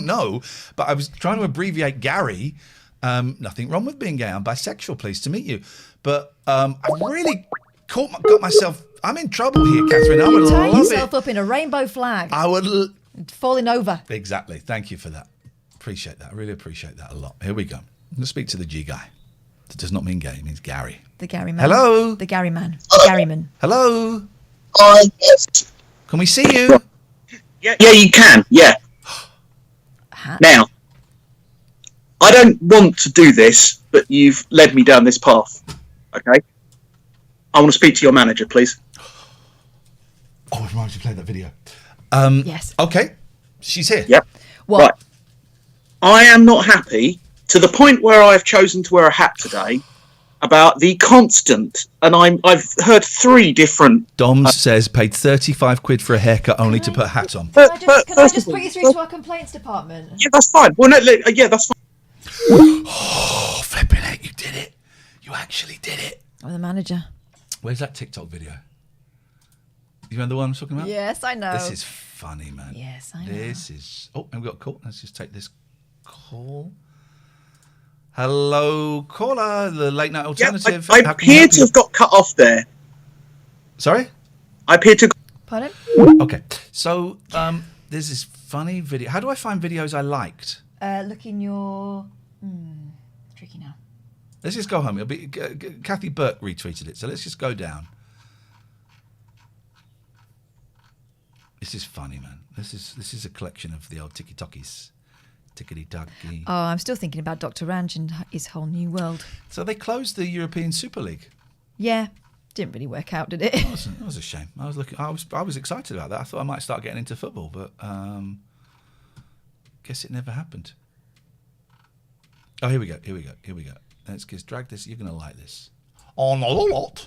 know, but I was trying to abbreviate Gary. Nothing wrong with being gay. I'm bisexual. Pleased to meet you. But I really got myself. I'm in trouble here, Catherine. I would Tie love yourself it. up in a rainbow flag. I would. Falling over. Exactly. Thank you for that. Appreciate that. I really appreciate that a lot. Here we go. I'm going to speak to the G guy. That does not mean gay. It means Gary. The Gary man. Hello. The Gary man. The Gary man. Hello. Can we see you? Yeah, you can. Yeah. Now, I don't want to do this, but you've led me down this path. Okay. I want to speak to your manager, please. Oh, it reminds me to play that video. Yes. Okay. She's here. Yep. What? Right. I am not happy to the point where I've chosen to wear a hat today about the constant, and I've heard 3 different... Dom says paid 35 quid for a haircut only to put a hat on. Can I just put you through to our complaints department? Yeah, that's fine. Well, no, yeah, that's fine. Oh, flipping it. You did it. You actually did it. I'm the manager. Where's that TikTok video? You remember the one I'm talking about? Yes, I know. This is funny, man. Yes, I know. This is... Oh, and we've got a call. Let's just take this call. Hello, caller, the late night alternative. Yeah, I appear to have got cut off there. Sorry? I appear to... Pardon? Okay, so there's this funny video. How do I find videos I liked? Look in your... tricky now. Let's just go home. It'll be Kathy Burke retweeted it, so let's just go down. This is funny, man. This is a collection of the old tiki-tokis. Tickety-tocky. Oh, I'm still thinking about Dr. Ranj and his whole new world. So they closed the European Super League. Yeah, didn't really work out, did it? That was a shame. I was excited about that. I thought I might start getting into football, but guess it never happened. Oh, here we go. Let's just drag this. You're gonna like this. On a lot.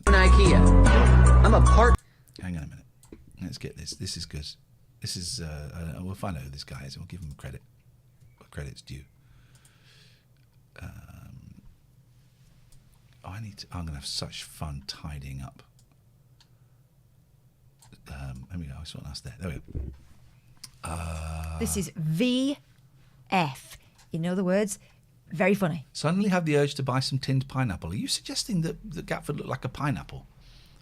IKEA. I'm a part. Hang on a minute. Let's get this. This is good. This is. We'll find out who this guy is, and we'll give him credit. Credit's due. I'm going to have such fun tidying up. There we go. I saw us there. There we go. This is VF. In other words, very funny. Suddenly have the urge to buy some tinned pineapple. Are you suggesting that Gatford looked like a pineapple?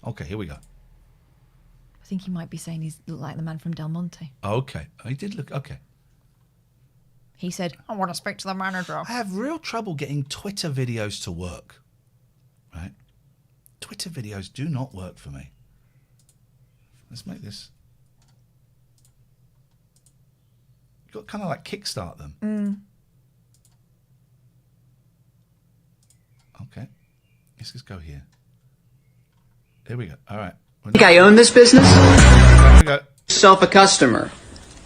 Okay, here we go. I think he might be saying he's like the man from Del Monte. Okay. He did look... Okay. He said, I want to speak to the manager. I have real trouble getting Twitter videos to work. Right? Twitter videos do not work for me. Let's make this... You've got to kind of like kickstart them. Okay. Let's just go here. There we go. All right. You think I own this business? There we go. Yourself a customer.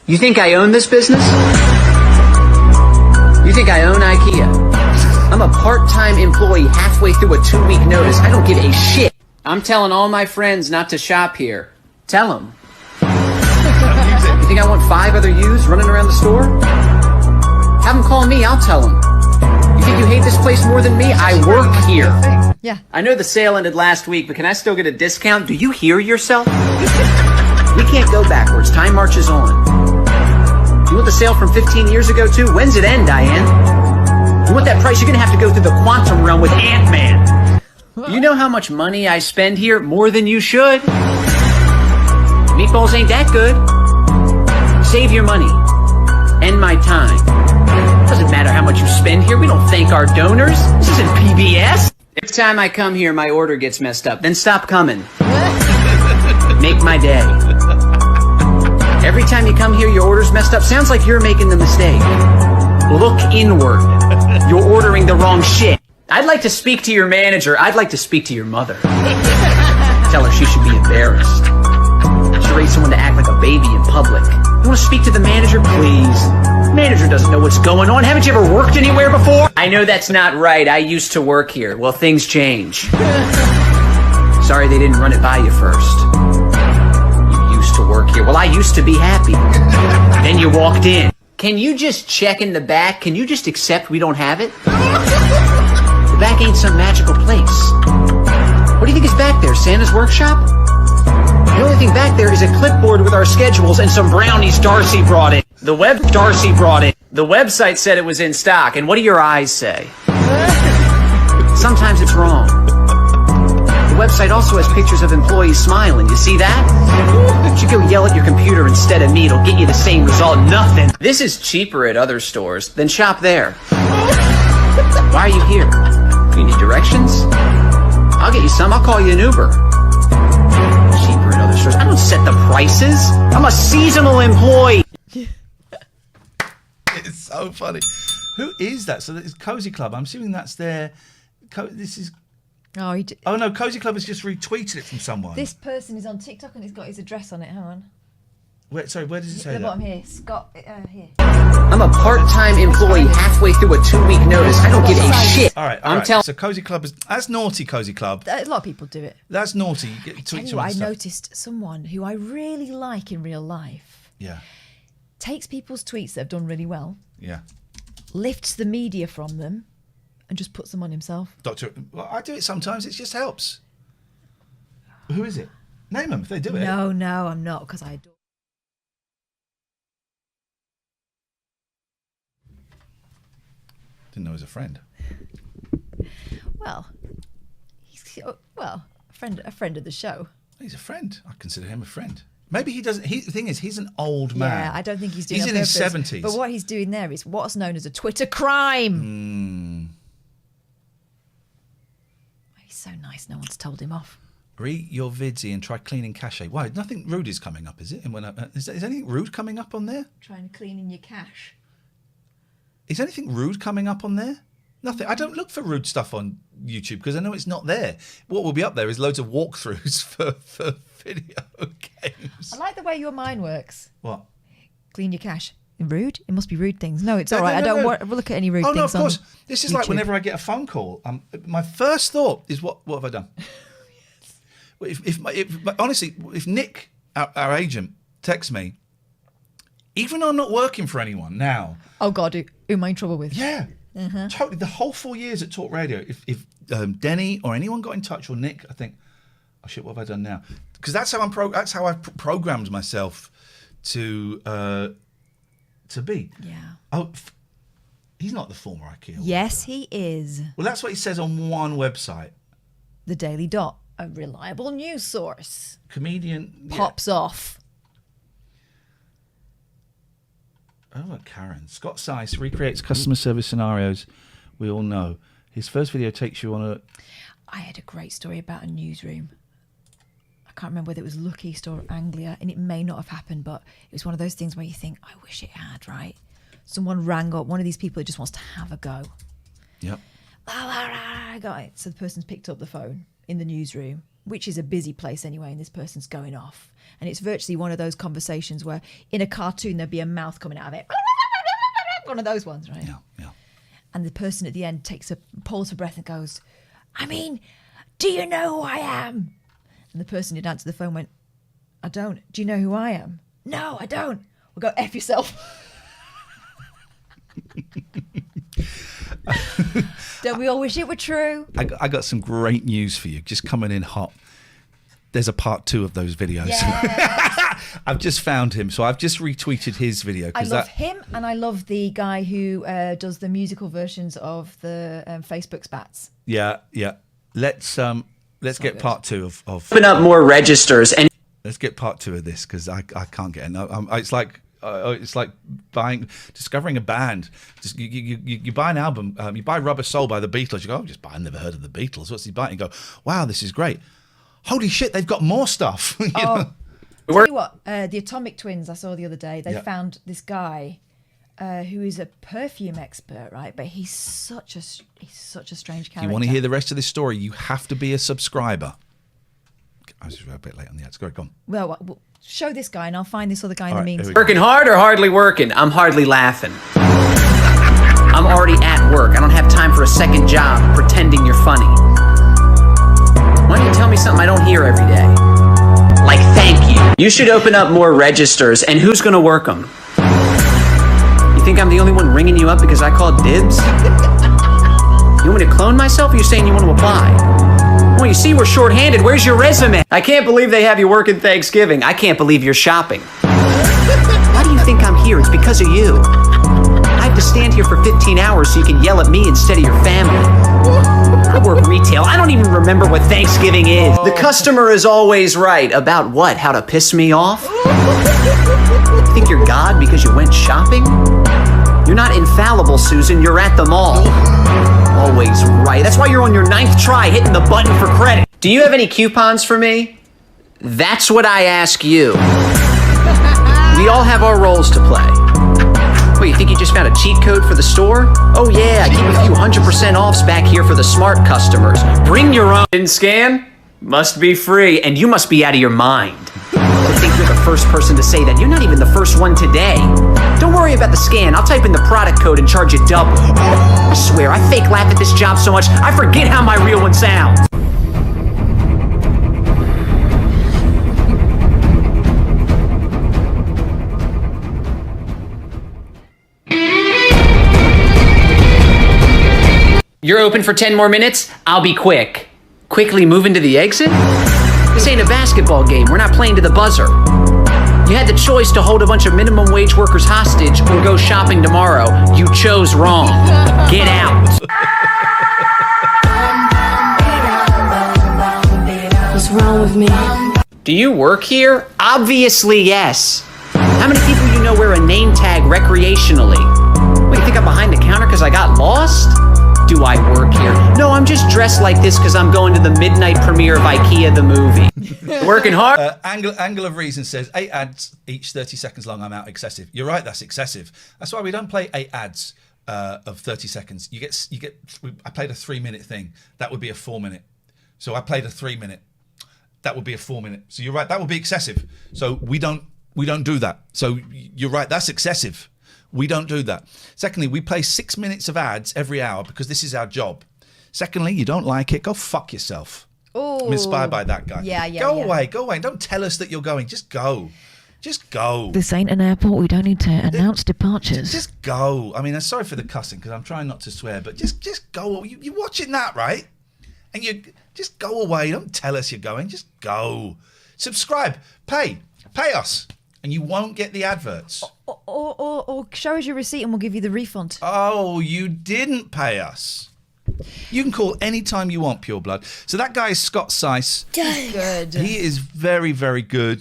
You think I own this business? You think I own IKEA? I'm a part-time employee halfway through a 2-week notice. I don't give a shit. I'm telling all my friends not to shop here. Tell them. You think I want 5 other yous running around the store? Have them call me, I'll tell them. You think you hate this place more than me? I work here. Yeah. I know the sale ended last week, but can I still get a discount? Do you hear yourself? We can't go backwards. Time marches on. You want the sale from 15 years ago, too? When's it end, Diane? You want that price? You're going to have to go through the quantum realm with Ant-Man. You know how much money I spend here? More than you should. Meatballs ain't that good. Save your money. And my time. Doesn't matter how much you spend here. We don't thank our donors. This isn't PBS. Every time I come here, my order gets messed up. Then stop coming. Make my day. Every time you come here, your order's messed up. Sounds like you're making the mistake. Look inward. You're ordering the wrong shit. I'd like to speak to your manager. I'd like to speak to your mother. Tell her she should be embarrassed. She raised someone to act like a baby in public. You want to speak to the manager, please? Manager doesn't know what's going on. Haven't you ever worked anywhere before? I know that's not right. I used to work here. Well, things change. Sorry they didn't run it by you first. You used work here. Well, I used to be happy. Then you walked in. Can you just check in the back? Can you just accept we don't have it? The back ain't some magical place. What do you think is back there? Santa's workshop? The only thing back there is a clipboard with our schedules and some brownies Darcy brought in. The website said it was in stock, and what do your eyes say? Sometimes it's wrong. The website also has pictures of employees smiling. You see that? You should go yell at your computer instead of me. It'll get you the same result. Nothing. This is cheaper at other stores. Then shop there. Why are you here? You need directions? I'll get you some. I'll call you an Uber. Cheaper at other stores. I don't set the prices. I'm a seasonal employee. It's so funny. Who is that? So it's Cozy Club. I'm assuming that's their... This is... Oh, oh, no, Cozy Club has just retweeted it from someone. This person is on TikTok and he's got his address on it. Hang on. Where does it say At the that? bottom here. Scott, here. I'm a part-time employee halfway through a 2-week notice. I don't give a shit. All right. So Cozy Club is... That's naughty, Cozy Club. A lot of people do it. That's naughty. I noticed someone who I really like in real life. Yeah. Takes people's tweets that have done really well. Yeah. Lifts the media from them and just puts them on himself. Well, I do it sometimes. It just helps. Who is it? Name them if they do it. No, I'm not, because I adore. Didn't know he was a friend. Well, a friend of the show. He's a friend. I consider him a friend. Maybe he doesn't. The thing is, he's an old man. Yeah, I don't think he's doing it He's on in his purpose. 70s. But what he's doing there is what's known as a Twitter crime. He's so nice, no one's told him off. Read your vids and try cleaning cache. Why? Nothing rude is coming up, is it? And is anything rude coming up on there? Trying to clean in your cache. Is anything rude coming up on there? Nothing. I don't look for rude stuff on YouTube because I know it's not there. What will be up there is loads of walkthroughs for video games. I like the way your mind works. What? Clean your cache. Rude? It must be rude things. No, it's all right. I don't want to look at any rude things. Oh, no, of course. On this is YouTube. like whenever I get a phone call, my first thought is, what have I done? Honestly, if Nick, our agent, texts me, even though I'm not working for anyone now. Oh, God, who am I in trouble with? Yeah. Totally. The whole 4 years at Talk Radio, if Denny or anyone got in touch, or Nick, I think, oh shit, what have I done now? Because that's how I've programmed myself to be. Yeah. Oh, he's not the former IKEA. Yes, he is. Well, that's what he says on one website. The Daily Dot, a reliable news source. Comedian Pops off. Oh, Karen. Scott Seiss recreates customer service scenarios we all know. His first video takes you on a... I had a great story about a newsroom. I can't remember whether it was Look East or Anglia, and it may not have happened, but it was one of those things where you think, I wish it had, right? Someone rang up, one of these people that just wants to have a go. Yep. I got it. So the person's picked up the phone in the newsroom, which is a busy place anyway, and this person's going off. And it's virtually one of those conversations where in a cartoon there'd be a mouth coming out of it. One of those ones, right? Yeah. And the person at the end pulls her breath and goes, I mean, do you know who I am? And the person who'd answered the phone went, I don't. Do you know who I am? No, I don't. Well, go F yourself. Don't we all wish it were true? I got some great news for you, just coming in hot. There's a part 2 of those videos. Yes. I've just found him, so I've just retweeted his video. I love him, and I love the guy who does the musical versions of the Facebook spats. Yeah. Let's get part 2 of Open up more registers and let's get part 2 of this because I can't get enough. It's like discovering a band. Just you buy an album, you buy Rubber Soul by the Beatles. You go, I've never heard of the Beatles. What's he buying? You go, wow, this is great. Holy shit, they've got more stuff. you know? Tell you what, the Atomic Twins I saw the other day, they found this guy who is a perfume expert, right? But he's such a strange character. If you want to hear the rest of this story, you have to be a subscriber. I was a bit late on the ads. Go on. Well, show this guy and I'll find this other guy in the meantime. Working hard or hardly working? I'm hardly laughing. I'm already at work. I don't have time for a second job pretending you're funny. Why don't you tell me something I don't hear every day? Like, thank you. You should open up more registers, and who's gonna work them? You think I'm the only one ringing you up because I called dibs? You want me to clone myself, or are you saying you want to apply? Well, you see we're short-handed. Where's your resume? I can't believe they have you working Thanksgiving. I can't believe you're shopping. Why do you think I'm here? It's because of you. I have to stand here for 15 hours so you can yell at me instead of your family. I work retail. I don't even remember what Thanksgiving is. The customer is always right. About what? How to piss me off? You think you're God because you went shopping? You're not infallible, Susan. You're at the mall. Always right. That's why you're on your 9th try hitting the button for credit. Do you have any coupons for me? That's what I ask you. We all have our roles to play. What, you think you just found a cheat code for the store? Oh yeah, I keep a few 100% offs back here for the smart customers. Bring your own. Didn't scan? Must be free, and you must be out of your mind. I think you're the first person to say that. You're not even the first one today. Don't worry about the scan. I'll type in the product code and charge you double. I swear, I fake laugh at this job so much, I forget how my real one sounds. You're open for 10 more minutes? I'll be quick. Quickly move into the exit? This ain't a basketball game. We're not playing to the buzzer. You had the choice to hold a bunch of minimum wage workers hostage or go shopping tomorrow. You chose wrong. Get out. What's wrong with me? Do you work here? Obviously, yes. How many people you know wear a name tag recreationally? What, you think I'm behind the counter because I got lost? Do I work here? No, I'm just dressed like this because I'm going to the midnight premiere of IKEA the movie. Working hard. Angle of Reason says 8 ads each 30 seconds long. I'm out excessive. You're right. That's excessive. That's why we don't play 8 ads of 30 seconds. I played a 3-minute thing. That would be a 4-minute. So I played a 3-minute. That would be a 4-minute. So you're right. That would be excessive. So we don't do that. So you're right. That's excessive. We don't do that. Secondly, we play 6 minutes of ads every hour because this is our job. Secondly, you don't like it, go fuck yourself. Ooh. I'm inspired by that guy. Yeah. Go away. Don't tell us that you're going. Just go. Just go. This ain't an airport. We don't need to announce departures. Just go. I mean, I'm sorry for the cussing because I'm trying not to swear, but just go. You're watching that, right? And you just go away. Don't tell us you're going. Just go. Subscribe. Pay us. And you won't get the adverts. Or show us your receipt and we'll give you the refund. Oh, you didn't pay us. You can call any time you want, Pure Blood. So that guy is Scott Seiss. Good. He is very, very good.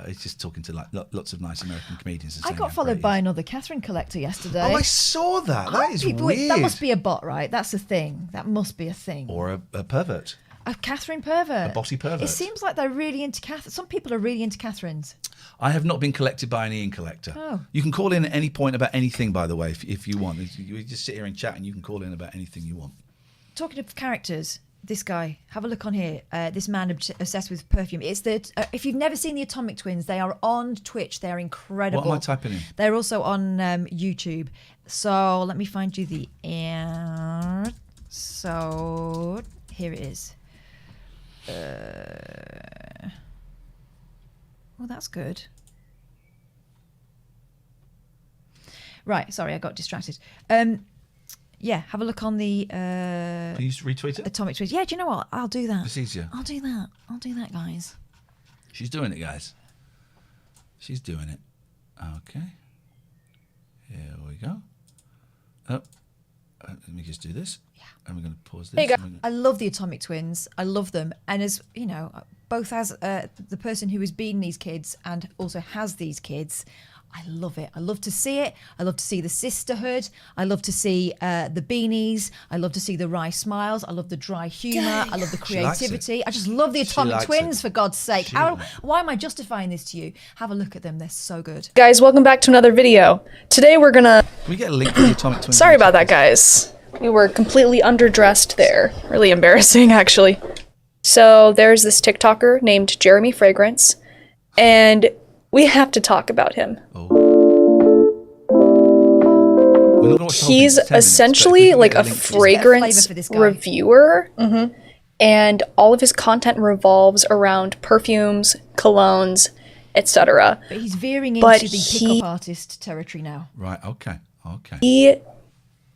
He's just talking to like lots of nice American comedians. And I got followed by another Catherine collector yesterday. Oh, I saw that. That is weird. That must be a bot, right? That's a thing. That must be a thing. Or a pervert. A Catherine pervert. A bossy pervert. It seems like they're really into Catherine. Some people are really into Catherines. I have not been collected by an Ian collector. Oh. You can call in at any point about anything, by the way, if you want. You just sit here and chat and you can call in about anything you want. Talking of characters, this guy, have a look on here. This man obsessed with perfume. It's if you've never seen the Atomic Twins, they are on Twitch. They're incredible. What am I typing in? They're also on YouTube. So let me find you the ad. So here it is. Well, that's good. Right, sorry, I got distracted. Yeah, have a look on the... Can you retweet it? Atomic Twins. Yeah, do you know what? I'll do that. It's easier. I'll do that, guys. She's doing it, guys. She's doing it. Okay. Here we go. Oh, let me just do this. Yeah. And we're going to pause this. There you go. I love the Atomic Twins. I love them. And as, you know, both as the person who has been these kids and also has these kids, I love it. I love to see it. I love to see the sisterhood. I love to see the beanies. I love to see the wry smiles. I love the dry humour. I love the creativity. I just love the Atomic Twins, for God's sake. Why am I justifying this to you? Have a look at them. They're so good. Guys, welcome back to another video. Today we're gonna... Can we get a link to the Atomic Twins? Sorry about that, guys. We were completely underdressed there. Really embarrassing, actually. So there's this TikToker named Jeremy Fragrance, and we have to talk about him. We're not gonna watch the whole thing, He's it's 10 minutes, essentially but like we a can get fragrance for this guy. reviewer, and all of his content revolves around perfumes, colognes, etc. But he's veering But into the pickup artist territory now. Right. Okay. Okay. He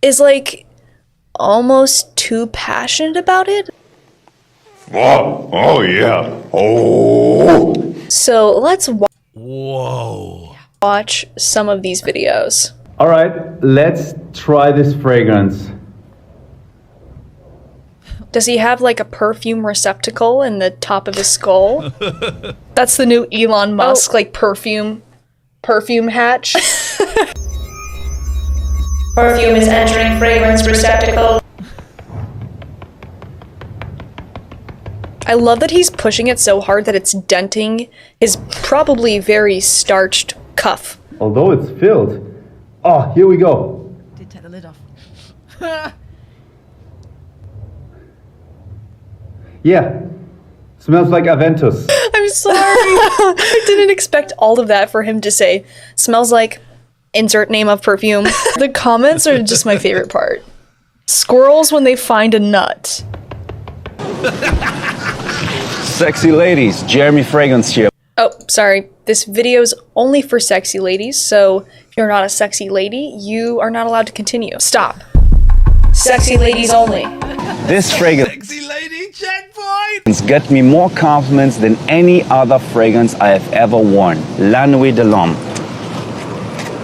is like almost too passionate about it. Oh yeah. Oh. So let's Whoa. watch some of these videos. All right, let's try this fragrance. Does he have like a perfume receptacle in the top of his skull? That's the new Elon Musk like perfume hatch. Perfume is entering fragrance receptacle. I love that he's pushing it so hard that it's denting his probably very starched cuff. Although it's filled. Oh, here we go. Did take the lid off. Yeah, smells like Aventus. I'm sorry. I didn't expect all of that for him to say. Smells like insert name of perfume. The comments are just my favorite part. Squirrels when they find a nut. Sexy ladies, Jeremy Fragrance here. Oh, sorry. This video's only for sexy ladies, so if you're not a sexy lady, you are not allowed to continue. Stop. Sexy ladies only. This fragrance Sexy lady checkpoint. got me more compliments than any other fragrance I have ever worn. La Nuit de l'Homme.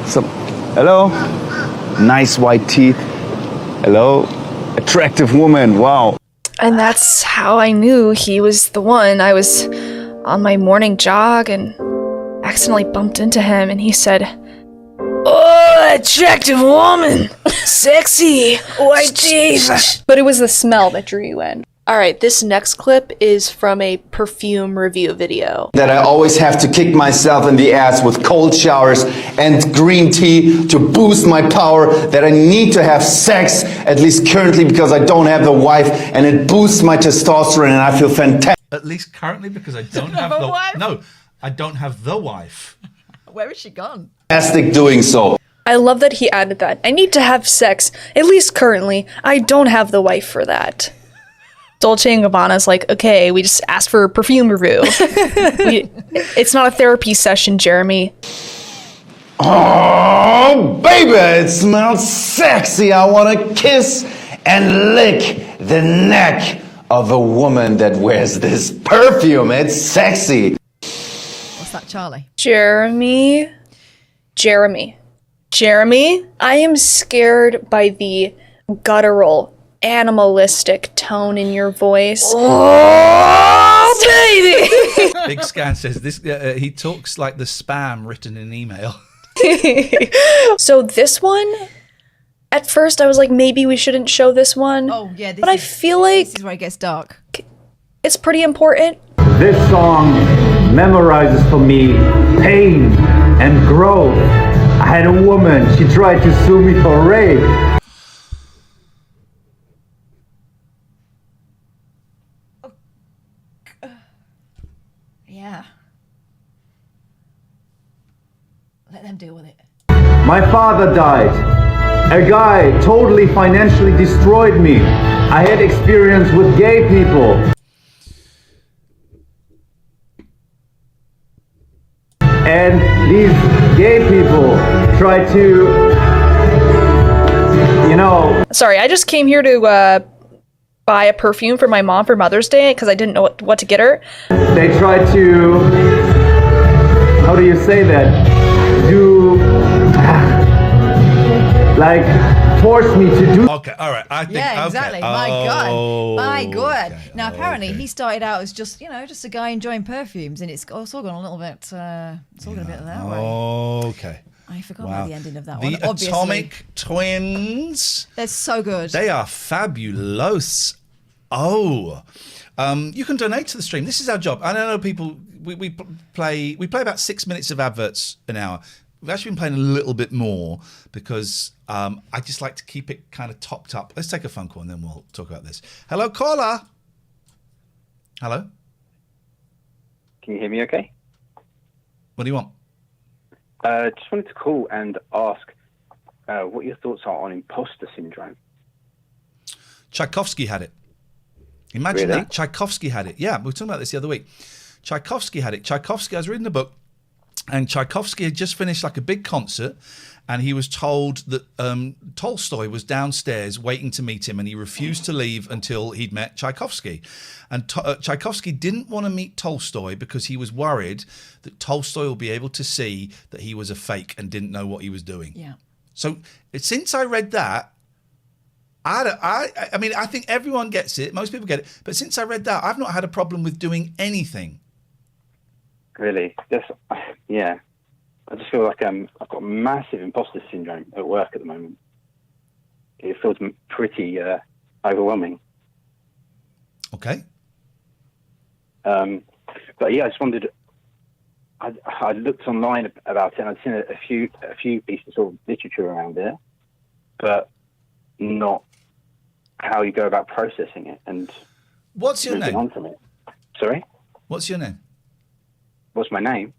So, hello? Nice white teeth. Hello? Attractive woman, wow. And that's how I knew he was the one. I was on my morning jog and accidentally bumped into him, and he said, "Oh, attractive woman! Sexy! White teeth!" But it was the smell that drew you in. Alright, this next clip is from a perfume review video. That I always have to kick myself in the ass with cold showers and green tea to boost my power, that I need to have sex, at least currently because I don't have the wife, and it boosts my testosterone and I feel fantastic. At least currently, because I don't have the wife? No, I don't have the wife. Where is she gone? Doing so. I love that he added that. I need to have sex, at least currently. I don't have the wife for that. Dolce & Gabbana's like, okay, we just asked for a perfume review. It's not a therapy session, Jeremy. Oh, baby, it smells sexy. I want to kiss and lick the neck of a woman that wears this perfume. It's sexy. What's that, Charlie? Jeremy, I am scared by the guttural, animalistic tone in your voice. Oh, baby! Big Scan says this. He talks like the spam written in email. So this one, at first I was like, maybe we shouldn't show this one. Oh, yeah. But I feel like this is where it gets dark. it's pretty important. This song memorizes for me pain and growth. I had a woman, she tried to sue me for rape. Yeah. Let them deal with it. My father died. A guy totally financially destroyed me. I had experience with gay people. And these gay people try to, Sorry, I just came here to buy a perfume for my mom for Mother's Day because I didn't know what to get her. They try to, how do you say that? Force me to do. Okay, all right. I think. Yeah, exactly. Okay. My God. My God. Okay. Now, apparently, okay. he started out as just a guy enjoying perfumes, and it's also gone a little bit. It's all gone a bit that way. Okay. I forgot Wow. about the ending of that The one. Obviously. Atomic Twins. They're so good. They are fabulous. Oh, you can donate to the stream. This is our job. I don't know people. We play about 6 minutes of adverts an hour. We've actually been playing a little bit more because I just like to keep it kind of topped up. Let's take a phone call and then we'll talk about this. Hello, caller. Hello. Can you hear me okay? What do you want? Just wanted to call and ask, what your thoughts are on imposter syndrome. Tchaikovsky had it. Imagine Really? that. Tchaikovsky had it. Yeah, we were talking about this the other week. Tchaikovsky had it. Tchaikovsky, I was reading a book, and Tchaikovsky had just finished like a big concert, and he was told that Tolstoy was downstairs waiting to meet him, and he refused to leave until he'd met Tchaikovsky. And Tchaikovsky didn't want to meet Tolstoy because he was worried that Tolstoy will be able to see that he was a fake and didn't know what he was doing. Yeah. So since I read that, I mean, I think everyone gets it. Most people get it. But since I read that, I've not had a problem with doing anything. Really? Yeah. I just feel like I've got massive imposter syndrome at work at the moment. It feels pretty overwhelming. Okay. But yeah, I just wondered. I looked online about it, and I'd seen a few pieces of literature around it, but not how you go about processing it and what's your moving name? on from it. Sorry? What's your name? What's my name?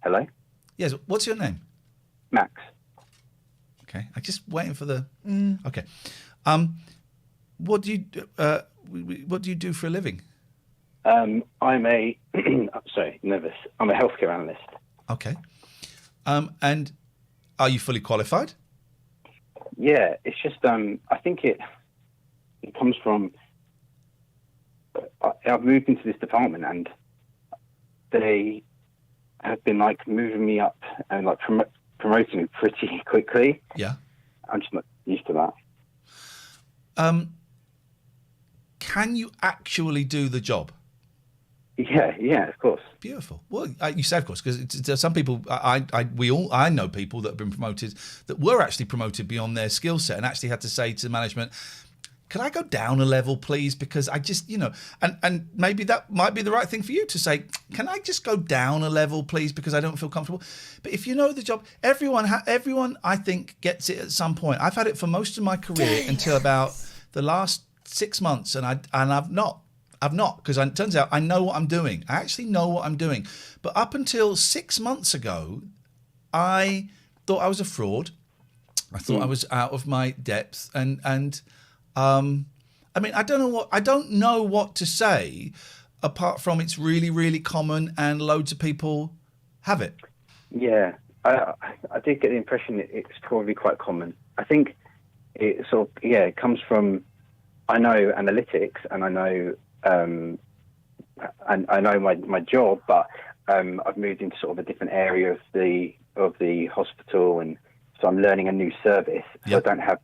Hello? Yes, what's your name? Max. Okay, I'm just waiting for the... Okay. What do you do for a living? I'm a... sorry, nervous. I'm a healthcare analyst. Okay. And are you fully qualified? Yeah, it's just... I think it comes from... I've moved into this department, and they have been like moving me up and like promoting me pretty quickly. Yeah. I'm just not used to that. Can you actually do the job? Yeah, of course. Beautiful. Well, you say of course, because some people, I know people that have been promoted that were actually promoted beyond their skill set and actually had to say to management, could I go down a level, please? Because I just, and maybe that might be the right thing for you to say, can I just go down a level, please? Because I don't feel comfortable. But if you know the job, everyone, I think, gets it at some point. I've had it for most of my career until about the last 6 months, and I've not, because it turns out I know what I'm doing. I actually know what I'm doing. But up until 6 months ago, I thought I was a fraud. I thought I was out of my depth, and I mean, I don't know what to say apart from it's really, really common and loads of people have it. Yeah, I did get the impression it's probably quite common. I think it sort of, it comes from, I know analytics and I know, and I know my job, but I've moved into sort of a different area of the hospital, and so I'm learning a new service. So I don't have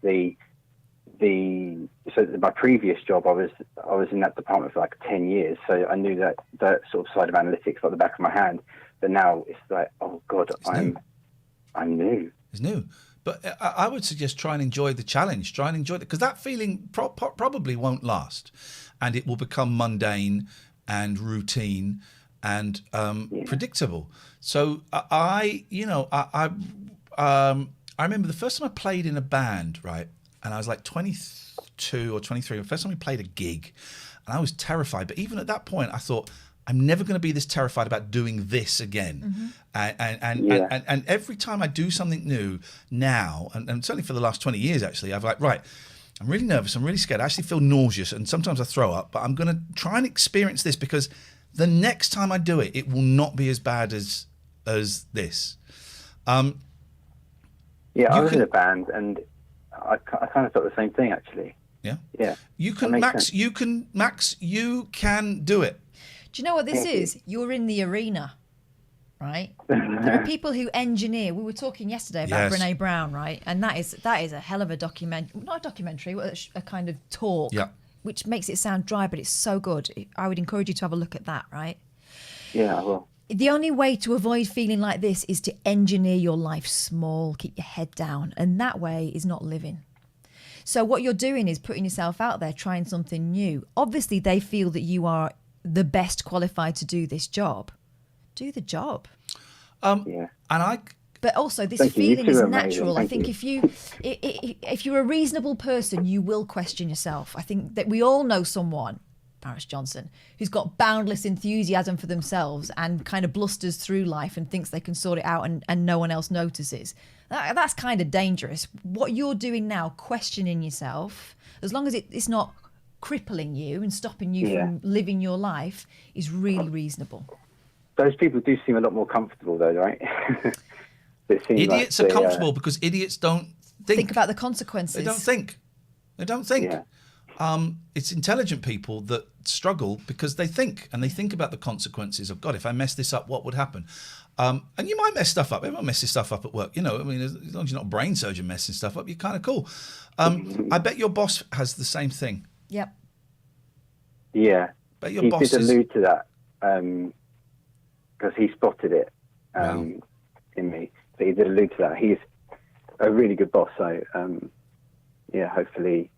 so my previous job, I was in that department for like 10 years, so I knew that sort of side of analytics like the back of my hand. But now it's like, oh god, I'm new. It's new, but I would suggest try and enjoy the challenge. Try and enjoy it, because that feeling probably won't last, and it will become mundane and routine and predictable. So I remember the first time I played in a band, right? And I was like 22 or 23. The first time we played a gig, and I was terrified. But even at that point, I thought, I'm never going to be this terrified about doing this again. Mm-hmm. And every time I do something new now, and certainly for the last 20 years, actually, I've like, right, I'm really nervous. I'm really scared. I actually feel nauseous, and sometimes I throw up. But I'm going to try and experience this, because the next time I do it, it will not be as bad as this. I was in a band, and I kind of thought the same thing, actually. Yeah. You can, Max. You can do it. Do you know what this is? You're in the arena, right? There are people who engineer. We were talking yesterday about Brené Brown, right? And that is a hell of a not a documentary, a kind of talk, which makes it sound dry, but it's so good. I would encourage you to have a look at that, right? Yeah, I will. The only way to avoid feeling like this is to engineer your life small, keep your head down, and that way is not living. So what you're doing is putting yourself out there, trying something new. Obviously, they feel that you are the best qualified to do this job. Do the job. But also, this feeling is natural. I think if you're a reasonable person, you will question yourself. I think that we all know someone, Paris Johnson, who's got boundless enthusiasm for themselves and kind of blusters through life and thinks they can sort it out and no one else notices. That's kind of dangerous. What you're doing now, questioning yourself, as long as it's not crippling you and stopping you from living your life, is really reasonable. Those people do seem a lot more comfortable, though, right? Idiots are comfortable because idiots don't think about the consequences. They don't think. Yeah. It's intelligent people that struggle because they think, and they think about the consequences of, God, if I mess this up, what would happen? And you might mess stuff up. Everyone messes stuff up at work. You know, I mean, as long as you're not a brain surgeon messing stuff up, you're kind of cool. I bet your boss has the same thing. Yep. Yeah. Bet your he boss did allude to that because he spotted it in me. But he did allude to that. He's a really good boss. So, yeah, hopefully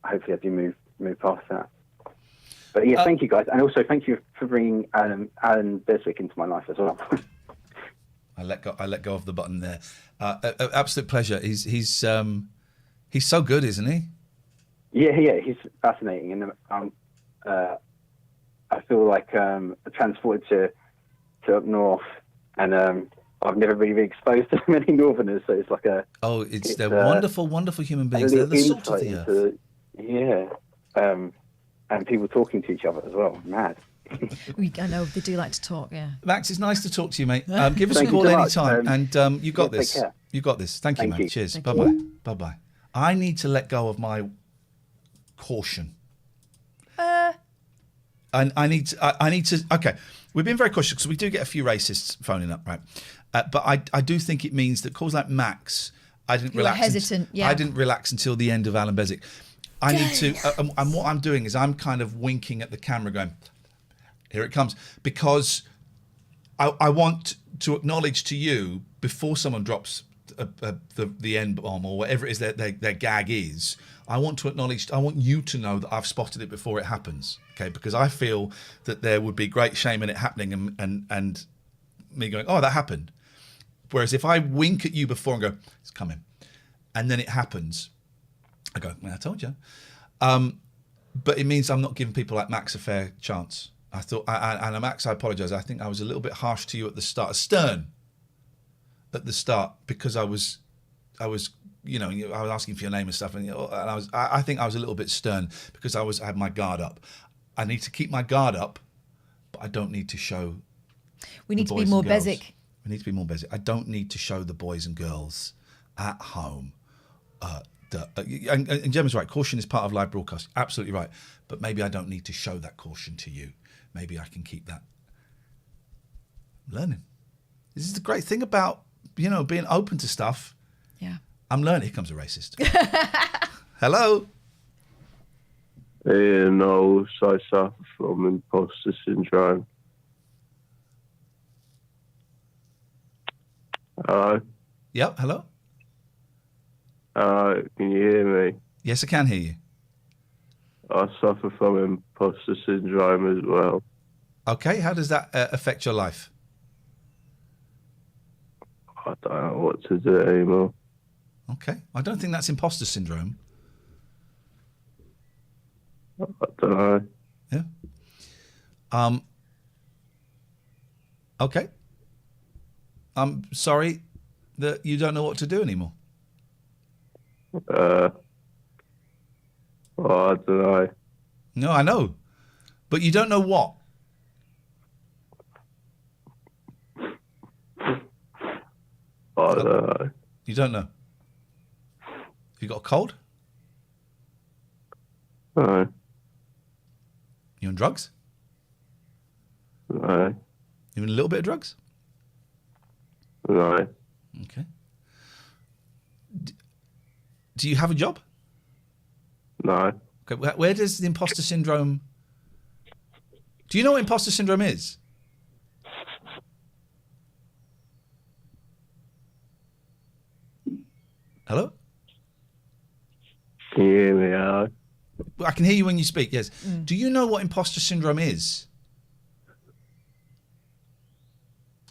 I do move past that. But yeah, thank you guys, and also thank you for bringing Alan Beswick into my life as well. I let go of the button there. Absolute pleasure. He's so good, isn't he? Yeah, he's fascinating, and I feel like transported to up north, and I've never really been exposed to many Northerners, so it's like they're wonderful, wonderful human beings. They're the salt of the earth. And people talking to each other as well. Mad. I know they do like to talk. Yeah. Max, it's nice to talk to you, mate. Give us a call anytime, and you got this. You got this. Thank you, mate. Cheers. Bye bye. Bye bye. I need to let go of my caution. I need to. Okay, we've been very cautious because we do get a few racists phoning up, right? But I do think it means that calls like Max, I didn't relax. Hesitant. I didn't relax until the end of Alan Beswick. I need to, and what I'm doing is I'm kind of winking at the camera, going, "Here it comes," because I want to acknowledge to you before someone drops the N-bomb or whatever it is their gag is. I want you to know that I've spotted it before it happens, okay? Because I feel that there would be great shame in it happening and me going, "Oh, that happened." Whereas if I wink at you before and go, "It's coming," and then it happens, I go, "Well, I told you." But it means I'm not giving people like Max a fair chance. I thought, and Max, I apologise. I think I was a little bit harsh to you at the start, stern at the start, because I was, I was asking for your name and stuff, and I think I was a little bit stern because I had my guard up. I need to keep my guard up, but I don't need to show. We need to be more Beswick. We need to be more Beswick. I don't need to show the boys and girls at home. And Gemma's right. Caution is part of live broadcast. Absolutely right. But maybe I don't need to show that caution to you. Maybe I can keep that. Learning. This is the great thing about being open to stuff. Yeah. I'm learning. Here comes a racist. Hello. Iain, I suffer from imposter syndrome. Hello. Yep. Hello. Can you hear me? Yes, I can hear you. I suffer from imposter syndrome as well. Okay, how does that affect your life? I don't know what to do anymore. Okay, I don't think that's imposter syndrome. I don't know. Yeah. Okay. I'm sorry that you don't know what to do anymore. I don't know. No, I know. But you don't know what? I don't know. You don't know? You got a cold? No. You on drugs? No. You on a little bit of drugs? No. Okay. Do you have a job? No. Okay. Where does the imposter syndrome... Do you know what imposter syndrome is? Hello? Can you hear me, Hello? I can hear you when you speak, yes. Do you know what imposter syndrome is?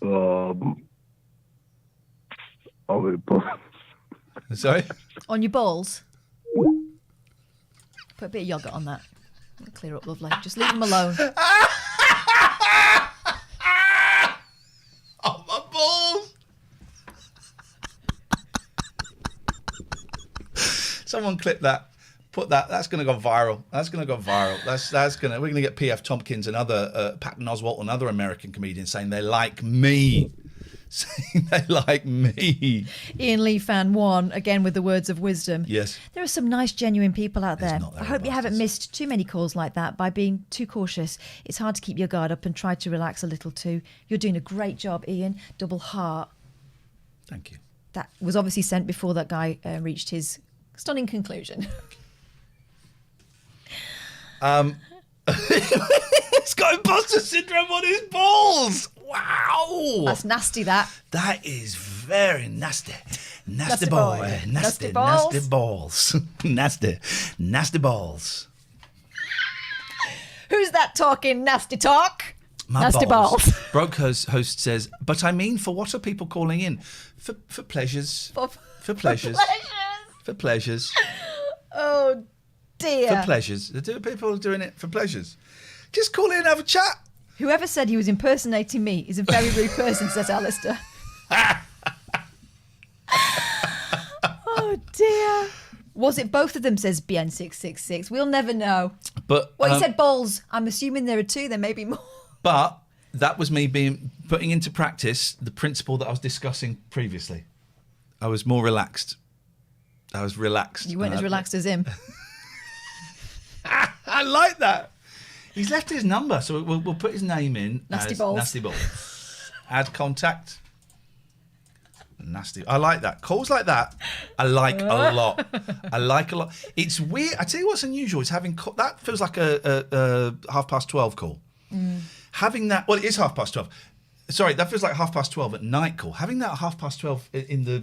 On my balls. Sorry? On your balls? Put a bit of yoghurt on that. Clear up, lovely. Just leave him alone. Oh, my balls! Someone clip that. Put that. That's going to go viral. That's going to go viral. That's going to. We're going to get P.F. Tompkins and other Patton Oswalt and other American comedians saying they like me. Saying they like me. Ian Lee fan 1, again with the words of wisdom. Yes. There are some nice, genuine people out there. not, I hope you haven't missed too many calls like that by being too cautious. It's hard to keep your guard up and try to relax a little too. You're doing a great job, Ian. Double heart. Thank you. That was obviously sent before that guy reached his stunning conclusion. He's got imposter syndrome on his balls. Wow. That's nasty, that. That is very nasty. Nasty Nasty boy. boy. Nasty, Nasty balls. nasty balls. nasty balls. Who's that talking nasty talk? My nasty balls. Broke host says, but I mean, for what are people calling in? For pleasures. For pleasures. For pleasures. Oh, dear. For pleasures. People are doing it for pleasures. Just call in and have a chat. Whoever said he was impersonating me is a very rude person, says Alistair. Oh, dear. Was it both of them, says BN666? We'll never know. But Well, you said balls. I'm assuming there are two, there may be more. But that was me putting into practice the principle that I was discussing previously. I was more relaxed. I was relaxed. You weren't as relaxed as him. I like that. He's left his number, so we'll put his name in. Nasty as balls. Nasty balls. Add contact. Nasty. I like that. Calls like that, I like a lot. I like a lot. It's weird. I tell you what's unusual is having that feels like a 12:30 call. Having that, well, it is 12:30. Sorry, that feels like 12:30 at night call. Having that at 12:30 in the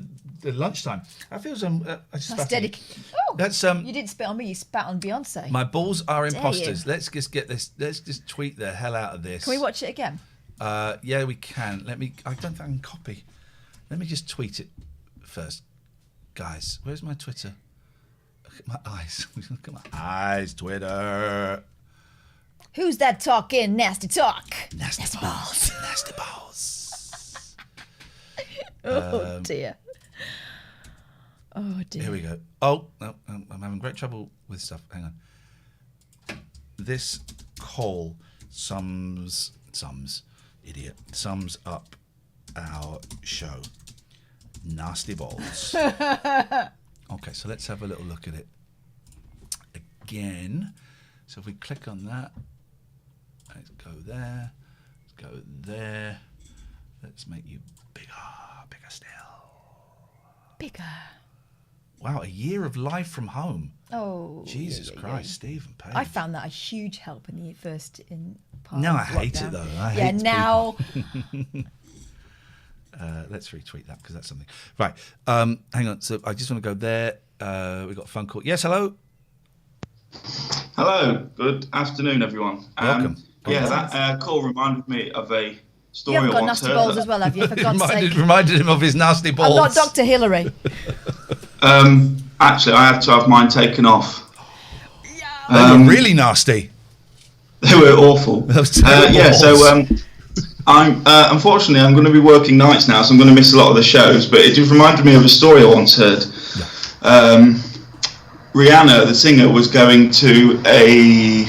lunchtime, that feels That's dedicated. Oh, that's you didn't spit on me. You spat on Beyonce. My balls are Dare imposters. you. Let's just get this. Let's just tweet the hell out of this. Can we watch it again? Yeah, we can. I don't think I can copy. Let me just tweet it first, guys. Where's my Twitter? Look at my eyes. Look at my eyes. Twitter. Who's that talking nasty talk? Nasty balls. Nasty balls. Oh, dear. Oh, dear. Here we go. Oh, no, I'm having great trouble with stuff. Hang on. This call sums up our show. Nasty balls. Okay, so let's have a little look at it again. So if we click on that, let's go there. Let's go there. Let's make you bigger still. Bigger. Wow, a year of live from home. Oh, Jesus Christ, Stephen Page. I found that a huge help in the first part. No, of I hate lockdown. it though. Now. Let's retweet that because that's something. Right, hang on. So I just want to go there. We got a phone call. Yes, hello. Hello. Good afternoon, everyone. Welcome. Yeah, that call reminded me of a story You haven't I got once nasty heard. balls as well, have you? For God's sake. Reminded him of his nasty balls. I'm not Dr. Hillary. Actually, I had to have mine taken off. They were really nasty. They were awful. Yeah, so unfortunately I'm going to be working nights now, so I'm going to miss a lot of the shows. But it just reminded me of a story I once heard. Rihanna, the singer, was going to a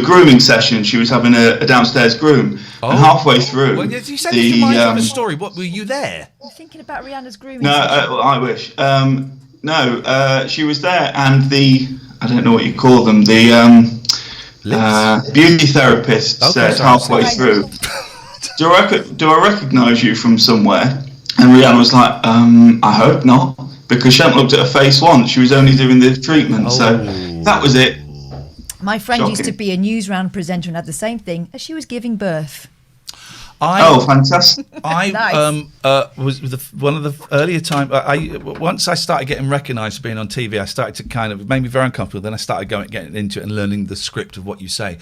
grooming session. She was having a downstairs groom, and halfway through, Well, you said this reminds me of a story. What, were you there? I'm thinking about Rihanna's grooming. No, session. I wish. No, she was there, and I don't know what you call them, the beauty therapist said halfway through, do I recognise you from somewhere? And Rihanna was like, I hope not, because she hadn't looked at her face once. She was only doing the treatment, so that was it. My friend used to Shocking. be a news round presenter and had the same thing as she was giving birth. Fantastic! I Nice. was one of the earlier time. Once I started getting recognised for being on TV, I started to kind of, it made me very uncomfortable. Then I started getting into it and learning the script of what you say.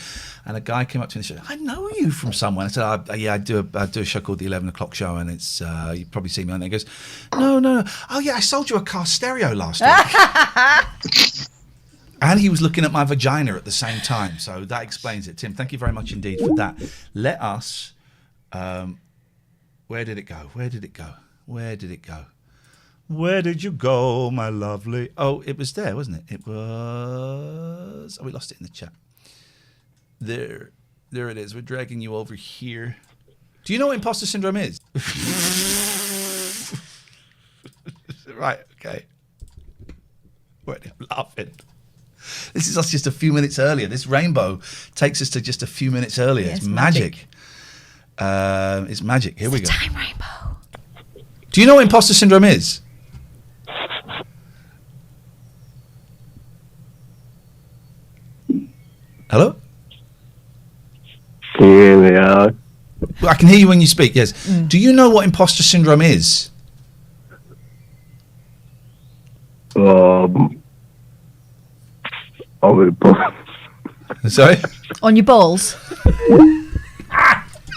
And a guy came up to me and said, "I know you from somewhere." I said, "Yeah, I do a show called the 11 O'clock Show, and it's you probably see me on there." He goes, "No. Oh yeah, I sold you a car stereo last week." And he was looking at my vagina at the same time. So that explains it. Tim, thank you very much indeed for that. Let us... where did it go? Where did it go? Where did it go? Where did you go, my lovely... Oh, it was there, wasn't it? It was... Oh, we lost it in the chat. There it is. We're dragging you over here. Do you know what imposter syndrome is? Right, okay. Wait, I'm laughing. This is us just a few minutes earlier. This rainbow takes us to just a few minutes earlier. Yeah, it's magic. It's magic. Here we go. Time rainbow. Do you know what imposter syndrome is? Hello? Can you hear me, Alan? I can hear you when you speak, yes. Do you know what imposter syndrome is? Sorry? On your balls?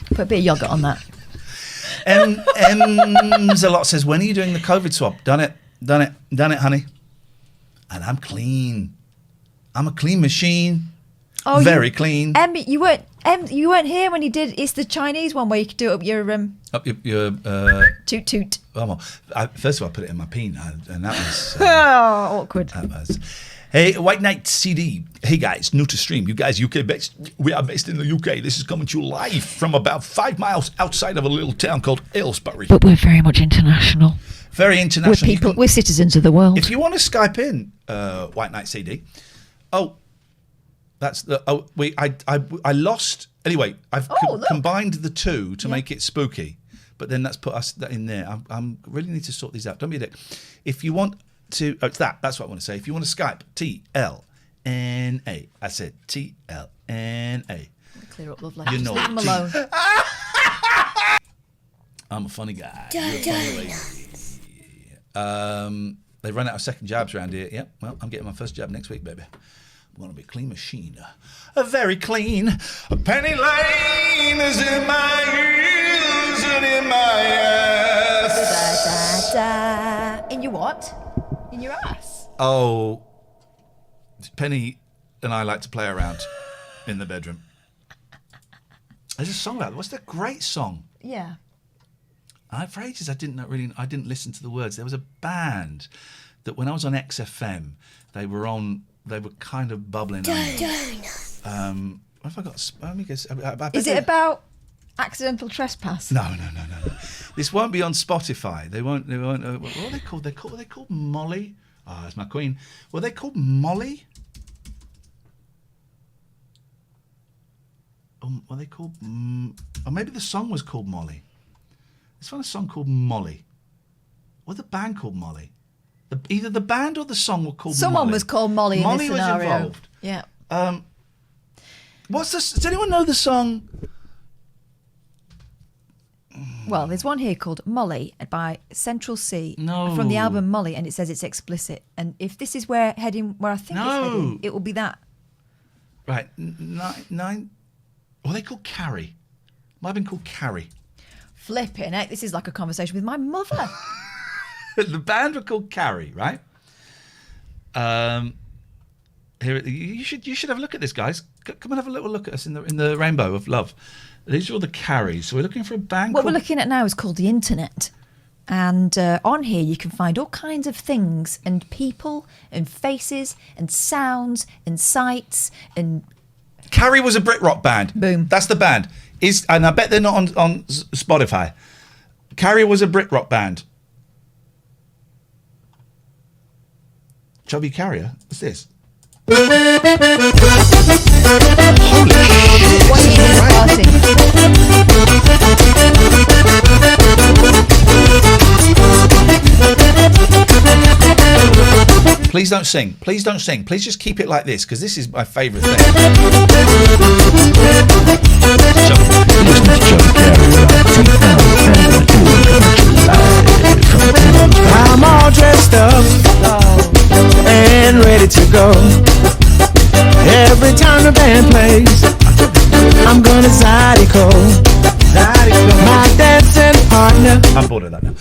Put a bit of yogurt on that. M's a lot says, when are you doing the COVID swab? Done it, honey. And I'm clean. I'm a clean machine. Oh, very clean. You weren't here when he did. It's the Chinese one where you could do it up your Up your toot toot. Oh, well, first of all, I put it in my peanut, and that was awkward. That was. Hey, White Knight CD. Hey guys, new to stream. You guys, UK based. We are based in the UK. This is coming to you live from about 5 miles outside of a little town called Aylesbury. But we're very much international. Very international. We're citizens of the world. If you want to Skype in, White Knight CD. Oh, that's the. Oh, I lost. Anyway, I've combined the two to make it spooky. But then that's put us in there. I really need to sort these out. Don't be a dick. If you want to, it's that. That's what I want to say. If you want to Skype, TLNA. I said TLNA. Clear up, lovely. You know, leave them alone. I'm a funny guy. You're a funny lady. They run out of second jabs around here. Yep. Well, I'm getting my first jab next week, baby. I'm going to be a clean machine. A very clean. A Penny Lane is in my ears and in my ass. In your what? In your ass? Oh, Penny and I like to play around in the bedroom. There's a song about it. What's that great song? Yeah. For ages I didn't listen to the words. There was a band that when I was on XFM, they were kind of bubbling. What have I got? Let me guess. Is it about accidental trespass? No. This won't be on Spotify. They won't. What are they called? They're called Molly. Oh, that's my queen. Were they called Molly? Were they called? Or maybe the song was called Molly. Let's find a song called Molly. Or the band called Molly. Either the band or the song were called Someone Molly. was called Molly in this scenario. Was involved. Yeah. What's this? Does anyone know the song? Well, there's one here called Molly by Central C No. from the album Molly, and it says it's explicit. And if this is where I think it's heading, it will be that. Right, nine. What are they called? Carrie. Might have been called Carrie. Flipping heck, this is like a conversation with my mother. The band were called Carrie, right? Here, you should have a look at this, guys. Come and have a little look at us in the rainbow of love. These are all the Carries. So we're looking for a band. What we're looking at now is called the internet, and on here you can find all kinds of things and people and faces and sounds and sights and. Carrie was a Brit rock band. Boom. That's the band. And I bet they're not on Spotify. Carrie was a Brit rock band. Chubby Carrier? What's this? Holy shit. Please don't sing. Please don't sing. Please just keep it like this, because this is my favourite thing. I'm all dressed up and ready to go. Every time the band plays, I'm gonna Zydeco. My dancing partner. I'm bored of that now.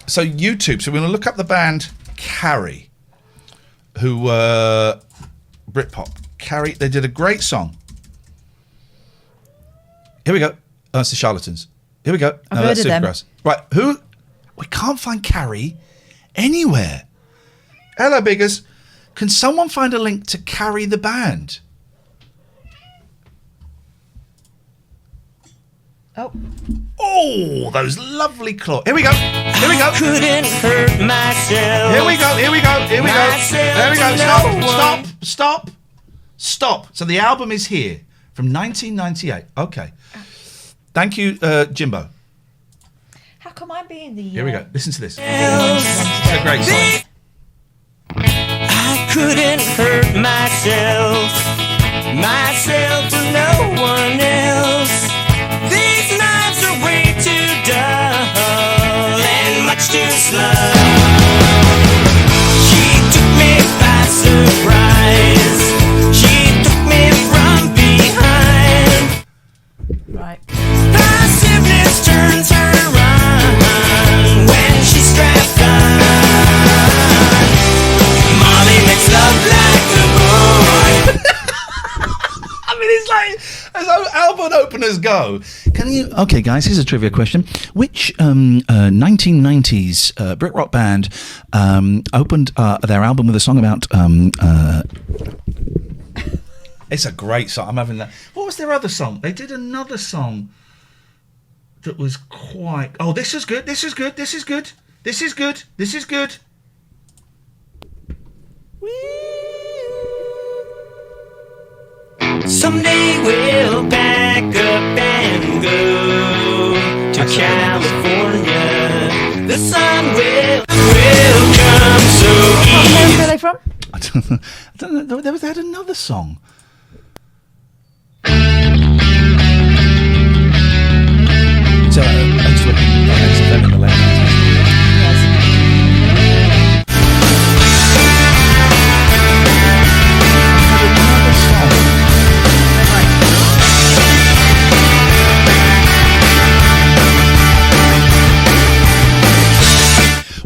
So YouTube. So we're going to look up the band Carrie. who were Britpop. Carrie, they did a great song. Here we go. Oh, it's the Charlatans. Here we go. I've heard of them. Supergrass. Right, who? We can't find Carrie anywhere. Hello, Biggers. Can someone find a link to Carrie the band? Oh, those lovely claws. Here we go. Here we go. Couldn't hurt myself. Here we go. Here we go. Here we go. There we go. Stop. So the album is here from 1998. Okay. Thank you, Jimbo. How come I'm being the... Here we go. Listen to this. It's a great song. I couldn't hurt myself for no one else. These knives are way too dull and much too slow. She took me by surprise. She took me from behind. Right. Passiveness turns her on when she's strapped on. Molly makes love like a boy. I mean, it's like as album openers go. Can you? Okay, guys. Here's a trivia question: which 1990s Brit rock band opened their album with a song about? It's a great song. I'm having that. What was their other song? They did another song that was quite. Oh, this is good. This is good. This is good. This is good. This is good. Someday we'll pack up and go to California. The sun will come so easy. Where are they from? I don't know. They had another song. So I was looking at them in the late 90s.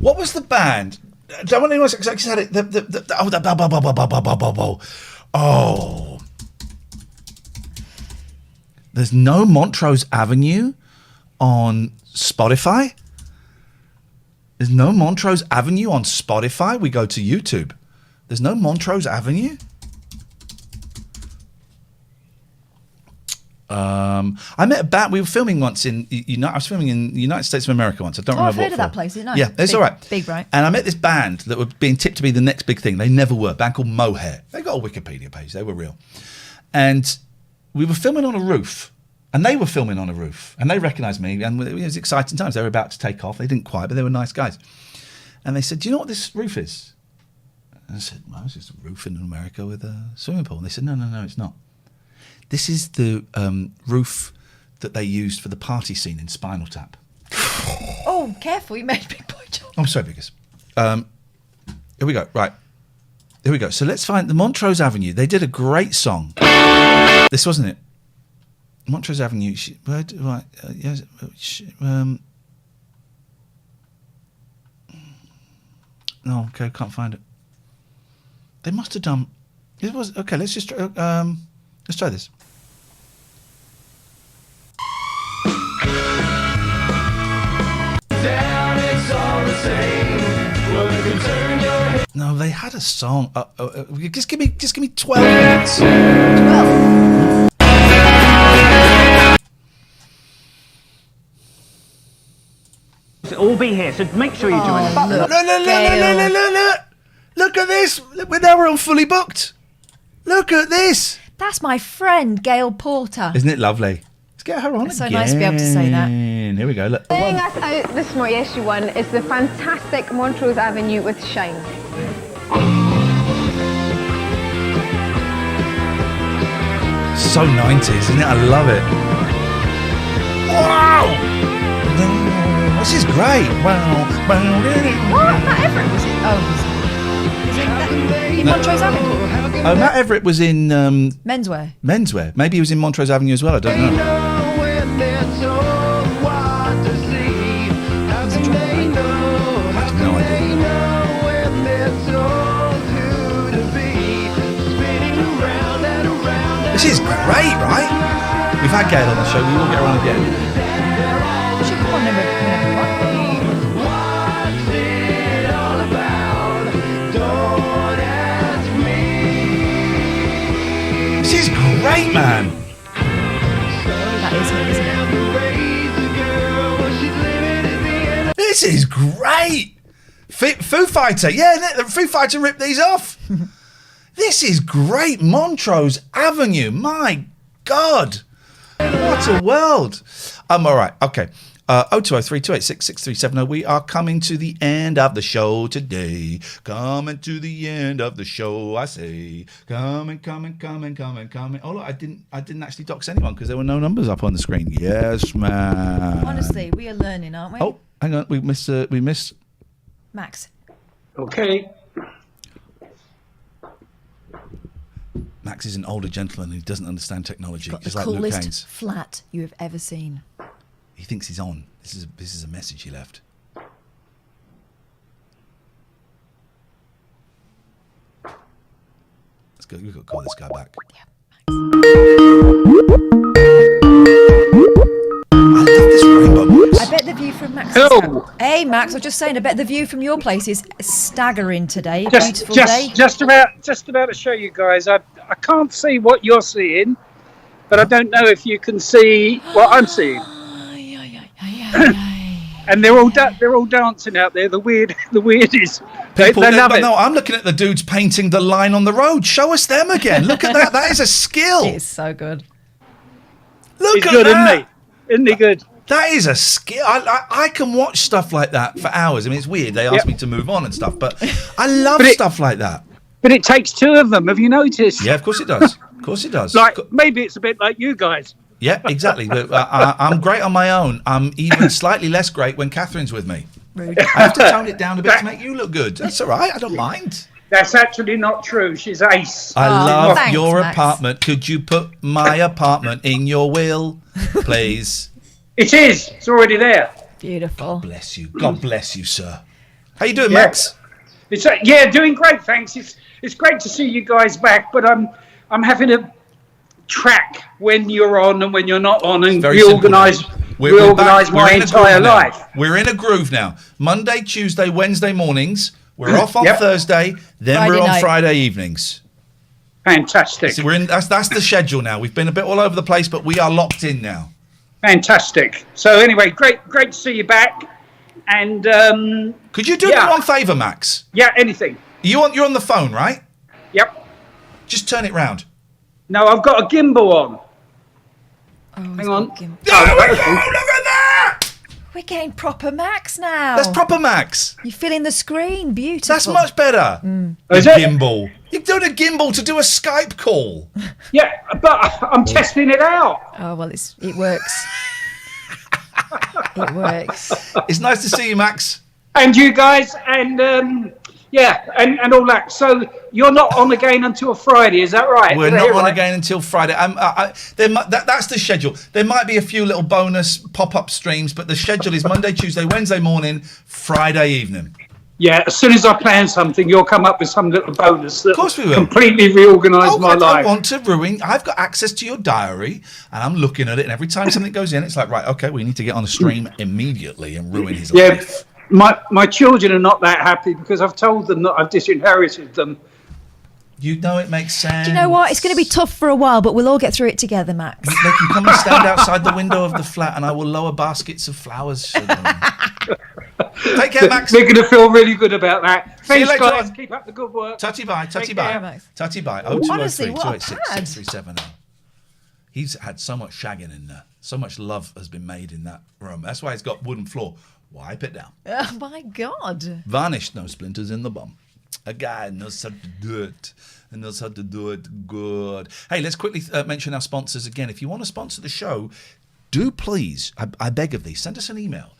What was the band? Don't want anyone to said it. Oh. There's no Montrose Avenue on Spotify. There's no Montrose Avenue on Spotify. We go to YouTube. There's no Montrose Avenue. I met a band. We were filming once in I was filming in the United States of America once. I don't remember. I've heard what of that place. Isn't it nice? Yeah, it's big, all right. Big, right? And I met this band that were being tipped to be the next big thing. They never were. A band called Mohair. They got a Wikipedia page. They were real. And we were filming on a roof. And they were filming on a roof. And they recognised me. And it was exciting times. They were about to take off. They didn't quite, but they were nice guys. And they said, "Do you know what this roof is?" And I said, "Well, it's just a roof in America with a swimming pool." And they said, No, it's not. This is the roof that they used for the party scene in Spinal Tap. Oh, careful, you made a big boy jump. I'm sorry, Biggers. Here we go. Right. Here we go. So let's find the Montrose Avenue. They did a great song. This wasn't it. Montrose Avenue. Yes. No, okay, can't find it. They must have done. It was okay. Let's just let's try this. No, they had a song. Just give me 12 minutes. 12. All be here, so make sure you join us. Look at this. Now we're all fully booked. Look at this. That's my friend, Gail Porter. Isn't it lovely? Let's get her on It's again. so nice to be able to say that. Here we go. Look. Playing us out this Moyeshi one is the fantastic Montrose Avenue with Shine. So 90s, isn't it? I love it. Wow! This is great. Wow. What? Matt Everett was in... Oh, was it in Montrose Avenue? Oh, Matt Everett was in... Menswear. Menswear. Maybe he was in Montrose Avenue as well. I don't know. No idea. We've had Gail on the show. We will get her on again. She come on whenever you want. This is great, man. That is it, isn't it? This is great. Foo Fighter. Yeah, the Foo Fighter ripped these off. This is great. Montrose Avenue. My God. What a world. All right. Okay. 0203286637. We are coming to the end of the show today. Coming to the end of the show, I say. Coming. Oh, look, I didn't actually dox anyone because there were no numbers up on the screen. Yes, man. Honestly, we are learning, aren't we? Oh, hang on. We missed Max. Okay. Max is an older gentleman who doesn't understand technology. Got Just the like Luke coolest Haynes. flat you have ever seen. He thinks he's on. This is a message he left. Let's go. We've got to call this guy back. I love this rainbow box. I bet the view from Max. Hello. Hey, Max. I was just saying. I bet the view from your place is staggering today. Just, Beautiful just, day. just about to show you guys. I can't see what you're seeing, but I don't know if you can see what I'm seeing. And they're all dancing out there. The weirdest. They love it. No, I'm looking at the dudes painting the line on the road. Show us them again. Look at that. That is a skill. It's so good. Look He's at good, that. isn't he? Isn't he good? That is a skill. I can watch stuff like that for hours. I mean, it's weird. They ask me to move on and stuff, but I love stuff like that. But it takes two of them. Have you noticed? Yeah, of course it does. Of course it does. Like maybe it's a bit like you guys. Yeah, exactly. But I'm great on my own. I'm even slightly less great when Catherine's with me. Rude. I have to tone it down a bit to make you look good. That's all right. I don't mind. That's actually not true. She's ace. I love thanks, your Max. apartment. Could you put my apartment in your will, please? It is. It's already there. Beautiful. Bless you. God bless you, sir. How you doing, Yeah. Max? It's doing great. Thanks. It's great to see you guys back, but I'm having to track when you're on and when you're not on, and reorganise my entire life. We're in a groove now. Monday, Tuesday, Wednesday mornings. We're off on Yep. Thursday. Then Friday we're on night. Friday evenings. Fantastic. So we're in. That's the schedule now. We've been a bit all over the place, but we are locked in now. Fantastic. So anyway, great to see you back. And could you do me one favour, Max? Yeah, anything. You're on the phone, right? Yep. Just turn it round. No, I've got a gimbal on. Hang on. Look at that! We're getting proper Max now. That's proper Max. You're filling the screen. Beautiful. That's much better. Is Your it? gimbal. You're doing a gimbal to do a Skype call. Yeah, but I'm testing it out. Oh well, it works. It works. It's nice to see you, Max. And you guys, and and all that. So you're not on again until Friday, is that right? We're Did I not hear on right? again until Friday. That's the schedule. There might be a few little bonus pop-up streams, but the schedule is Monday, Tuesday, Wednesday morning, Friday evening. Yeah, as soon as I plan something, you'll come up with some little bonus that Of course we will. completely reorganise my I life. don't want to ruin. I've got access to your diary, and I'm looking at it. And every time something goes in, it's like, right, okay, we need to get on the stream immediately and ruin his life. My children are not that happy because I've told them that I've disinherited them. You know it makes sense. Do you know what? It's going to be tough for a while, but we'll all get through it together, Max. They can come and stand outside the window of the flat, and I will lower baskets of flowers for them. Take care, Max. They're going to feel really good about that. See you Thanks, later guys. on. Keep up the good work. Tutty bye. Tutty Take bye. care, Max. Tutty bye. Honestly, 0203 what a 286 6370. He's had so much shagging in there. So much love has been made in that room. That's why it's got wooden floor. Wipe it down. Oh my God. Varnish, no splinters in the bum. A guy knows how to do it. And knows how to do it good. Hey, let's quickly mention our sponsors again. If you want to sponsor the show, do please, I beg of thee, send us an email.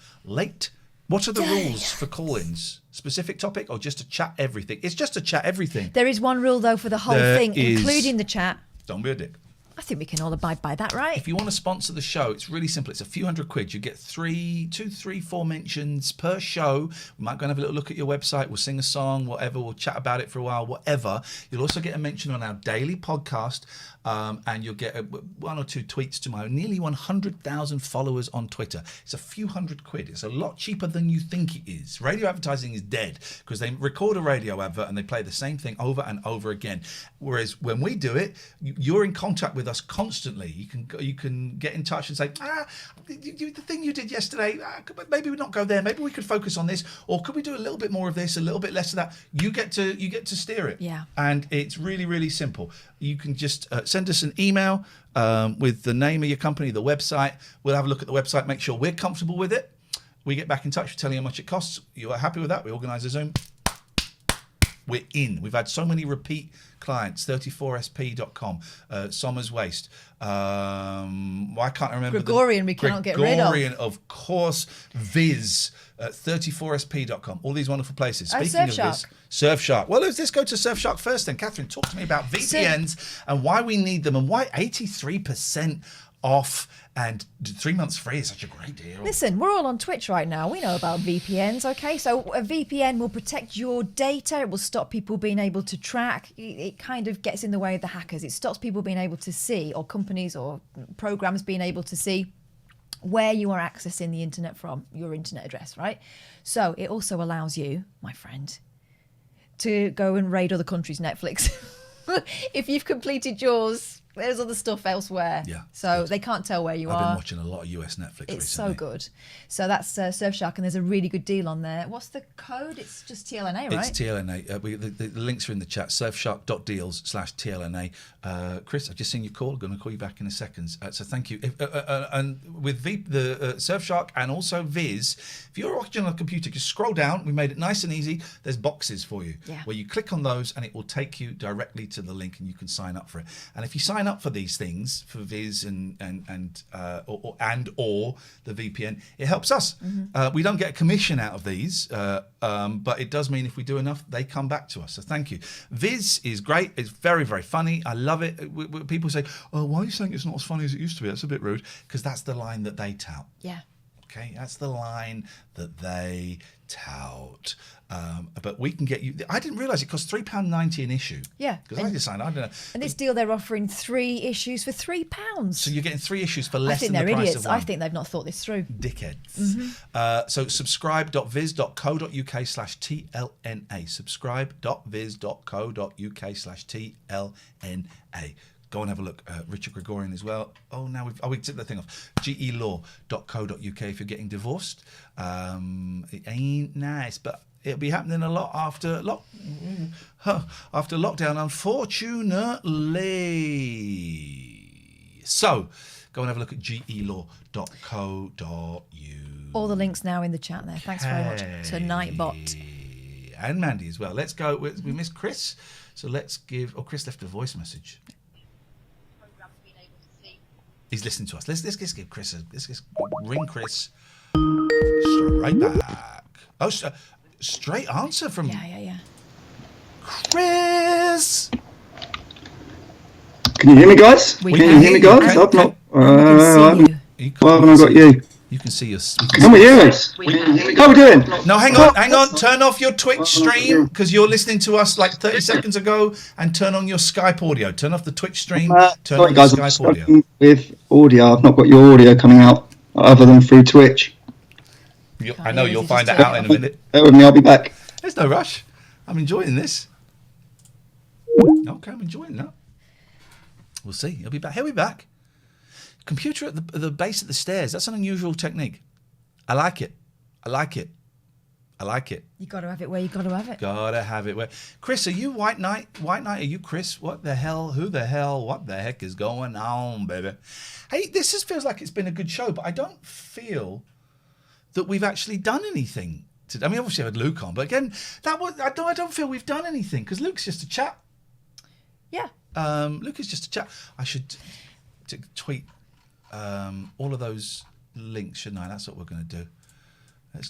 What are the rules for call-ins? Specific topic or just to chat everything? It's just to chat everything. There is one rule though for the whole There thing, is. including the chat. Don't be a dick. I think we can all abide by that, right? If you want to sponsor the show, it's really simple. It's a few £100. You get 2, 3, 4 mentions per show. We might go and have a little look at your website. We'll sing a song, whatever. We'll chat about it for a while, whatever. You'll also get a mention on our daily podcast, and you'll get 1 or 2 tweets to my nearly 100,000 followers on Twitter. It's a few £100. It's a lot cheaper than you think it is. Radio advertising is dead because they record a radio advert and they play the same thing over and over again. Whereas when we do it, you're in contact with us constantly. You can get in touch and say, the thing you did yesterday, maybe we not go there. Maybe we could focus on this, or could we do a little bit more of this, a little bit less of that? You get to steer it. Yeah. And it's really, really simple. You can just send us an email with the name of your company, the website. We'll have a look at the website, make sure we're comfortable with it. We get back in touch, tell you how much it costs. You are happy with that? We organise a Zoom. We're in. We've had so many repeat clients. 34sp.com, Sommer's Waste. I can't remember. Gregorian, we cannot get rid of. Gregorian, of course. Viz, 34sp.com. All these wonderful places. Speaking of this, Surfshark. Well, let's go to Surfshark first then. Catherine, talk to me about VPNs and why we need them and why 83% off and 3 months free is such a great deal. Listen, we're all on Twitch right now. We know about VPNs, okay? So a VPN will protect your data. It will stop people being able to track. It kind of gets in the way of the hackers. It stops people being able to see, or companies or programs being able to see where you are accessing the internet from, your internet address, right? So it also allows you, my friend, to go and raid other countries' Netflix. If you've completed yours, there's other stuff elsewhere. Yeah. So they can't tell where you are. I've been watching a lot of US Netflix recently. It's so good. So that's Surfshark, and there's a really good deal on there. What's the code? It's just TLNA, right? It's TLNA. The links are in the chat. Surfshark.deals/TLNA. Chris, I've just seen your call. I'm going to call you back in a second. So thank you. And with the Surfshark and also Viz, if you're watching on a computer, just scroll down. We made it nice and easy. There's boxes for you where you click on those and it will take you directly to the link and you can sign up for it. And if you sign up for these things, for Viz or the VPN, it helps us. We don't get a commission out of these, but it does mean if we do enough, they come back to us. So thank you. Viz is great. It's very, very funny. I love it. People say, "Oh, why are you saying it's not as funny as it used to be?" That's a bit rude, because that's the line that they tout. Yeah. Okay, that's the line that they tout. But we can get you. I didn't realise it costs £3.90 an issue. Yeah. Because I decided, I don't know. And this deal, they're offering 3 issues for £3. So you're getting 3 issues for less than the I think price they're idiots. of one. I think they've not thought this through. Dickheads. So subscribe.viz.co.uk/TLNA. Subscribe.viz.co.uk/TLNA. Go and have a look. Richard Gregorian as well. Oh, now we took the thing off. gelaw.co.uk if you're getting divorced. It ain't nice, but it'll be happening a lot after lockdown, unfortunately. So go and have a look at gelaw.co.uk. All the links now in the chat there. Thanks very much to Nightbot. And Mandy as well. Let's go. We missed Chris. So let's give... Oh, Chris left a voice message. He's listening to us. Let's just give Chris let's just ring Chris straight back. Oh, straight answer from Chris. Can you hear me, guys? We can can you hear me, guys? Okay. I've not. Why haven't I got you? You can see us. Can we hear us? How are we doing? No, hang on. Turn off your Twitch stream because you're listening to us like 30 seconds ago, and turn on your Skype audio. Turn off the Twitch stream. Turn on your Skype audio. With audio, I've not got your audio coming out other than through Twitch. I know you'll find that out in a minute. Bear with me, I'll be back. There's no rush. I'm enjoying this. Okay, I'm enjoying that. We'll see. He'll be back. He'll be back. Computer at the base of the stairs. That's an unusual technique. I like it. I like it. I like it. You got to have it where you got to have it. Gotta have it where. Chris, are you White Knight? White Knight, are you Chris? What the hell? Who the hell? What the heck is going on, baby? Hey, this just feels like it's been a good show, but I don't feel that we've actually done anything. I mean, obviously I had Luke on, but again, I don't feel we've done anything because Luke's just a chat. Yeah. Luke is just a chat. I should tweet all of those links, shouldn't I? That's what we're going to do.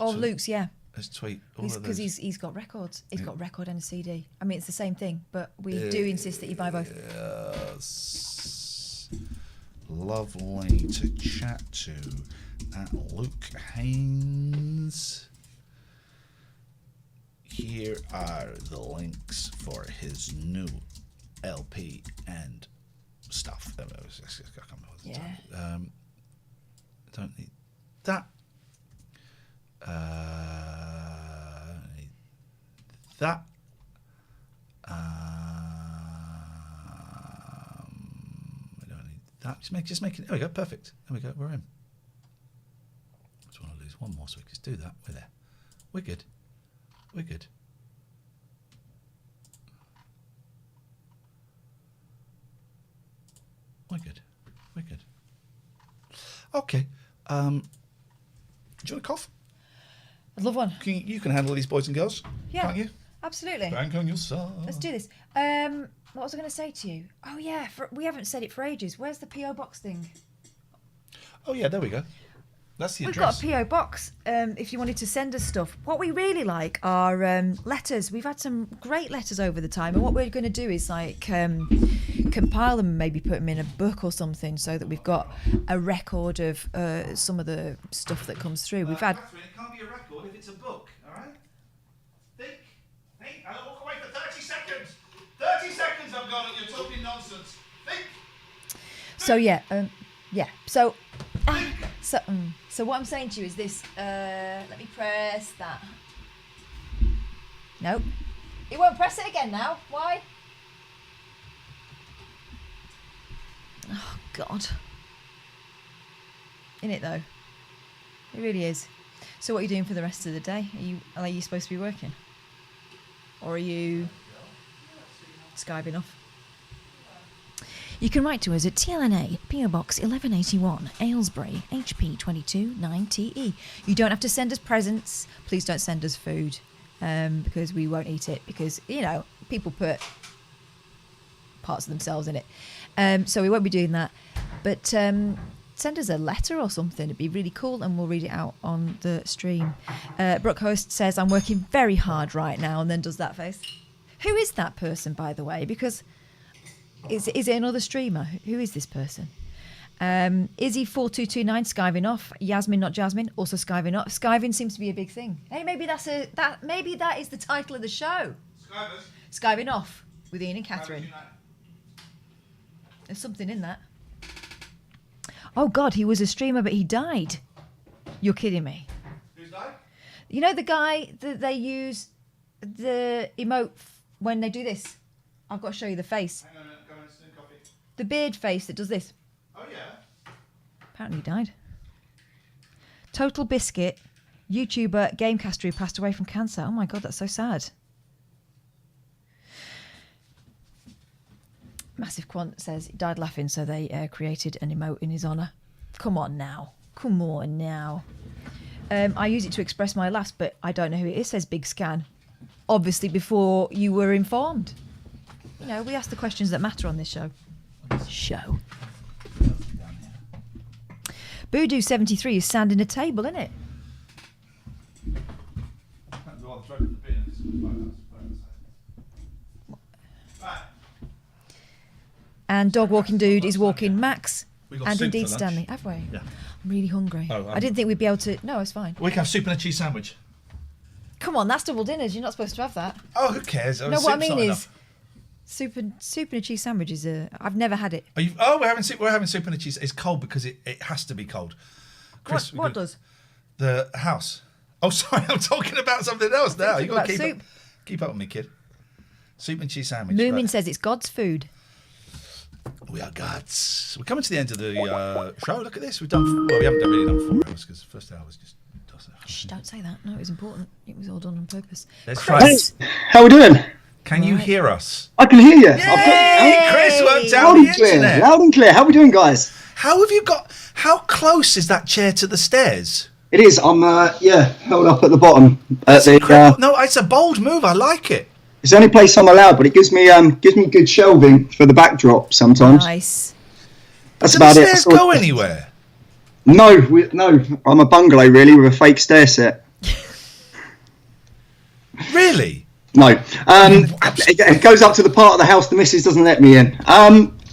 Luke's, yeah. Let's tweet all of those. Because he's got records. He's got record and a CD. I mean, it's the same thing, but we do insist that you buy both. Yes. lovely to chat to at Luke Haynes. Here are the links for his new LP and stuff. Yeah. Don't need that. Need that. I don't need that. Just make it. There we go. Perfect. There we go. We're in. Just want to lose one more so we can just do that. We're there. We're good. We're good. We're good. We're good. Okay. Do you want a cough? I'd love one. You can handle these boys and girls, can't you? Absolutely. Bank on yourself. Let's do this. What was I going to say to you? Oh yeah, we haven't said it for ages. Where's the PO box thing? Oh yeah, there we go. That's the We've address. got a PO box. If you wanted to send us stuff, what we really like are letters. We've had some great letters over the time, and what we're going to do is like compile them and maybe put them in a book or something, so that we've got a record of some of the stuff that comes through. We've had. Catherine, it can't be a record if it's a book. All right. Think. I'll walk away for 30 seconds. 30 seconds. I've got it. You're talking nonsense. Think. So yeah. So what I'm saying to you is this. Let me press that. Nope. It won't press it again now. Why? Oh God. In it though. It really is. So what are you doing for the rest of the day? Are you supposed to be working? Or are you Skyping off? You can write to us at TLNA, PO Box 1181, Aylesbury, HP 22 9TE. You don't have to send us presents. Please don't send us food, because we won't eat it, because, you know, people put parts of themselves in it. So we won't be doing that. But send us a letter or something. It'd be really cool, and we'll read it out on the stream. Brookhost says, I'm working very hard right now, and then does that face. Who is that person, by the way? Because... Is it another streamer? Who is this person? Izzy4229 skiving off. Yasmin, not Jasmine, also skiving off. Skiving seems to be a big thing. Hey, maybe that is the title of the show. Skiving off with Ian and Catherine. There's something in that. Oh God, he was a streamer, but he died. You're kidding me. Who's died? You know the guy that they use the emote when they do this. I've got to show you the face. Hang on a minute, go and sniff coffee. The beard face that does this. Oh yeah. Apparently he died. Total Biscuit, YouTuber, Gamecaster who passed away from cancer. Oh my God, that's so sad. Massive Quant says he died laughing, so they created an emote in his honour. Come on now. Come on now. I use it to express my laughs, but I don't know who it is, says Big Scan. Obviously before you were informed. You know, we ask the questions that matter on this show. Voodoo73 is sanding a table, isn't it? And Dog Walking Dude is walking Max. And indeed Stanley. Have we? Yeah. I'm really hungry. I didn't think we'd be able to... No, it's fine. We can have soup and a cheese sandwich. Come on, that's double dinners. You're not supposed to have that. Oh, who cares? No, what I mean is... Soup and a cheese sandwich is I've never had it. We're having soup and a cheese. It's cold because it has to be cold. Chris, what does? The house. Oh, sorry, I'm talking about something else now. You got to keep up with me, kid. Soup and cheese sandwich. Moomin says it's God's food. We are gods. We're coming to the end of the show. Look at this. We haven't really done 4 hours because the first hour was just. Shh, don't say that. No, it was important. It was all done on purpose. Let's try it. How are we doing? Can you hear us? I can hear you. Yay! Chris worked out Loud the and clear. internet. Loud and clear. How are we doing, guys? How close is that chair to the stairs? It is. I'm held up at the bottom. No, it's a bold move. I like it. It's the only place I'm allowed, but it gives me good shelving for the backdrop sometimes. Nice. That's about it. Does the stairs go anywhere? No. I'm a bungalow really with a fake stair set. Really? No. It goes up to the part of the house the missus doesn't let me in.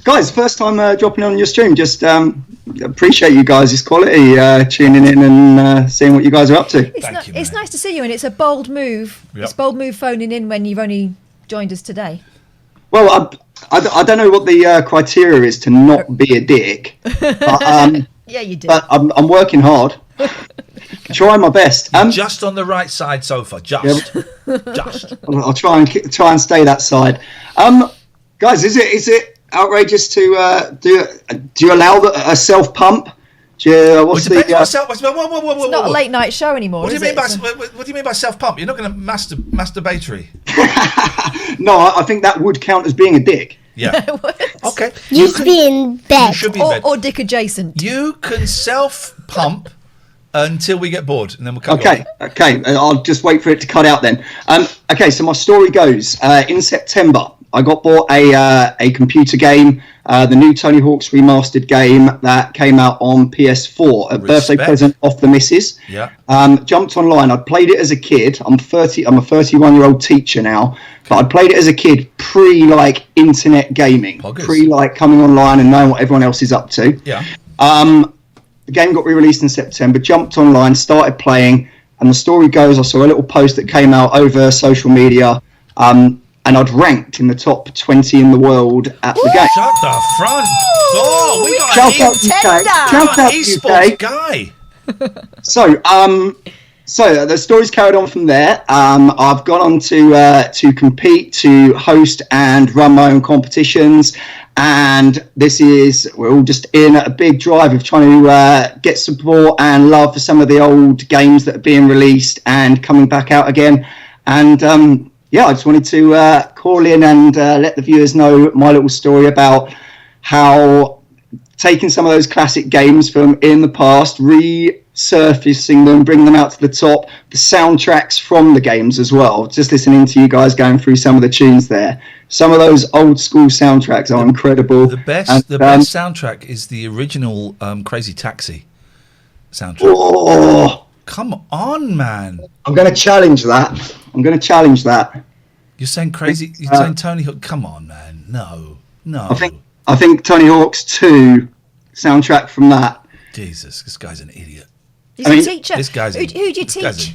guys, first time dropping on your stream. Just appreciate you guys' quality, tuning in and seeing what you guys are up to. It's nice to see you, and it's a bold move. Yep. It's a bold move phoning in when you've only joined us today. Well, I don't know what the criteria is to not be a dick. But, yeah, you do. But I'm working hard. Trying my best. Just on the right side sofa. Just. Just. I'll try and stay that side. Guys, is it outrageous to do you allow a self pump? What's Whoa, It's not a late night show anymore. What do you is mean it? by what do you mean by self pump? You're not going to masturbatory. No, I think that would count as being a dick. Yeah. Okay. You should be in bed. You should be in bed. Or dick adjacent. You can self pump until we get bored, and then we'll cut. Okay. I'll just wait for it to cut out then. Okay, so my story goes. In September, I got bought a computer game, the new Tony Hawk's remastered game that came out on PS4, a birthday present off the missus. Yeah. Jumped online. I'd played it as a kid. I'm a 31-year-old teacher now, but I'd played it as a kid pre internet gaming, pre coming online and knowing what everyone else is up to. Yeah. The game got re-released in September. Jumped online, started playing, and the story goes, I saw a little post that came out over social media. And I'd ranked in the top 20 in the world at the game. Shut the front door. We got Shout out UK. Shout out esports UK. guy. So the story's carried on from there. I've gone on to compete, to host and run my own competitions. And we're all just in a big drive of trying to get support and love for some of the old games that are being released and coming back out again. And I just wanted to call in and let the viewers know my little story about how taking some of those classic games from in the past, resurfacing them, bringing them out to the top, the soundtracks from the games as well. Just listening to you guys going through some of the tunes there. Some of those old school soundtracks are incredible. The best soundtrack is the original Crazy Taxi soundtrack. Oh, come on, man! I'm going to challenge that. You're saying crazy? You're saying Tony Hawk? Come on, man! No. I think Tony Hawk's 2 soundtrack from that. Jesus, this guy's an idiot. He's a teacher. This guy's who do you teach?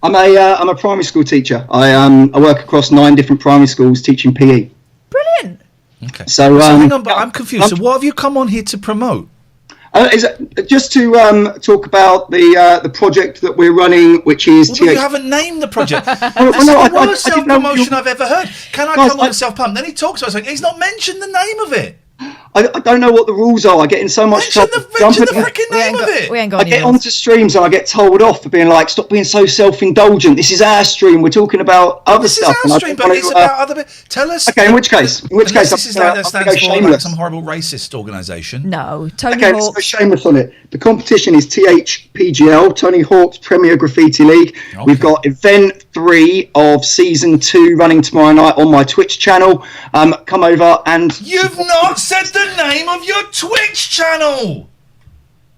I'm a primary school teacher. I work across 9 different primary schools teaching PE. Brilliant. Okay. So hang on, but I'm confused. So what have you come on here to promote? Is it just to talk about the project that we're running, which is Well, you haven't named the project. That's the worst self-promotion I've ever heard. Can I come on and self-pump? Then he talks about something. He's not mentioned the name of it. I don't know what the rules are. I get in so much trouble. Mention the freaking name of it. We ain't got I get onto streams and I get told off for being like, stop being so self-indulgent. This is our stream. We're talking about other stuff. This is our stream, but it's about other bits. Tell us. Okay, in which case? This is like that stands for like some horrible racist organisation. No, Tony Okay, Hawk. let's go shameless on it. The competition is THPGL, Tony Hawk's Premier Graffiti League. Okay. We've got event 3 of season 2 running tomorrow night on my Twitch channel. Come over and... You've not said the name of your Twitch channel.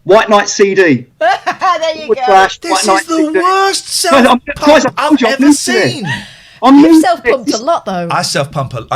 White Knight CD. There you go. This is the worst self-pump I've ever seen. You've self-pumped a lot, though. I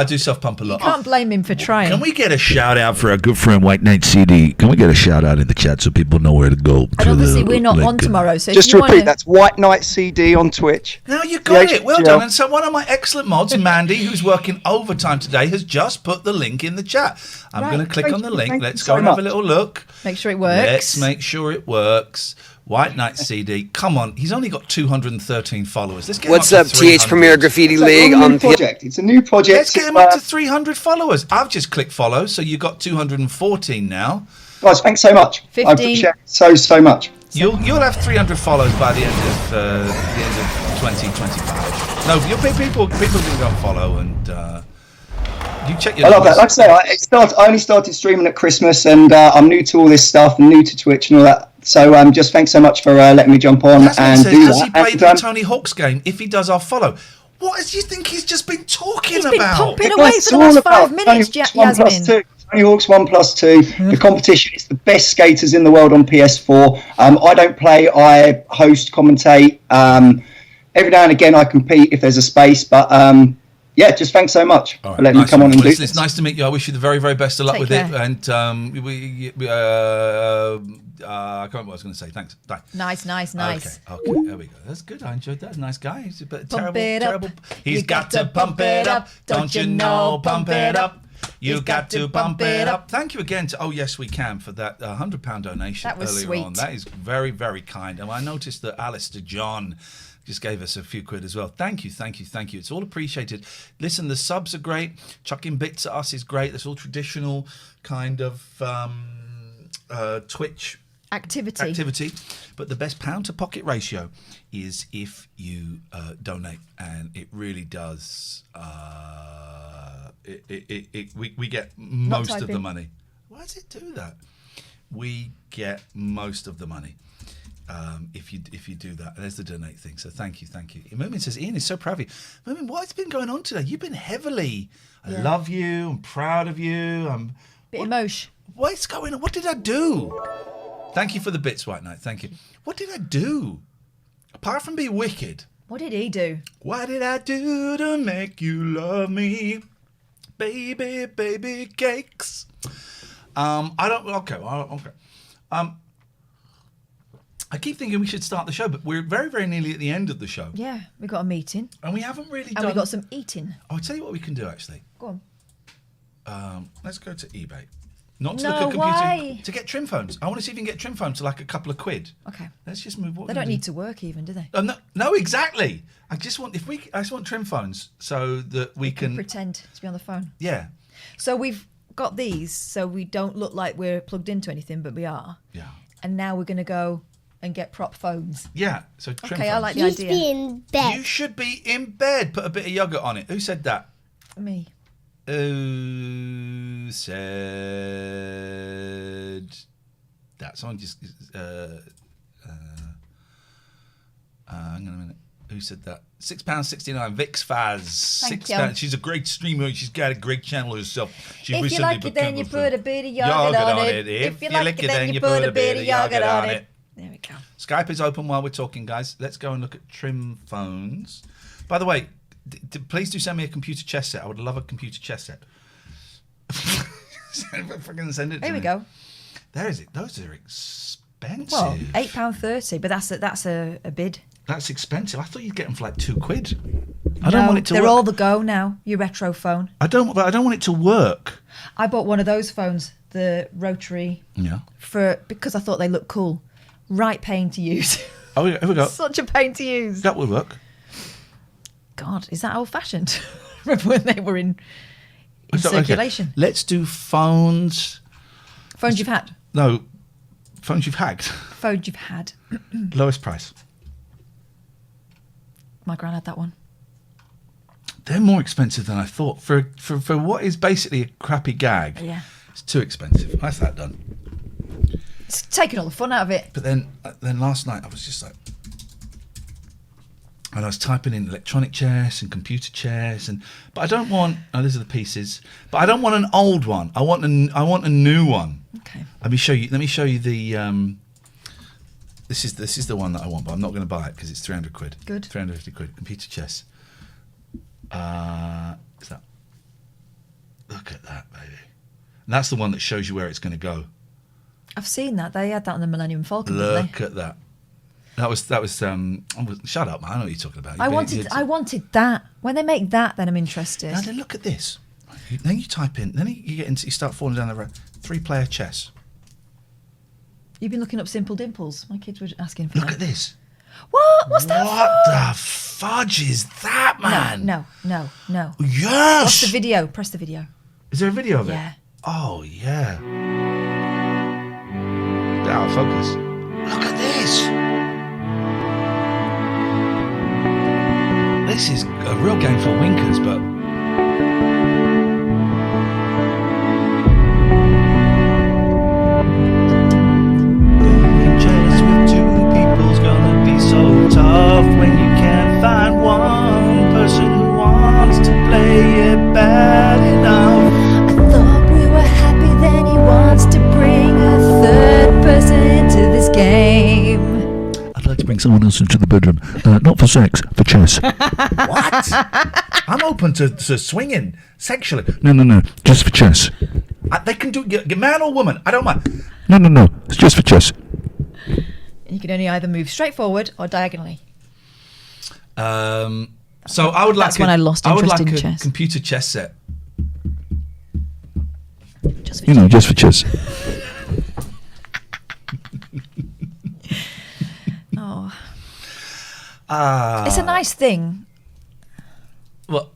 do self-pump a lot. You can't blame him for trying. Can we get a shout out for our good friend White Knight CD? Can we get a shout out in the chat so people know where to go? And obviously we're not on tomorrow, so just if you to repeat, wanna... that's White Knight CD on Twitch. Now you got it. Well done. And so one of my excellent mods, Mandy, who's working overtime today, has just put the link in the chat. I'm going to click on the link. Let's go and have a little look. Make sure it works. Let's make sure it works. White Knight CD. Come on, he's only got 213 followers. Let's get What's him up, to 300. TH Premier Graffiti League on project. It's a new project. Let's get him up to 300 followers. I've just clicked follow, so you've got 214 now. Guys, thanks so much. 15. I appreciate it so much. You'll have 300 followers by the end of 2025. No, people can go and follow and. You check your I love that. numbers. Like I say, I only started streaming at Christmas, and I'm new to all this stuff. I'm new to Twitch and all that. So just thanks so much for letting me jump on and do Has that. he played the Tony Hawk's game? If he does, I'll follow. What do you think he's just been talking about? He's been pumping away for the last 5 minutes, Yasmin. Tony Hawk's 1+2. The competition is the best skaters in the world on PS4. I don't play. I host, commentate. Every now and again, I compete if there's a space, but. yeah, just thanks so much All right, for letting me come on and do It's this. nice to meet you. I wish you the very, very best of luck Take with care. it. And I can't remember what I was going to say. Thanks. Bye. Nice. Okay, there we go. That's good. I enjoyed that. Nice guy. He's a bit Pump terrible. it up. Terrible. He's You got to pump it up. Don't you know? Pump it up. You've got to pump it up. Thank you again to Oh Yes We Can for that £100 donation That was earlier sweet. on. That is very, very kind. And I noticed that Alistair John just gave us a few quid as well. Thank you. It's all appreciated. Listen, the subs are great. Chucking bits at us is great. That's all traditional kind of Twitch activity. But the best pound to pocket ratio is if you donate, and it really does. We get most of the money. Why does it do that? We get most of the money. If you do that. There's the donate thing. So thank you. Moomin says, Ian is so proud of you. Moomin, what's been going on today? You've been heavily. I love you. I'm proud of you. I'm bit emotion. What's going on? What did I do? Thank you for the bits, White Knight. Thank you. What did I do? Apart from be wicked. What did he do? What did I do to make you love me? Baby cakes. Okay. I keep thinking we should start the show, but we're very, very nearly at the end of the show. Yeah, we got a meeting. And we haven't really And we got some eating. I'll tell you what we can do, actually. Go on. Let's go to eBay. Not to No, look at computer. why? To get trim phones. I want to see if you can get trim phones to like a couple of quid. Okay. Let's just move. What They we don't do. need to work even, do they? No, exactly. I just want trim phones so that we can pretend to be on the phone. Yeah. So we've got these, so we don't look like we're plugged into anything, but we are. Yeah. And now we're going to go and get prop phones. Yeah. So trim Okay, phones. I like the idea. in bed. You should be in bed. Put a bit of yogurt on it. Who said that? Me. Who said that? Someone just. Hang on a minute. Who said that? £6.69. Vix Faz. Thank £6. you. She's a great streamer. She's got a great channel herself. She If you recently like it, then you became put a bit of yogurt on it. If you like it, then you put a bit of yogurt on it. There we go. Skype is open while we're talking, guys. Let's go and look at trim phones. By the way, please do send me a computer chess set. I would love a computer chess set. Fucking send it to Here we me. go. There is it. Those are expensive. Well, £8.30, but that's a bid. That's expensive. I thought you'd get them for like £2. I don't want it to they're work. all the go now. Your retro phone. I don't want it to work. I bought one of those phones, the rotary, Yeah. because I thought they looked cool. Right pain to use. Oh, here we go. Such a pain to use. That would work. God, is that old fashioned? Remember when they were in circulation? Okay. Let's do phones. Phones you've had. No, phones you've hacked. Phones you've had. Lowest price. My gran had that one. They're more expensive than I thought. For what is basically a crappy gag, Yeah. it's too expensive. That's that done. It's taking all the fun out of it. But then last night I was just like, and I was typing in electronic chess and computer chess, but I don't want. Oh, these are the pieces. But I don't want an old one. I want a new one. Okay. Let me show you the. This is the one that I want, but I'm not going to buy it because it's 300 quid. Good. 350 quid. Computer chess. Is that? Look at that, baby. And that's the one that shows you where it's going to go. I've seen that. They had that on the Millennium Falcon, didn't Look at that. That was shut up, man. I know what you're talking about. they? I wanted that. When they make that, then I'm interested. Now then look at this. Then you type in, then you get into, you start falling down the road. 3-player chess. You've been looking up Simple Dimples. My kids were asking for Look that. at this. What? What's that What for? the fudge is that, man? No. Yes. Watch the video. Press the video. Is there a video of it? Yeah. Oh, yeah. Get out of focus. Look at this. This is a real game for winkers, but... Playing chess with two people's gonna be so tough when you can't find one person who wants to play it bad enough. I thought we were happy, then he wants to bring a third person into this game. I'd like to bring take someone else into the bedroom. Not for sex, for chess. What? I'm open to swinging sexually. No, just for chess. They can do man or woman. I don't mind. No, it's just for chess. You can only either move straight forward or diagonally. So I would like. That's when I lost interest in a chess. computer chess set. Just for chess. Oh. It's a nice thing. Well,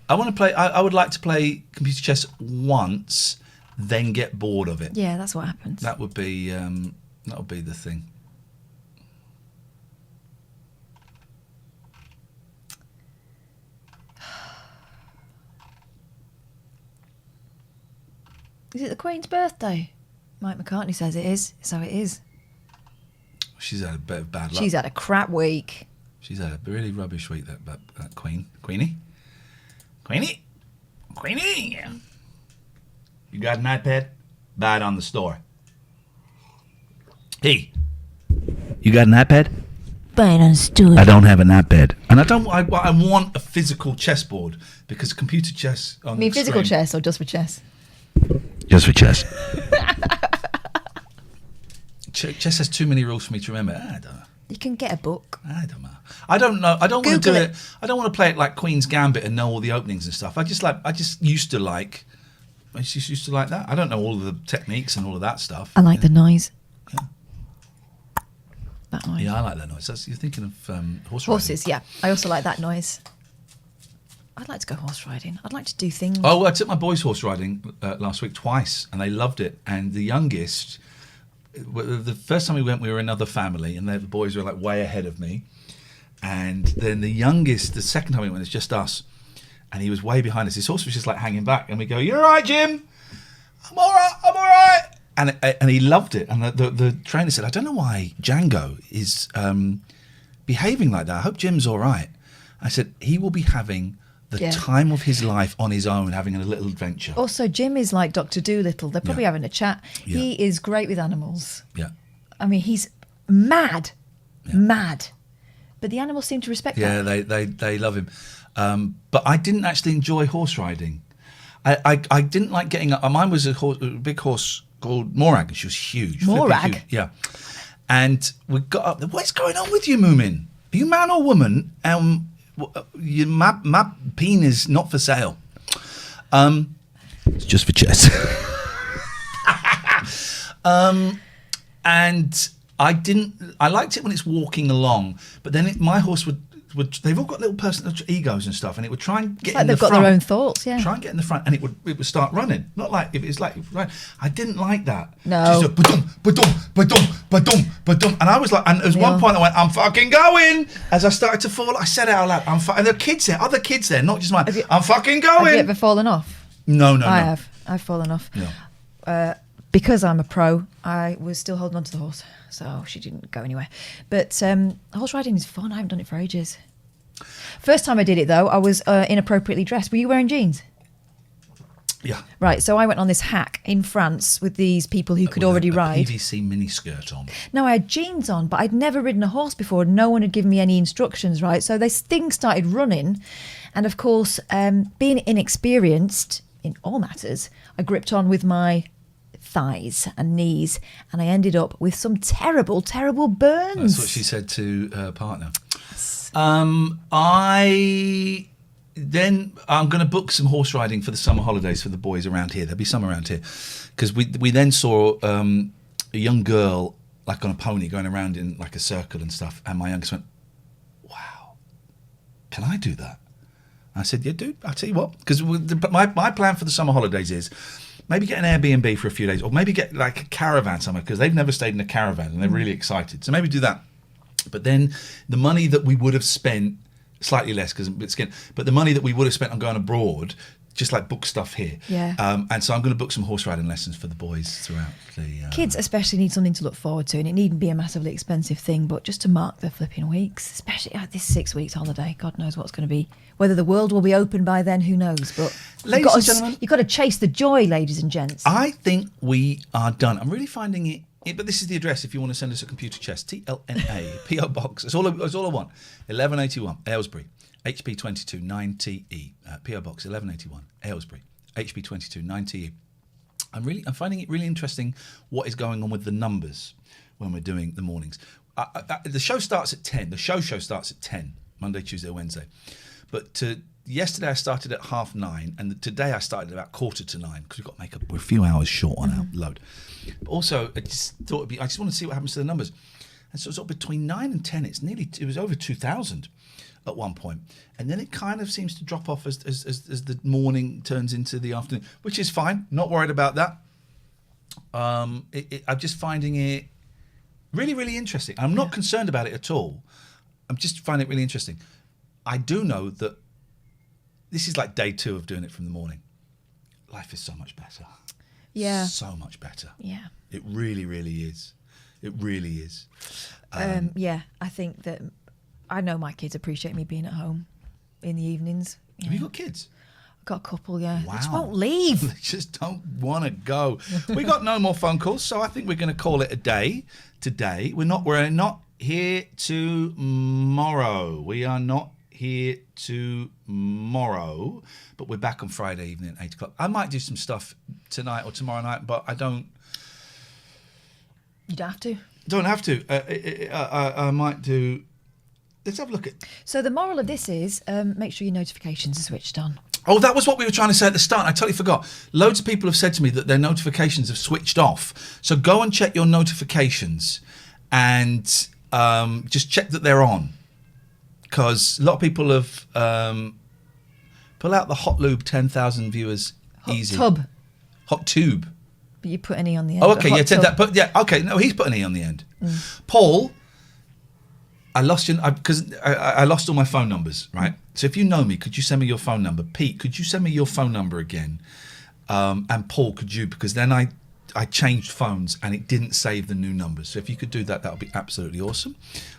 I want to play. I would like to play computer chess once, then get bored of it. Yeah, that's what happens. That would be the thing. Is it the Queen's birthday? Mike McCartney says it is, so it is. She's had a bit of bad luck. She's had a crap week. She's had a really rubbish week, that Queenie. You got an iPad? Buy it on the store. Hey, you got an iPad? Buy it on the store. I don't have an iPad, and I want a physical chessboard because computer chess. You mean physical chess or just for chess? Just for chess. Chess has too many rules for me to remember. I don't know. You can get a book. I don't know. I don't know. I don't want to do Google it. I don't want to play it like Queen's Gambit and know all the openings and stuff. I just used to like that. I don't know all of the techniques and all of that stuff. I like the noise. That noise. Yeah, I like that noise. You're thinking of horse riding. Horses, yeah. I also like that noise. I'd like to go horse riding. I'd like to do things. Oh, well, I took my boys horse riding last week twice, and they loved it. And the youngest, the first time we went, we were another family, and the boys were like way ahead of me. And then the youngest, the second time we went, it's just us, and he was way behind us. His horse was just like hanging back, and we go, "You're all right, Jim? I'm all right." And he loved it. And the trainer said, "I don't know why Django is behaving like that. I hope Jim's all right." I said, "He will be having the time of his life on his own, having a little adventure." Also, Jim is like Dr. Dolittle. They're probably having a chat. Yeah. He is great with animals. Yeah. I mean, he's mad. But the animals seem to respect that. Yeah, they love him. But I didn't actually enjoy horse riding. I didn't like getting up. Mine was a big horse called Morag, and she was huge. Morag? Huge. Yeah. And we got up there. What's going on with you, Moomin? Are you man or woman? My peen is not for sale. It's just for chess. And I liked it when it's walking along, but then my horse would they've all got little personal egos and stuff, and it would try and get in the front. They've got their own thoughts, yeah. Try and get in the front, and it would start running. Not like if it's like right. I didn't like that. No. Just ba-dum, and I was like, and there was one point I went, "I'm fucking going." As I started to fall, I said it out loud, and there are kids there, other kids there, not just mine. I'm fucking going. Have you ever fallen off? No. I have. I've fallen off. No. Because I'm a pro, I was still holding on to the horse, so she didn't go anywhere. But horse riding is fun. I haven't done it for ages. First time I did it, though, I was inappropriately dressed. Were you wearing jeans? Yeah. Right, so I went on this hack in France with these people who could already ride. PVC miniskirt on. No, I had jeans on, but I'd never ridden a horse before. No one had given me any instructions, right? So this thing started running. And of course, being inexperienced in all matters, I gripped on with my thighs and knees, and I ended up with some terrible, terrible burns. That's what she said to her partner. I'm going to book some horse riding for the summer holidays for the boys around here. There'll be some around here, because we then saw a young girl like on a pony going around in like a circle and stuff, and my youngest went, "Wow, can I do that?" I said, "Yeah, dude, I'll tell you what," because my plan for the summer holidays is maybe get an Airbnb for a few days, or maybe get like a caravan somewhere, because they've never stayed in a caravan and they're really excited. So maybe do that. But then the money that we would have spent, slightly less but the money that we would have spent on going abroad, just like book stuff here. Yeah. And so I'm going to book some horse riding lessons for the boys throughout the... Kids especially need something to look forward to, and it needn't be a massively expensive thing, but just to mark the flipping weeks, especially this 6 weeks holiday. God knows what's going to be. Whether the world will be open by then, who knows? But ladies and gentlemen, you've got to chase the joy, ladies and gents. I think we are done. I'm really finding it But this is the address if you want to send us a computer chess. TLNA, PO Box. That's all I want. 1181, Aylesbury, HP 22 9TE. PO Box 1181, Aylesbury, HP 22 9TE. I'm finding it really interesting what is going on with the numbers when we're doing the mornings. The show starts at 10. The show starts at 10, Monday, Tuesday, Wednesday. But yesterday I started at 9:30, and today I started at about 9:15 because we're a few hours short on our load. But also, I just want to see what happens to the numbers. And so sort of between 9 and 10, it was over 2,000 at one point, and then it kind of seems to drop off as the morning turns into the afternoon, which is fine. Not worried about that. I'm just finding it really, really interesting. I'm not concerned about it at all. I'm just finding it really interesting. I do know that this is like day 2 of doing it from the morning. Life is so much better. Yeah. So much better. Yeah. It really, really is. It really is. Yeah, I think that I know my kids appreciate me being at home in the evenings. Have you got kids? I've got a couple, yeah. Wow. They just won't leave. They just don't want to go. We got no more phone calls, so I think we're going to call it a day today. We're not here tomorrow. We are not here tomorrow, but we're back on Friday evening at 8 o'clock. I might do some stuff tonight or tomorrow night, but I don't. You don't have to. Don't have to. I might do. Let's have a look at. So the moral of this is make sure your notifications are switched on. Oh, that was what we were trying to say at the start. I totally forgot. Loads of people have said to me that their notifications have switched off. So go and check your notifications and just check that they're on. Because a lot of people have pull out the Hot Lube 10,000 viewers easy. Hot Tube. But you put an E on the end. Oh, okay, okay. No, he's put an E on the end. Paul, I lost because I lost all my phone numbers, right? So if you know me, could you send me your phone number? Pete, could you send me your phone number again? And Paul, could you? Because then I changed phones and it didn't save the new numbers. So if you could do that, that would be absolutely awesome.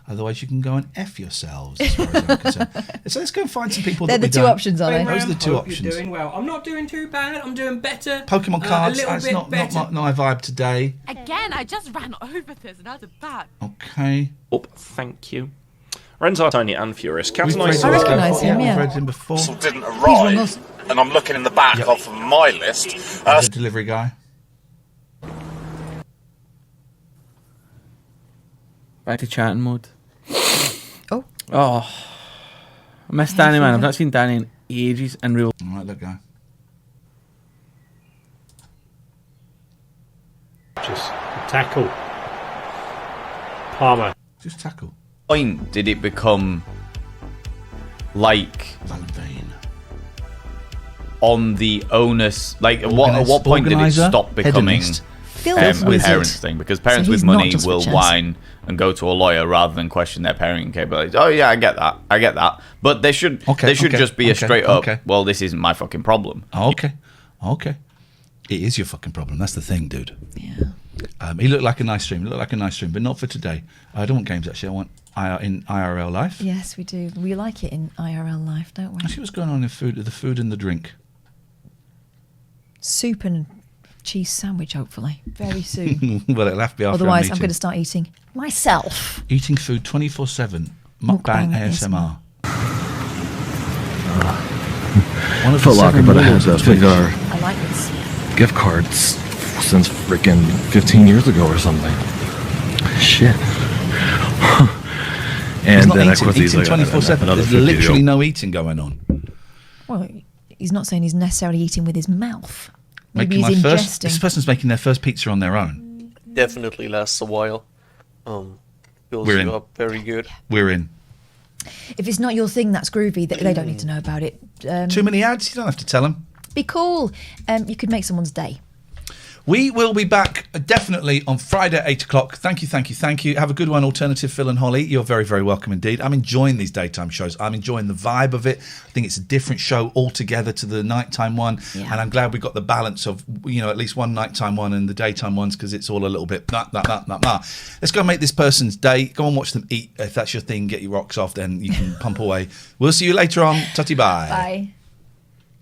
Otherwise, you can go and F yourselves, as far as I'm concerned. So let's go and find some people. They're the two options, are they? Those are the two Hope options. You're doing well. I'm not doing too bad. I'm doing better. Pokemon cards. A little That's bit not better. my vibe today. Again, I just ran over this and I had a bad. Okay. Oh, thank you. Renzo, Tony, and Furious. Captain I recognise him. We've read him before. Didn't arrive, and I'm looking in the back of my list. The delivery guy. Back to chatting mode. Oh. I miss Danny, man. I've not seen Danny in ages in real. All right, that guy. Just tackle. Palmer. Just tackle. Point did it become like on the onus? Like at what point did it stop becoming a parents thing? Because parents with money will whine and go to a lawyer rather than question their parenting capabilities. Oh yeah, I get that. But they should just be a straight up. Well, this isn't my fucking problem. Okay. It is your fucking problem. That's the thing, dude. Yeah. He looked like a nice stream. But not for today. I don't want games actually. I want in IRL life. Yes, we do. We like it in IRL life, don't we? Actually, what's going on in the food and the drink? Soup and cheese sandwich, hopefully, very soon. Well, it'll have to be after. Otherwise, I'm going to start eating myself. Eating food 24/7. Mukbang ASMR. One of Foot Locker, but I had the Figure I like this. gift cards since freaking 15 years ago or something. Shit. And then I quit these. Eating 24/7. There's literally no eating going on. Well, he's not saying he's necessarily eating with his mouth. Maybe he's ingesting. This person's making their first pizza on their own. Definitely lasts a while. Builds We're you in. up very good. We're in. If it's not your thing, that's groovy. They don't need to know about it. Too many ads? You don't have to tell them. Be cool. You could make someone's day. We will be back definitely on Friday at 8 o'clock. Thank you. Have a good one, Alternative Phil and Holly. You're very, very welcome indeed. I'm enjoying these daytime shows. I'm enjoying the vibe of it. I think it's a different show altogether to the nighttime one. Yeah. And I'm glad we got the balance of, at least one nighttime one and the daytime ones because it's all a little bit Let's go and make this person's day. Go and watch them eat. If that's your thing, get your rocks off, then you can pump away. We'll see you later on. Tutty bye. Bye.